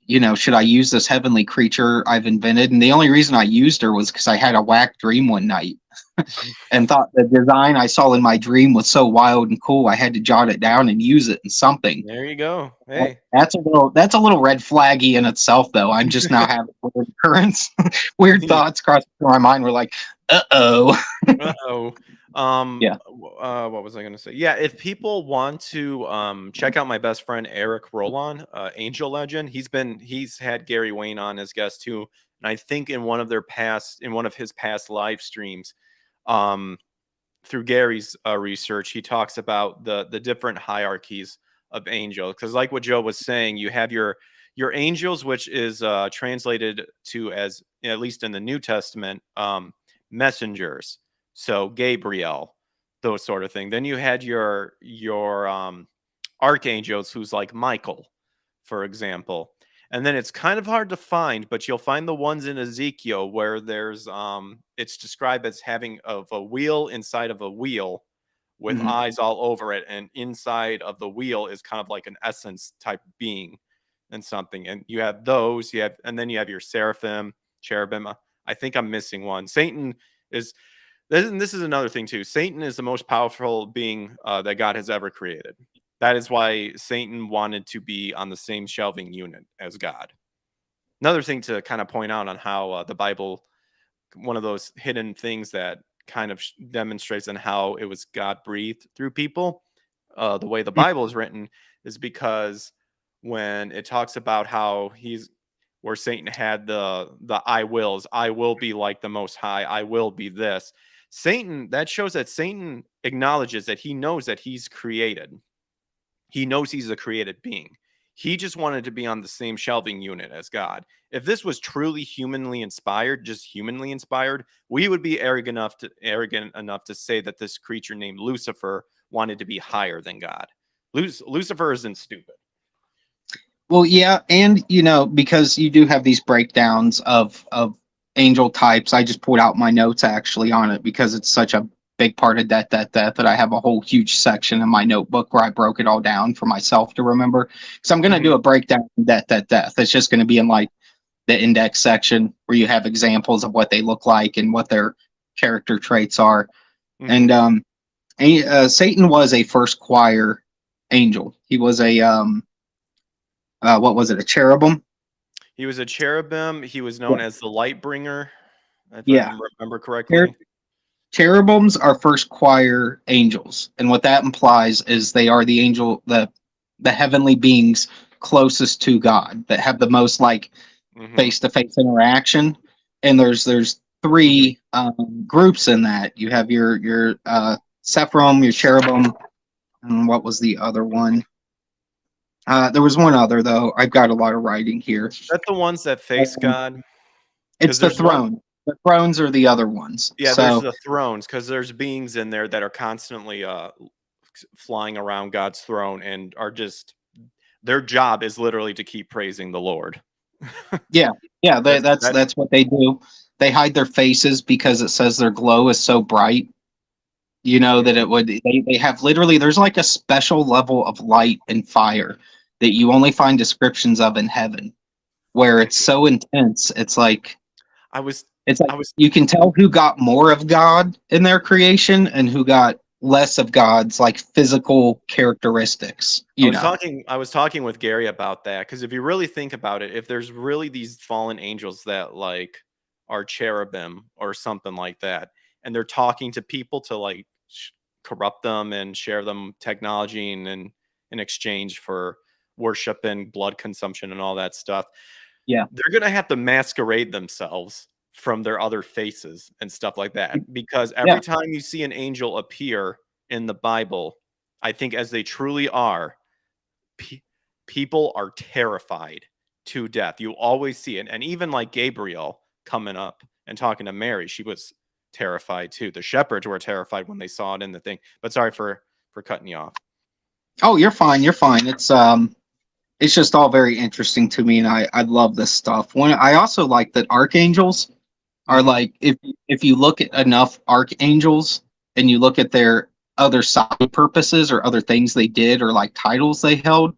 you know, should I use this heavenly creature I've invented? And the only reason I used her was because I had a whack dream one night and thought the design I saw in my dream was so wild and cool. I had to jot it down and use it in something. There you go. Hey, that's a little red flaggy in itself, though. I'm just now having weird occurrence, weird thoughts crossing through my mind. We're like, uh-oh. Yeah. What was I going to say? Yeah, if people want to check out my best friend Eric Rollon, Angel Legend, he's had Gary Wayne on as guest too, and I think in one of his past live streams, through Gary's research, he talks about the different hierarchies of angels, because like what Joe was saying, you have your angels, which is translated to as, at least in the New Testament, messengers. So Gabriel, those sort of thing. Then you had your archangels, who's like Michael, for example. And then it's kind of hard to find, but you'll find the ones in Ezekiel where there's it's described as having of a wheel inside of a wheel with eyes all over it, and inside of the wheel is kind of like an essence type being and something. And you have those, and then you have your seraphim, cherubim. I think I'm missing one. Satan is. This is another thing too. Satan is the most powerful being that God has ever created. That is why Satan wanted to be on the same shelving unit as God. Another thing to kind of point out on how the Bible, one of those hidden things that kind of demonstrates on how it was God breathed through people, the way the Bible is written, is because when it talks about how where Satan had the I wills, I will be like the Most High, I will be this. Satan, that shows that Satan acknowledges that he knows that he's created. He knows he's a created being. He just wanted to be on the same shelving unit as God. If this was truly humanly inspired, just humanly inspired, we would be arrogant enough to say that this creature named Lucifer wanted to be higher than God. Lucifer isn't stupid. Well, yeah, and you know, because you do have these breakdowns of angel types. I just pulled out my notes actually on it because it's such a big part of Death that I have a whole huge section in my notebook where I broke it all down for myself to remember. Because I'm going to do a breakdown of Death. It's just going to be in like the index section where you have examples of what they look like and what their character traits are. And Satan was a first choir angel. He was a what was it? A cherubim? He was a cherubim. He was known as the light bringer, if I remember correctly. Cherubims are first choir angels, and what that implies is they are the angel, the heavenly beings closest to God, that have the most like face-to-face interaction. And there's three groups in that. You have your Sephrom, your cherubim, and what was the other one? There was one other though. I've got a lot of writing here. Is that the ones that face God? It's the throne. The thrones are the other ones. Yeah, so, there's the thrones because there's beings in there that are constantly flying around God's throne and are just their job is literally to keep praising the Lord. yeah, that's what they do. They hide their faces because it says their glow is so bright. You know that it would. They have literally. There's like a special level of light and fire that you only find descriptions of in heaven, where it's so intense. It's like you can tell who got more of God in their creation and who got less of God's like physical characteristics. I was talking with Gary about that because if you really think about it, if there's really these fallen angels that like are cherubim or something like that, and they're talking to people to like corrupt them and share them technology and in exchange for worship and blood consumption and all that stuff. Yeah, they're gonna have to masquerade themselves from their other faces and stuff like that because every time you see an angel appear in the Bible, I think as they truly are, people are terrified to death. You always see it, and even like Gabriel coming up and talking to Mary, she was terrified too. The shepherds were terrified when they saw it in the thing. But sorry for cutting you off. Oh, you're fine. You're fine. It's just all very interesting to me, and I love this stuff. I also like that archangels are like if you look at enough archangels and you look at their other side purposes or other things they did or like titles they held,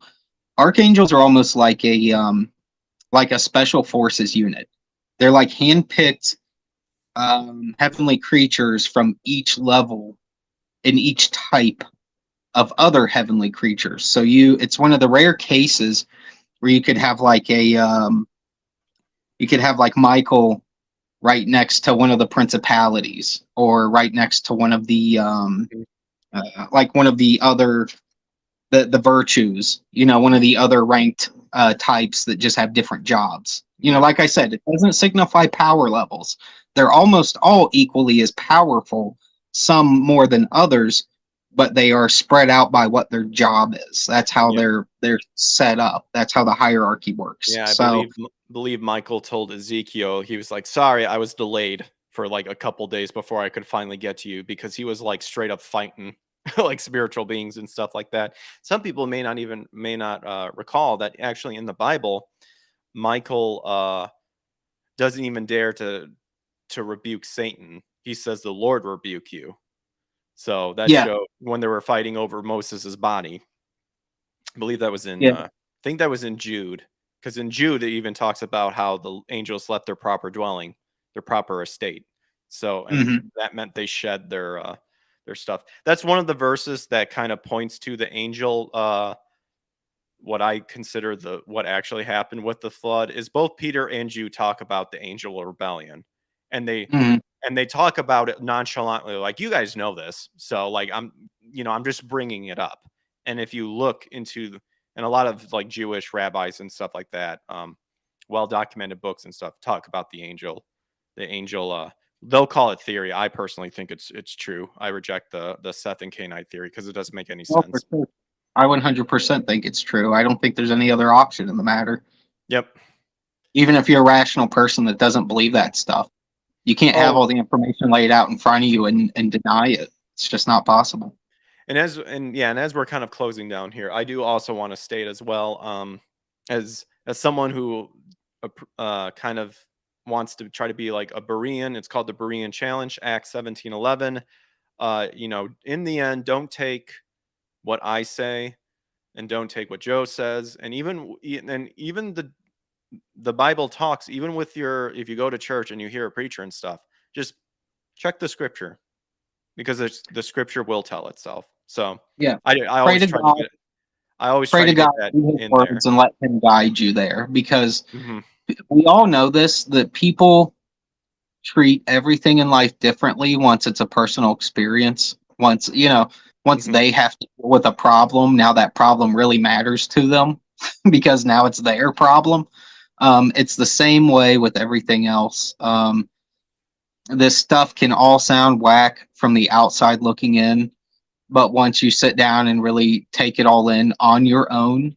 archangels are almost like a special forces unit. They're like handpicked heavenly creatures from each level in each type of other heavenly creatures. So it's one of the rare cases where you could have like Michael right next to one of the principalities or right next to one of the one of the other the virtues, one of the other ranked types that just have different jobs. Like I said, it doesn't signify power levels. They're almost all equally as powerful, some more than others, but they are spread out by what their job is. That's how they're set up. That's how the hierarchy works. Yeah, I believe Michael told Ezekiel, he was like, sorry, I was delayed for like a couple days before I could finally get to you, because he was like straight up fighting like spiritual beings and stuff like that. Some people may not recall that actually in the Bible, Michael doesn't even dare to rebuke Satan. He says, the Lord rebuke you. So that showed when they were fighting over Moses's body. I believe that was in I think that was in Jude, because in Jude it even talks about how the angels left their proper dwelling, their proper estate. So that meant they shed their stuff. That's one of the verses that kind of points to the angel. What I consider what actually happened with the flood is both Peter and Jude talk about the angel rebellion, and they talk about it nonchalantly, like, you guys know this, so like I'm just bringing it up. And if you look into and a lot of like Jewish rabbis and stuff like that, well documented books and stuff talk about the angel. They'll call it theory. I personally think it's true. I reject the Seth and Cainite theory because it doesn't make any sense. For sure. I 100% think it's true. I don't think there's any other option in the matter. Yep. Even if you're a rational person that doesn't believe that stuff, you can't have all the information laid out in front of you and deny it. It's just not possible. And as we're kind of closing down here, I do also want to state as well, as someone who kind of wants to try to be like a Berean. It's called the Berean Challenge, Acts 17:11. In the end, don't take what I say and don't take what Joe says. And even the Bible talks, even with if you go to church and you hear a preacher and stuff, just check the scripture, because the scripture will tell itself. So yeah, I always try to get it. I always try to get that in there and let him guide you there, because we all know this, that people treat everything in life differently once it's a personal experience. Once they have to deal with a problem, now that problem really matters to them because now it's their problem. It's the same way with everything else. This stuff can all sound whack from the outside looking in, But once you sit down and really take it all in on your own,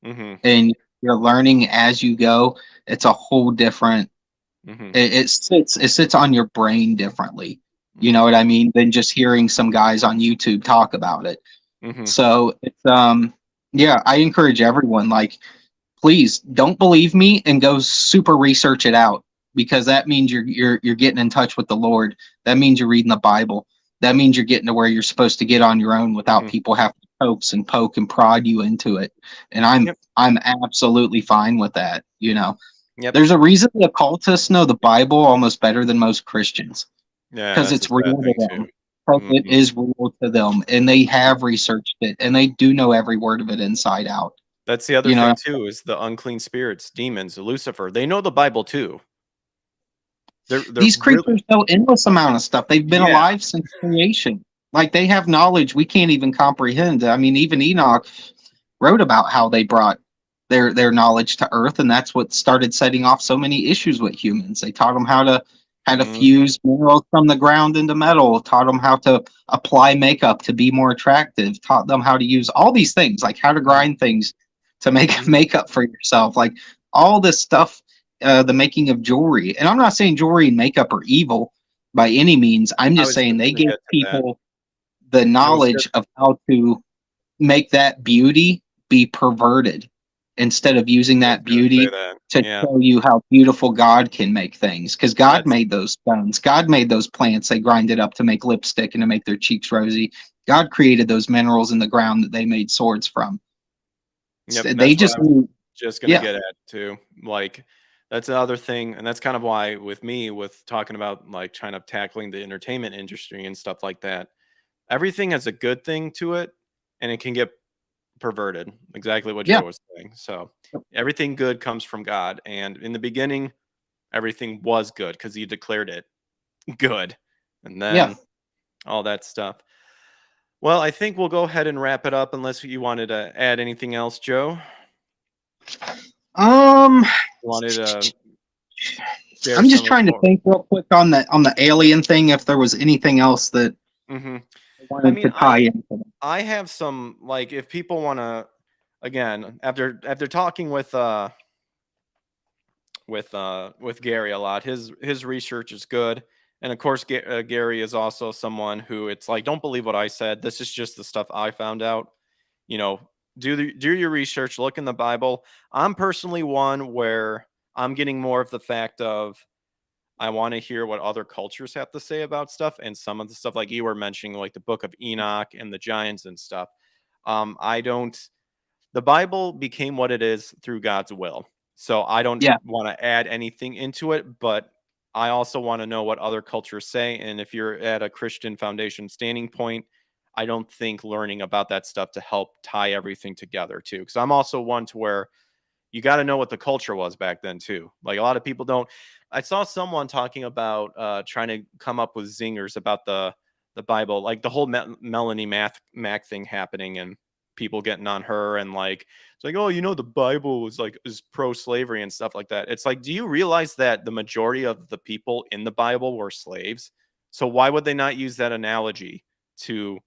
and you're learning as you go, it's a whole different. It sits on your brain differently. You know what I mean? Than just hearing some guys on YouTube talk about it. So it's yeah, I encourage everyone, like, please don't believe me and go super research it out, because that means you're getting in touch with the Lord. That means you're reading the Bible. That means you're getting to where you're supposed to get on your own without people having to coax and poke and prod you into it. And I'm absolutely fine with that. You know, there's a reason the occultists know the Bible almost better than most Christians. Yeah, because it's real to them. It is real to them, and they have researched it, and they do know every word of it inside out. That's the other thing too, is the unclean spirits, demons, Lucifer. They know the Bible too. These creatures know endless amount of stuff. They've been alive since creation. Like, they have knowledge we can't even comprehend. I mean, even Enoch wrote about how they brought their knowledge to Earth, and that's what started setting off so many issues with humans. They taught them how to fuse minerals from the ground into metal, taught them how to apply makeup to be more attractive, taught them how to use all these things, like how to grind things to make makeup for yourself, like all this stuff, the making of jewelry. And I'm not saying jewelry and makeup are evil by any means. I'm just saying they gave people the knowledge of how to make that beauty be perverted, instead of using that beauty to show you how beautiful God can make things. Because God made those stones. God made those plants. They grinded up to make lipstick and to make their cheeks rosy. God created those minerals in the ground that they made swords from. Yep, they just gonna get at too. Like, that's another thing, and that's kind of why with me, with talking about like trying to tackling the entertainment industry and stuff like that, everything has a good thing to it, and it can get perverted, exactly what Joe was saying. So everything good comes from God, and in the beginning everything was good because he declared it good, and then all that stuff. Well, I think we'll go ahead and wrap it up, unless you wanted to add anything else, Joe. Wanted to I'm just trying to think real quick on the alien thing, if there was anything else that I wanted to tie into them. I have some, like, if people want to, again, after talking with Gary a lot, his research is good, and of course Gary is also someone who, it's like, don't believe what I said. This is just the stuff I found out. You know, do your research, look in the Bible. I'm personally one where I'm getting more of the fact of, I want to hear what other cultures have to say about stuff, and some of the stuff like you were mentioning, like the Book of Enoch and the giants and stuff. The Bible became what it is through God's will. So I don't want to add anything into it, but I also want to know what other cultures say. And if you're at a Christian Foundation standing point, I don't think learning about that stuff to help tie everything together too. Because I'm also one to where you got to know what the culture was back then too. Like, a lot of people don't. I saw someone talking about trying to come up with zingers about the Bible, like the whole Melanie Mack thing happening, and people getting on her, and like, it's like, oh, you know, the Bible is pro-slavery and stuff like that. It's like, do you realize that the majority of the people in the Bible were slaves? So why would they not use that analogy to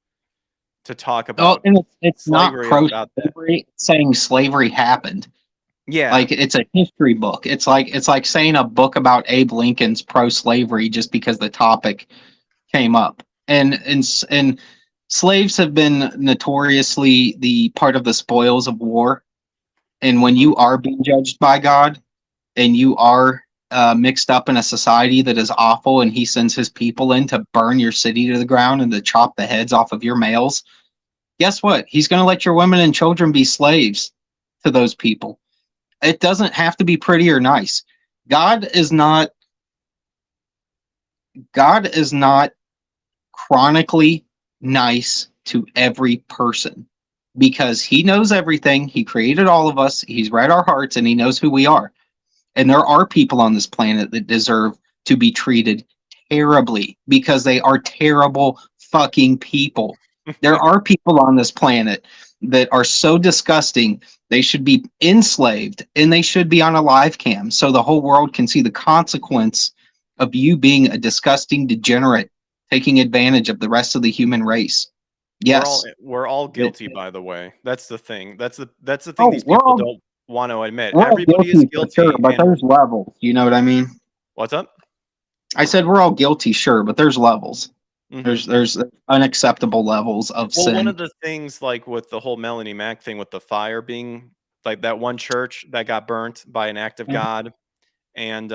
talk about? And it's not pro-slavery, saying slavery happened. Yeah, like, it's a history book. It's like saying a book about Abe Lincoln's pro-slavery just because the topic came up. And slaves have been notoriously the part of the spoils of war. And when you are being judged by God, and you are mixed up in a society that is awful, and he sends his people in to burn your city to the ground and to chop the heads off of your males, guess what? He's going to let your women and children be slaves to those people. It doesn't have to be pretty or nice. God is not chronically nice to every person, because he knows everything. He created all of us. He's read our hearts, and he knows who we are. And there are people on this planet that deserve to be treated terribly, because they are terrible fucking people. There are people on this planet that are so disgusting, they should be enslaved, and they should be on a live cam so the whole world can see the consequence of you being a disgusting degenerate taking advantage of the rest of the human race. Yes. We're all guilty, by the way. That's the thing. That's the thing Oh, these we're people all don't want to admit. we're all Everybody is guilty for sure, guilty. but And there's levels. You know what I mean? what's up? I said we're all guilty, sure, but there's levels. Mhm. There's unacceptable levels of Well, one sin. of the things, like with the whole Melanie Mack thing, with the fire being like that one church that got burnt by an act of God, and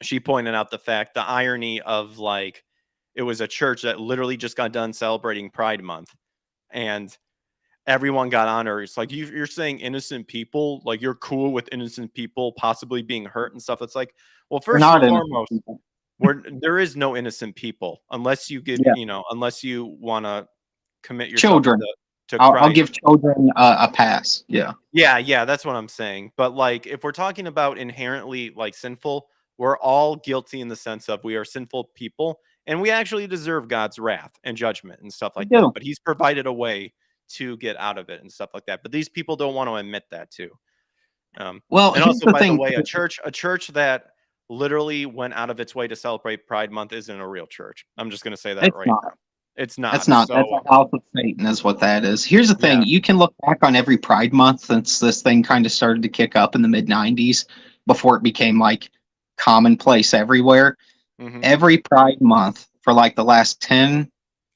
she pointed out the fact, the irony of like it was a church that literally just got done celebrating Pride Month, and everyone got on her. It's like you're saying innocent people, like you're cool with innocent people possibly being hurt and stuff. It's like, well, We're first not and innocent foremost, people. there is no innocent people unless you get, Yeah. unless you want to commit yourself Children. to I'll Christ. give children a pass. Yeah. Yeah, that's what I'm saying. But like, if we're talking about inherently like sinful, we're all guilty in the sense of we are sinful people, and we actually deserve God's wrath and judgment and stuff like that. But He's provided a way to get out of it and stuff like that. But these people don't want to admit that too. Well, and here's also, the by thing. the way, a church that literally went out of its way to celebrate Pride Month isn't a real church. I'm just going to say that It's right not. now. It's not. That's not. So, That's a house of Satan, is what that is. Here's the thing: you can look back on every Pride Month since this thing kind of started to kick up in the mid '90s, before it became like commonplace everywhere. Every Pride Month for like the last 10,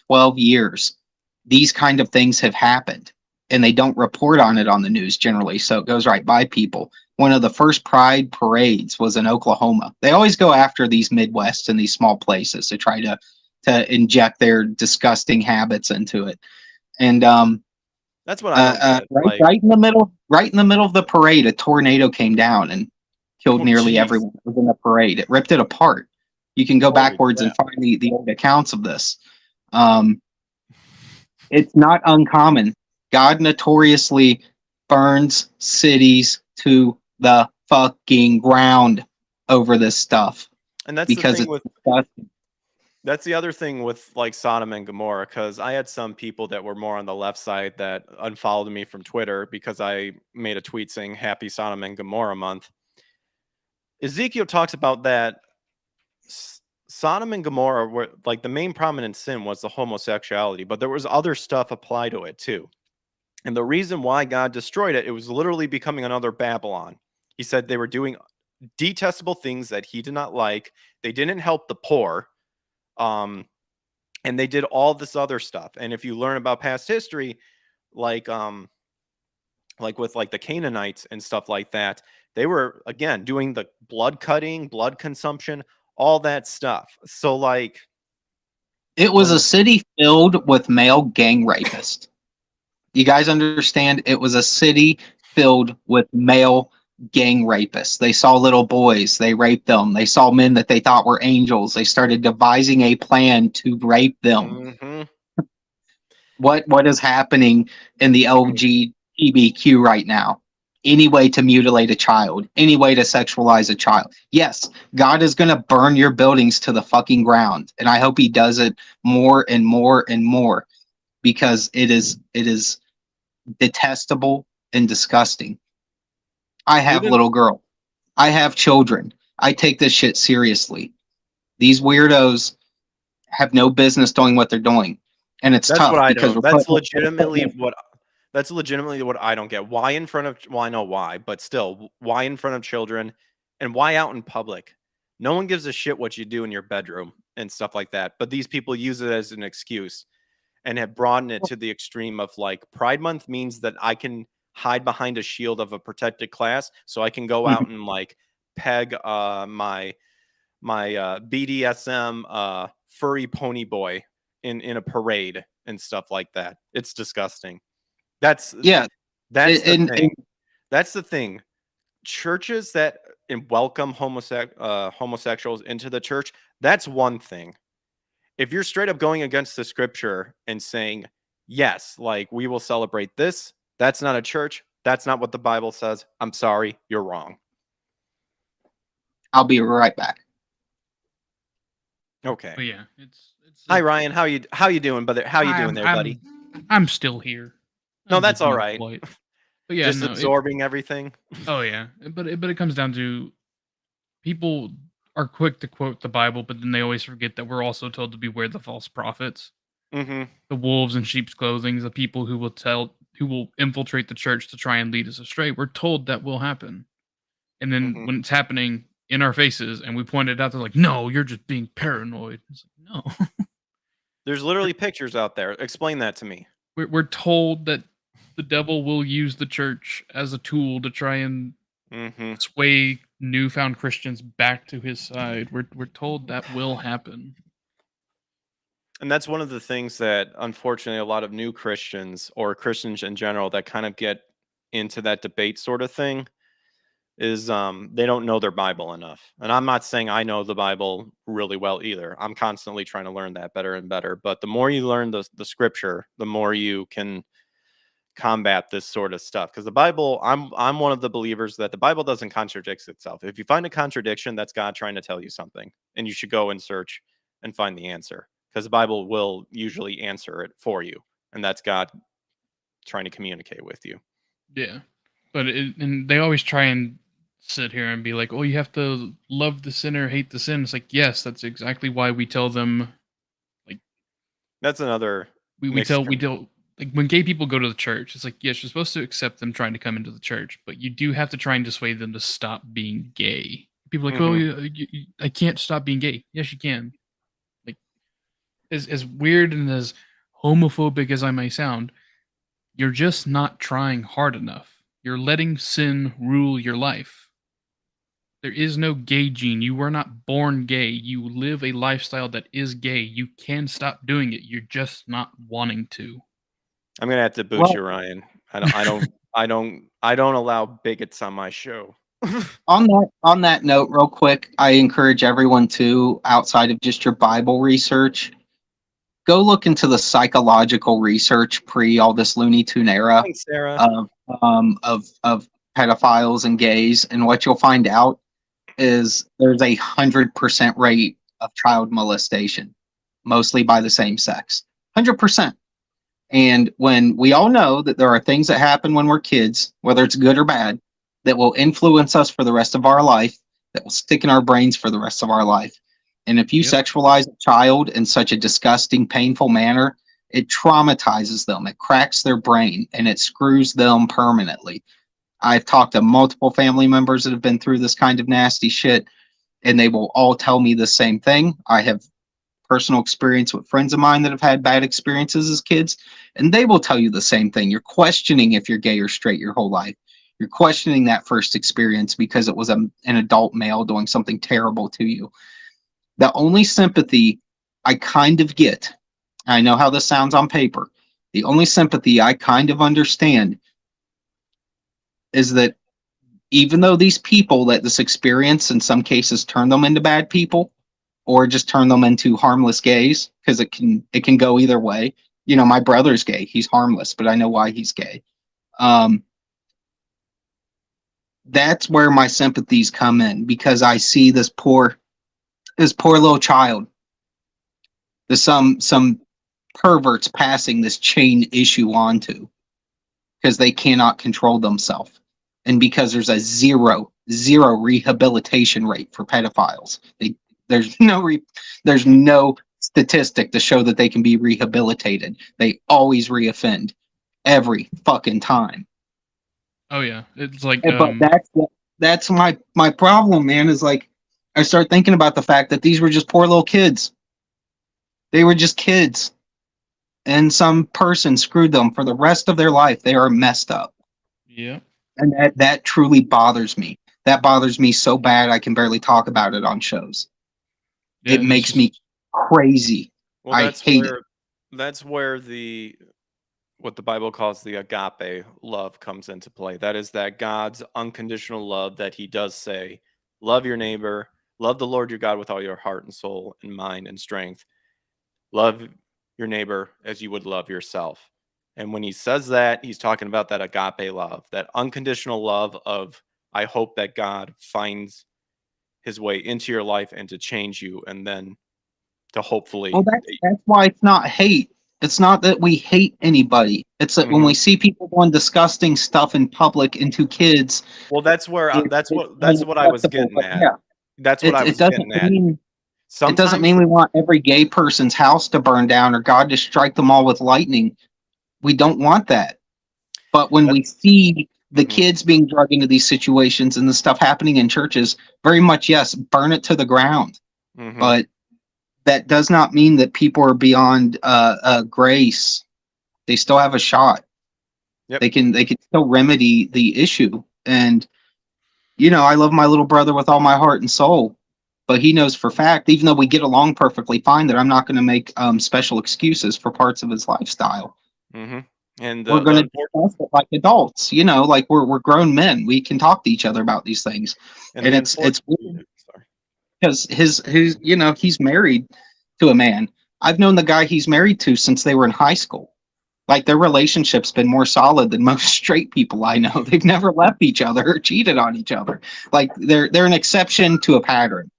12 years, these kind of things have happened, and they don't report on it on the news generally, so it goes right by people. One of the first Pride parades was in Oklahoma. They always go after these Midwest and these small places to try to inject their disgusting habits into it. And that's what I don't get. right in the middle of the parade, a tornado came down and killed nearly everyone that was in the parade. It ripped it apart. You can go backwards and find the old accounts of this. It's not uncommon. God notoriously burns cities to the fucking ground over this stuff. And that's because the thing it's disgusting. That's the other thing with like Sodom and Gomorrah, because I had some people that were more on the left side that unfollowed me from Twitter because I made a tweet saying Happy Sodom and Gomorrah month. Ezekiel talks about that Sodom and Gomorrah were like the main prominent sin was the homosexuality, but there was other stuff applied to it too. And the reason why God destroyed it, it was literally becoming another Babylon. He said they were doing detestable things that he did not like. They didn't help the poor. And they did all this other stuff. And if you learn about past history, like with like the Canaanites and stuff like that, they were again doing the blood cutting, blood consumption, all that stuff. So like it was a city filled with male gang rapists. You guys understand? It was a city filled with male gang rapists. They saw little boys, they raped them. They saw men that they thought were angels. They started devising a plan to rape them. What is happening in the LGBTQ right now? Any way to mutilate a child, any way to sexualize a child. Yes, God is going to burn your buildings to the fucking ground, and I hope He does it more and more and more, because it is detestable and disgusting. I have little girls. I have children. I take this shit seriously. These weirdos have no business doing what they're doing, and it's that's tough what I because don't. That's legitimately what I don't get. Why in front of? Well, I know why, but still, why in front of children, and why out in public? No one gives a shit what you do in your bedroom and stuff like that. But these people use it as an excuse, and have broadened it to the extreme of like Pride Month means that I can hide behind a shield of a protected class, so I can go out and like peg my BDSM furry pony boy in a parade and stuff like that. It's disgusting. That's the thing. That's the thing. Churches that welcome homosexuals into the church, that's one thing. If you're straight up going against the scripture and saying, yes, like we will celebrate this, that's not a church. That's not what the Bible says. I'm sorry, you're wrong. I'll be right back. Okay. But yeah, it's Hi Ryan, how you doing, brother? How you doing there, buddy? I'm still here. No, that's all right. But yeah, just absorbing everything. Oh yeah, but it comes down to people are quick to quote the Bible, but then they always forget that we're also told to beware the false prophets. Mm-hmm. The wolves in sheep's clothing, the people who will infiltrate the church to try and lead us astray. We're told that will happen. And then when it's happening in our faces and we point it out, they're like, no, you're just being paranoid. It's like, no. There's literally pictures out there. Explain that to me. We're told that the devil will use the church as a tool to try and sway newfound Christians back to his side. We're told that will happen. And that's one of the things that, unfortunately, a lot of new Christians or Christians in general that kind of get into that debate sort of thing is they don't know their Bible enough. And I'm not saying I know the Bible really well either. I'm constantly trying to learn that better and better. But the more you learn the scripture, the more you can combat this sort of stuff. Because the Bible, I'm one of the believers that the Bible doesn't contradict itself. If you find a contradiction, that's God trying to tell you something. And you should go and search and find the answer. Because the Bible will usually answer it for you. And that's God trying to communicate with you. Yeah. But and they always try and sit here and be like, oh, you have to love the sinner, hate the sin. It's like, yes, that's exactly why we tell them. Like, that's another. We tell like when gay people go to the church, it's like, yes, you're supposed to accept them trying to come into the church, but you do have to try and dissuade them to stop being gay. People are like, oh, I can't stop being gay. Yes, you can. Like, as weird and as homophobic as I may sound, you're just not trying hard enough. You're letting sin rule your life. There is no gay gene. You were not born gay. You live a lifestyle that is gay. You can stop doing it. You're just not wanting to. I'm gonna have to boot you, Ryan. I don't allow bigots on my show. On that note, real quick, I encourage everyone to, outside of just your Bible research, go look into the psychological research pre all this Looney Tune era of pedophiles and gays, and what you'll find out is there's 100% rate of child molestation, mostly by the same sex. 100%. And when we all know that there are things that happen when we're kids, whether it's good or bad, that will influence us for the rest of our life, that will stick in our brains for the rest of our life. And if you sexualize a child in such a disgusting, painful manner, it traumatizes them, it cracks their brain, and it screws them permanently. I've talked to multiple family members that have been through this kind of nasty shit, and they will all tell me the same thing. I have personal experience with friends of mine that have had bad experiences as kids, and they will tell you the same thing. You're questioning if you're gay or straight your whole life. You're questioning that first experience because it was an adult male doing something terrible to you. The only sympathy I kind of get, I know how this sounds on paper, the only sympathy I kind of understand is that even though these people let this experience in some cases turn them into bad people or just turn them into harmless gays, because it can go either way. You know, my brother's gay, he's harmless, but I know why he's gay. That's where my sympathies come in, because I see this poor little child. There's some perverts passing this chain issue onto because they cannot control themselves. And because there's a zero rehabilitation rate for pedophiles. There's no statistic to show that they can be rehabilitated. They always reoffend every fucking time. Oh yeah, it's like. But that's my problem, man. Is like I start thinking about the fact that these were just poor little kids. They were just kids, and some person screwed them for the rest of their life. They are messed up. Yeah. And that truly bothers me. That bothers me so bad I can barely talk about it on shows. Yeah, it makes me crazy. Well, I hate it. That's where what the Bible calls the agape love comes into play. That is that God's unconditional love that he does say, love your neighbor, love the Lord your God with all your heart and soul and mind and strength. Love your neighbor as you would love yourself. And when he says that, he's talking about that agape love, that unconditional love of, I hope that God finds his way into your life and to change you, and then to hopefully. Well, that's why it's not hate. It's not that we hate anybody. It's that when we see people doing disgusting stuff in public into kids. Well, that's what I was getting at. Yeah. That's what I was getting at. It doesn't mean we want every gay person's house to burn down or God to strike them all with lightning. We don't want that. But when we see the kids being drugged into these situations and the stuff happening in churches, very much, yes, burn it to the ground. But that does not mean that people are beyond grace. They still have a shot. They can still remedy the issue. And, you know, I love my little brother with all my heart and soul. But he knows for fact, even though we get along perfectly fine, that I'm not going to make special excuses for parts of his lifestyle. And We're going to discuss it like adults, you know, like we're grown men. We can talk to each other about these things, and it's weird because his you know, he's married to a man. I've known the guy he's married to since they were in high school. Like their relationship's been more solid than most straight people I know. They've never left each other or cheated on each other. Like they're an exception to a pattern.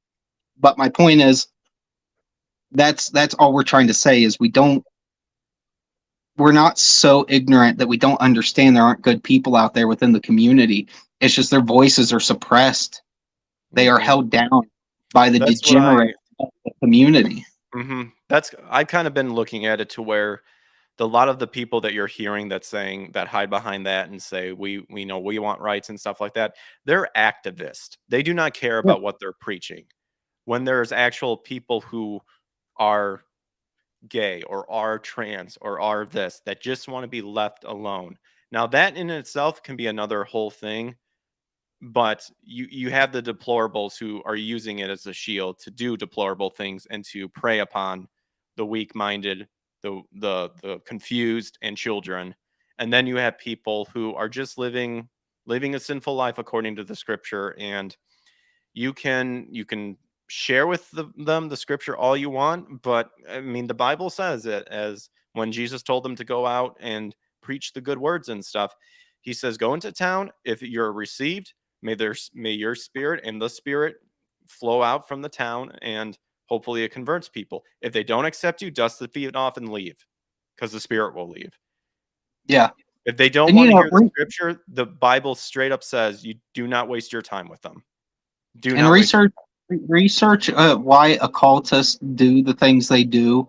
But my point is, that's all we're trying to say is we're not so ignorant that we don't understand there aren't good people out there within the community. It's just their voices are suppressed. They are held down by the degenerate of the community. I've kind of been looking at it to where a lot of the people that you're hearing that hide behind that and say we know we want rights and stuff like that, they're activists. They do not care about what they're preaching. When there's actual people who are gay or are trans or are this that just want to be left alone. Now that in itself can be another whole thing, but you have the deplorables who are using it as a shield to do deplorable things and to prey upon the weak-minded, the confused, and children. And then you have people who are just living a sinful life according to the scripture, and you can share with them the scripture all you want, but I mean the Bible says it, as when Jesus told them to go out and preach the good words and stuff. He says, go into town. If you're received, may your spirit and the spirit flow out from the town, and hopefully it converts people. If they don't accept you, dust the feet off and leave, because the spirit will leave. Yeah. If they don't want to hear the scripture, the Bible straight up says you do not waste your time with them. Research why occultists do the things they do,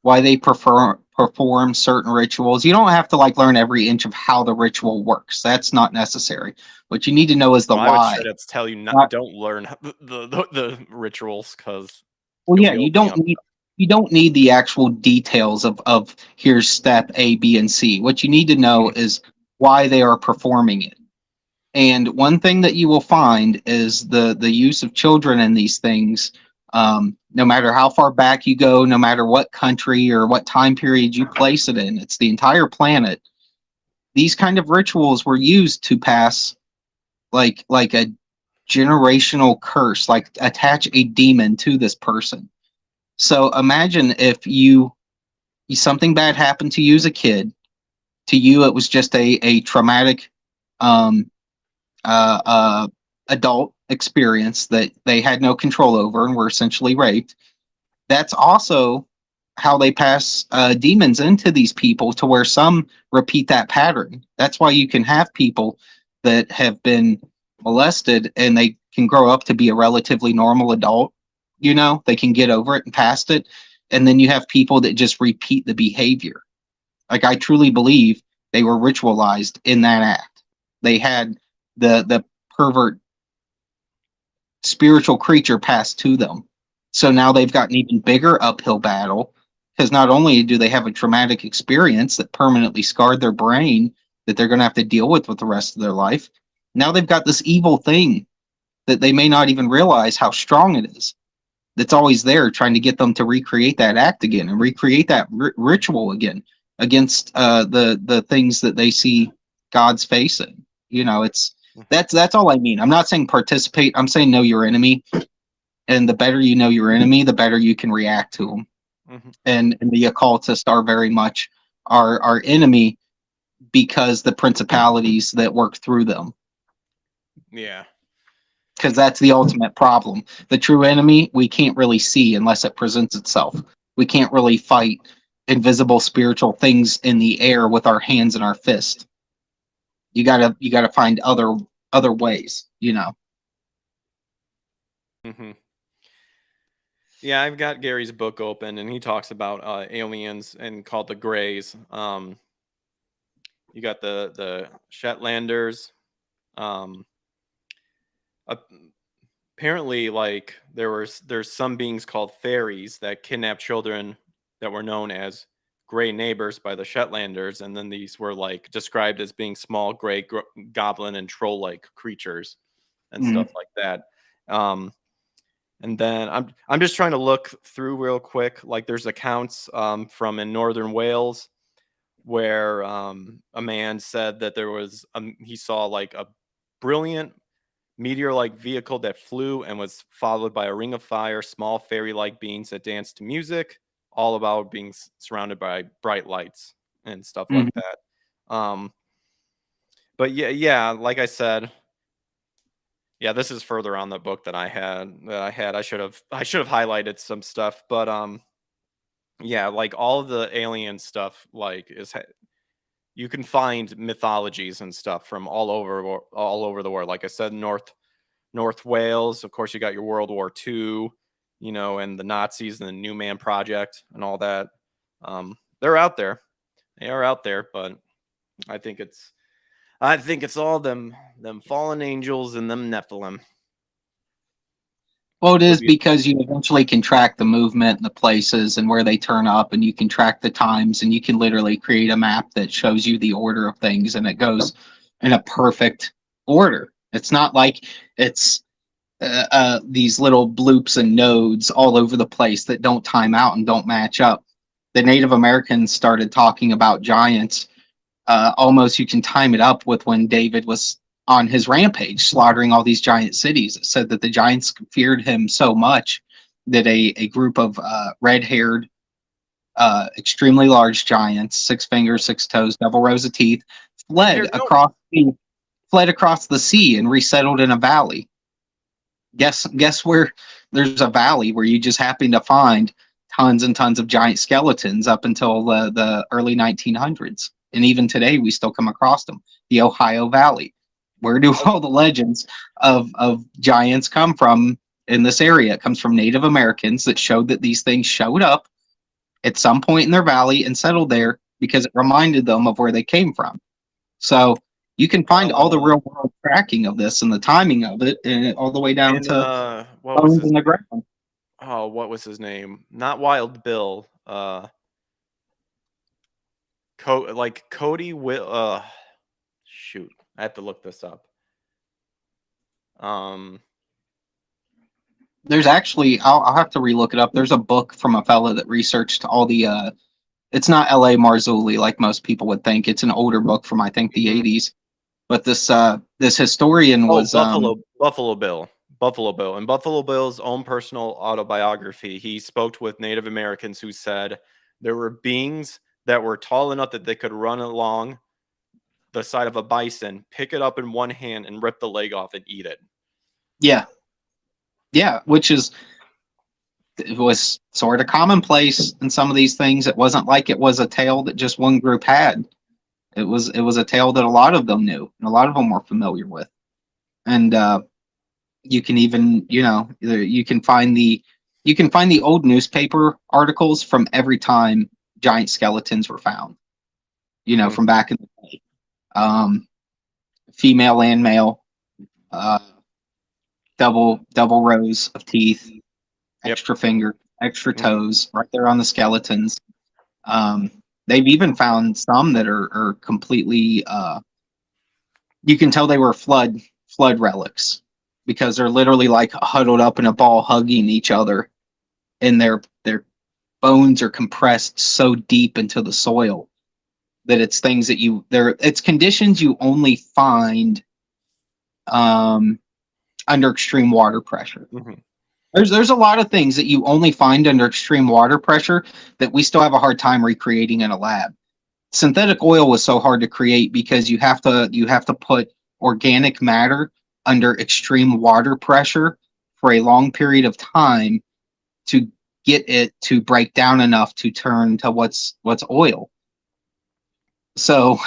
why they perform certain rituals. You don't have to learn every inch of how the ritual works. That's not necessary. What you need to know is the why. I would straight up tell you don't learn the rituals, because you don't need the actual details of here's step A, B, and C. What you need to know is why they are performing it. And one thing that you will find is the use of children in these things, no matter how far back you go, no matter what country or what time period you place it in, it's the entire planet. These kind of rituals were used to pass like a generational curse, like attach a demon to this person. So imagine if something bad happened to you as a kid. To you, it was just a traumatic adult experience that they had no control over and were essentially raped. That's also how they pass demons into these people, to where some repeat that pattern. That's why you can have people that have been molested and they can grow up to be a relatively normal adult. You know, they can get over it and past it. And then you have people that just repeat the behavior. Like, I truly believe they were ritualized in that act. They had the pervert spiritual creature passed to them. So now they've got an even bigger uphill battle, because not only do they have a traumatic experience that permanently scarred their brain that they're going to have to deal with the rest of their life, now they've got this evil thing that they may not even realize how strong it is, that's always there trying to get them to recreate that act again and recreate that ritual again against the things that they see God's face in. You know, that's all I mean. I'm not saying participate. I'm saying know your enemy. And the better you know your enemy, the better you can react to them. And the occultists are very much our enemy, because the principalities that work through them. Yeah. Because that's the ultimate problem. The true enemy, we can't really see unless it presents itself. We can't really fight invisible spiritual things in the air with our hands and our fist. You gotta find other ways, you know. Yeah, I've got Gary's book open, and he talks about aliens and called the Greys. You got the Shetlanders. Um, apparently, like there's some beings called fairies that kidnap children that were known as gray neighbors by the Shetlanders, and then these were like described as being small gray goblin and troll-like creatures and stuff like that. And then I'm just trying to look through real quick. Like there's accounts from in northern Wales where a man said that there was he saw like a brilliant meteor-like vehicle that flew and was followed by a ring of fire, small fairy-like beings that danced to music, all about being surrounded by bright lights and stuff like that. But yeah, like I said, yeah, this is further on the book that I had. I should have highlighted some stuff, but yeah, like all of the alien stuff, like you can find mythologies and stuff from all over the world. Like I said, North Wales, of course, you got your World War II, you know, and the Nazis and the New Man Project and all that. They're out there. They are out there, but I think it's all them fallen angels and them Nephilim. Well, it is because you eventually can track the movement and the places and where they turn up, and you can track the times, and you can literally create a map that shows you the order of things, and it goes in a perfect order. It's not like it's these little bloops and nodes all over the place that don't time out and don't match up. The Native Americans started talking about giants. Almost you can time it up with when David was on his rampage, slaughtering all these giant cities. It said that the giants feared him so much that a group of red-haired, extremely large giants, 6 fingers, 6 toes, double rows of teeth, fled across the sea and resettled in a valley. Guess where there's a valley where you just happen to find tons and tons of giant skeletons up until the early 1900s. And even today, we still come across them. The Ohio Valley. Where do all the legends of giants come from in this area? It comes from Native Americans that showed that these things showed up at some point in their valley and settled there because it reminded them of where they came from. So you can find all the real world tracking of this and the timing of it, and all the way down to bones in the ground. Oh, what was his name? Not Wild Bill. Cody will. Shoot, I have to look this up. There's actually, I'll have to relook it up. There's a book from a fella that researched all the. It's not L.A. Marzulli like most people would think. It's an older book from I think the 80s. But this historian was Buffalo Bill. In Buffalo Bill's own personal autobiography, he spoke with Native Americans who said there were beings that were tall enough that they could run along the side of a bison, pick it up in one hand, and rip the leg off and eat it. Yeah, which it was sort of commonplace in some of these things. It wasn't like it was a tale that just one group had. It was a tale that a lot of them knew and a lot of them were familiar with. And you can even, you can find the old newspaper articles from every time giant skeletons were found, from back in the day. Female and male, double rows of teeth, extra finger, extra toes, right there on the skeletons. They've even found some that are completely. You can tell they were flood relics because they're literally like huddled up in a ball, hugging each other, and their bones are compressed so deep into the soil that it's things that it's conditions you only find under extreme water pressure. There's a lot of things that you only find under extreme water pressure that we still have a hard time recreating in a lab. Synthetic oil was so hard to create because you have to put organic matter under extreme water pressure for a long period of time to get it to break down enough to turn to what's oil. So,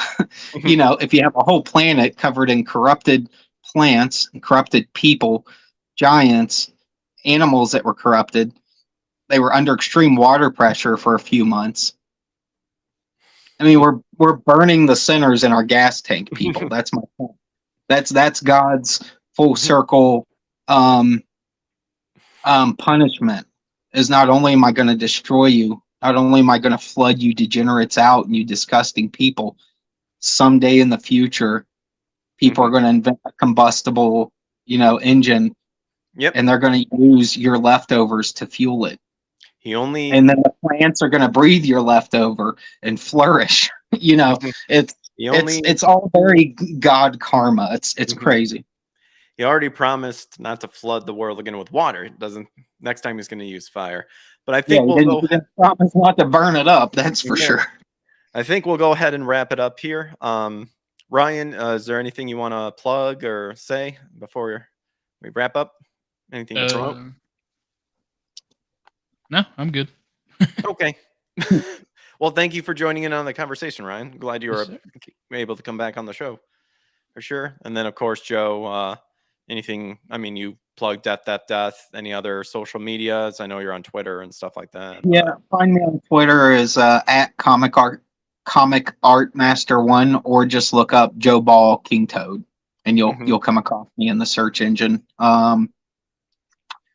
if you have a whole planet covered in corrupted plants, corrupted people, giants, animals that were corrupted, they were under extreme water pressure for a few months. I mean, we're burning the sinners in our gas tank, people. That's my point. That's God's full circle punishment. Is not only am I going to destroy you, not only am I going to flood you degenerates out and you disgusting people, someday in the future, people are going to invent a combustible, engine. Yep. And they're going to use your leftovers to fuel it. And then the plants are going to breathe your leftover and flourish. It's all very God karma. It's crazy. He already promised not to flood the world again with water. It doesn't. Next time he's going to use fire. But I think he didn't promise not to burn it up. That's for sure. I think we'll go ahead and wrap it up here. Ryan, is there anything you want to plug or say before we wrap up? Anything to promote? No, I'm good. Okay. Well, thank you for joining in on the conversation, Ryan. Glad you were able to come back on the show for sure. And then, of course, Joe, anything, I mean, you plug Death. Any other social medias? I know you're on Twitter and stuff like that. Yeah, find me on Twitter is at Comic Art Master 1, or just look up Joe Ball King Toad, and you'll come across me in the search engine.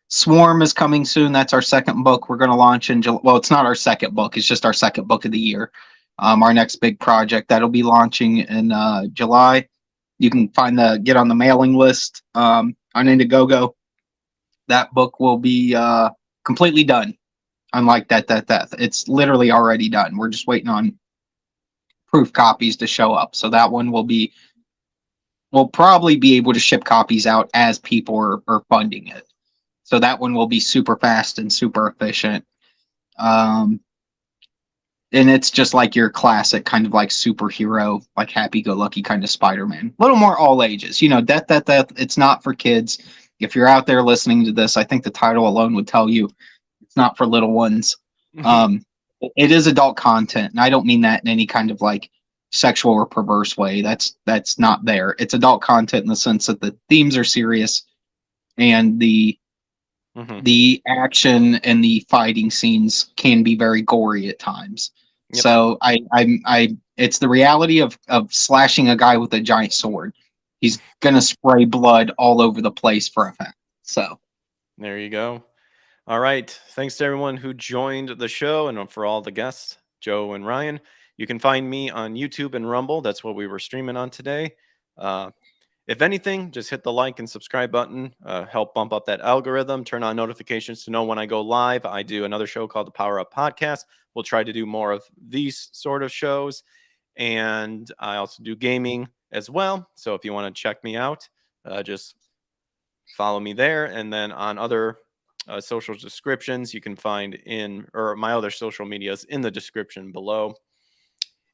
Swarm is coming soon. That's our second book. We're going to launch in July. Well, it's not our second book. It's just our second book of the year. Our next big project that'll be launching in July. You can get on the mailing list on Indiegogo. That book will be completely done. Unlike Death. It's literally already done. We're just waiting on proof copies to show up. So that one we'll probably be able to ship copies out as people are funding it. So that one will be super fast and super efficient. And it's just like your classic kind of like superhero, like happy-go-lucky kind of Spider-Man. A little more all ages. Death. It's not for kids. If you're out there listening to this, I think the title alone would tell you it's not for little ones. It is adult content, and I don't mean that in any kind of like sexual or perverse way. That's not there. It's adult content in the sense that the themes are serious, and the action and the fighting scenes can be very gory at times. Yep. So it's the reality of slashing a guy with a giant sword. He's gonna spray blood all over the place for effect. So there you go. All right. Thanks to everyone who joined the show, and for all the guests, Joe and Ryan. You can find me on YouTube and Rumble. That's what we were streaming on today. If anything, just hit the like and subscribe button. Help bump up that algorithm. Turn on notifications to know when I go live. I do another show called the Power Up Podcast. We'll try to do more of these sort of shows. And I also do gaming as well. So if you want to check me out, just follow me there. And then on other social descriptions, you can find my other social medias in the description below.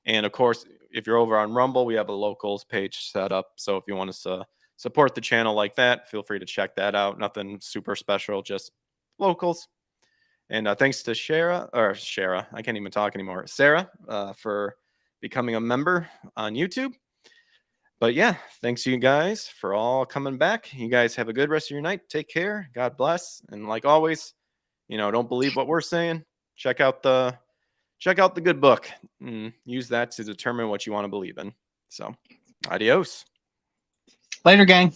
And of course, if you're over on Rumble, we have a locals page set up. So if you want to support the channel like that, feel free to check that out. Nothing super special, just locals. And thanks to Sarah, I can't even talk anymore. Sarah, for becoming a member on YouTube. But yeah, thanks to you guys for all coming back. You guys have a good rest of your night. Take care. God bless. And like always, don't believe what we're saying. Check out the good book. Use that to determine what you want to believe in. So, adios. Later, gang.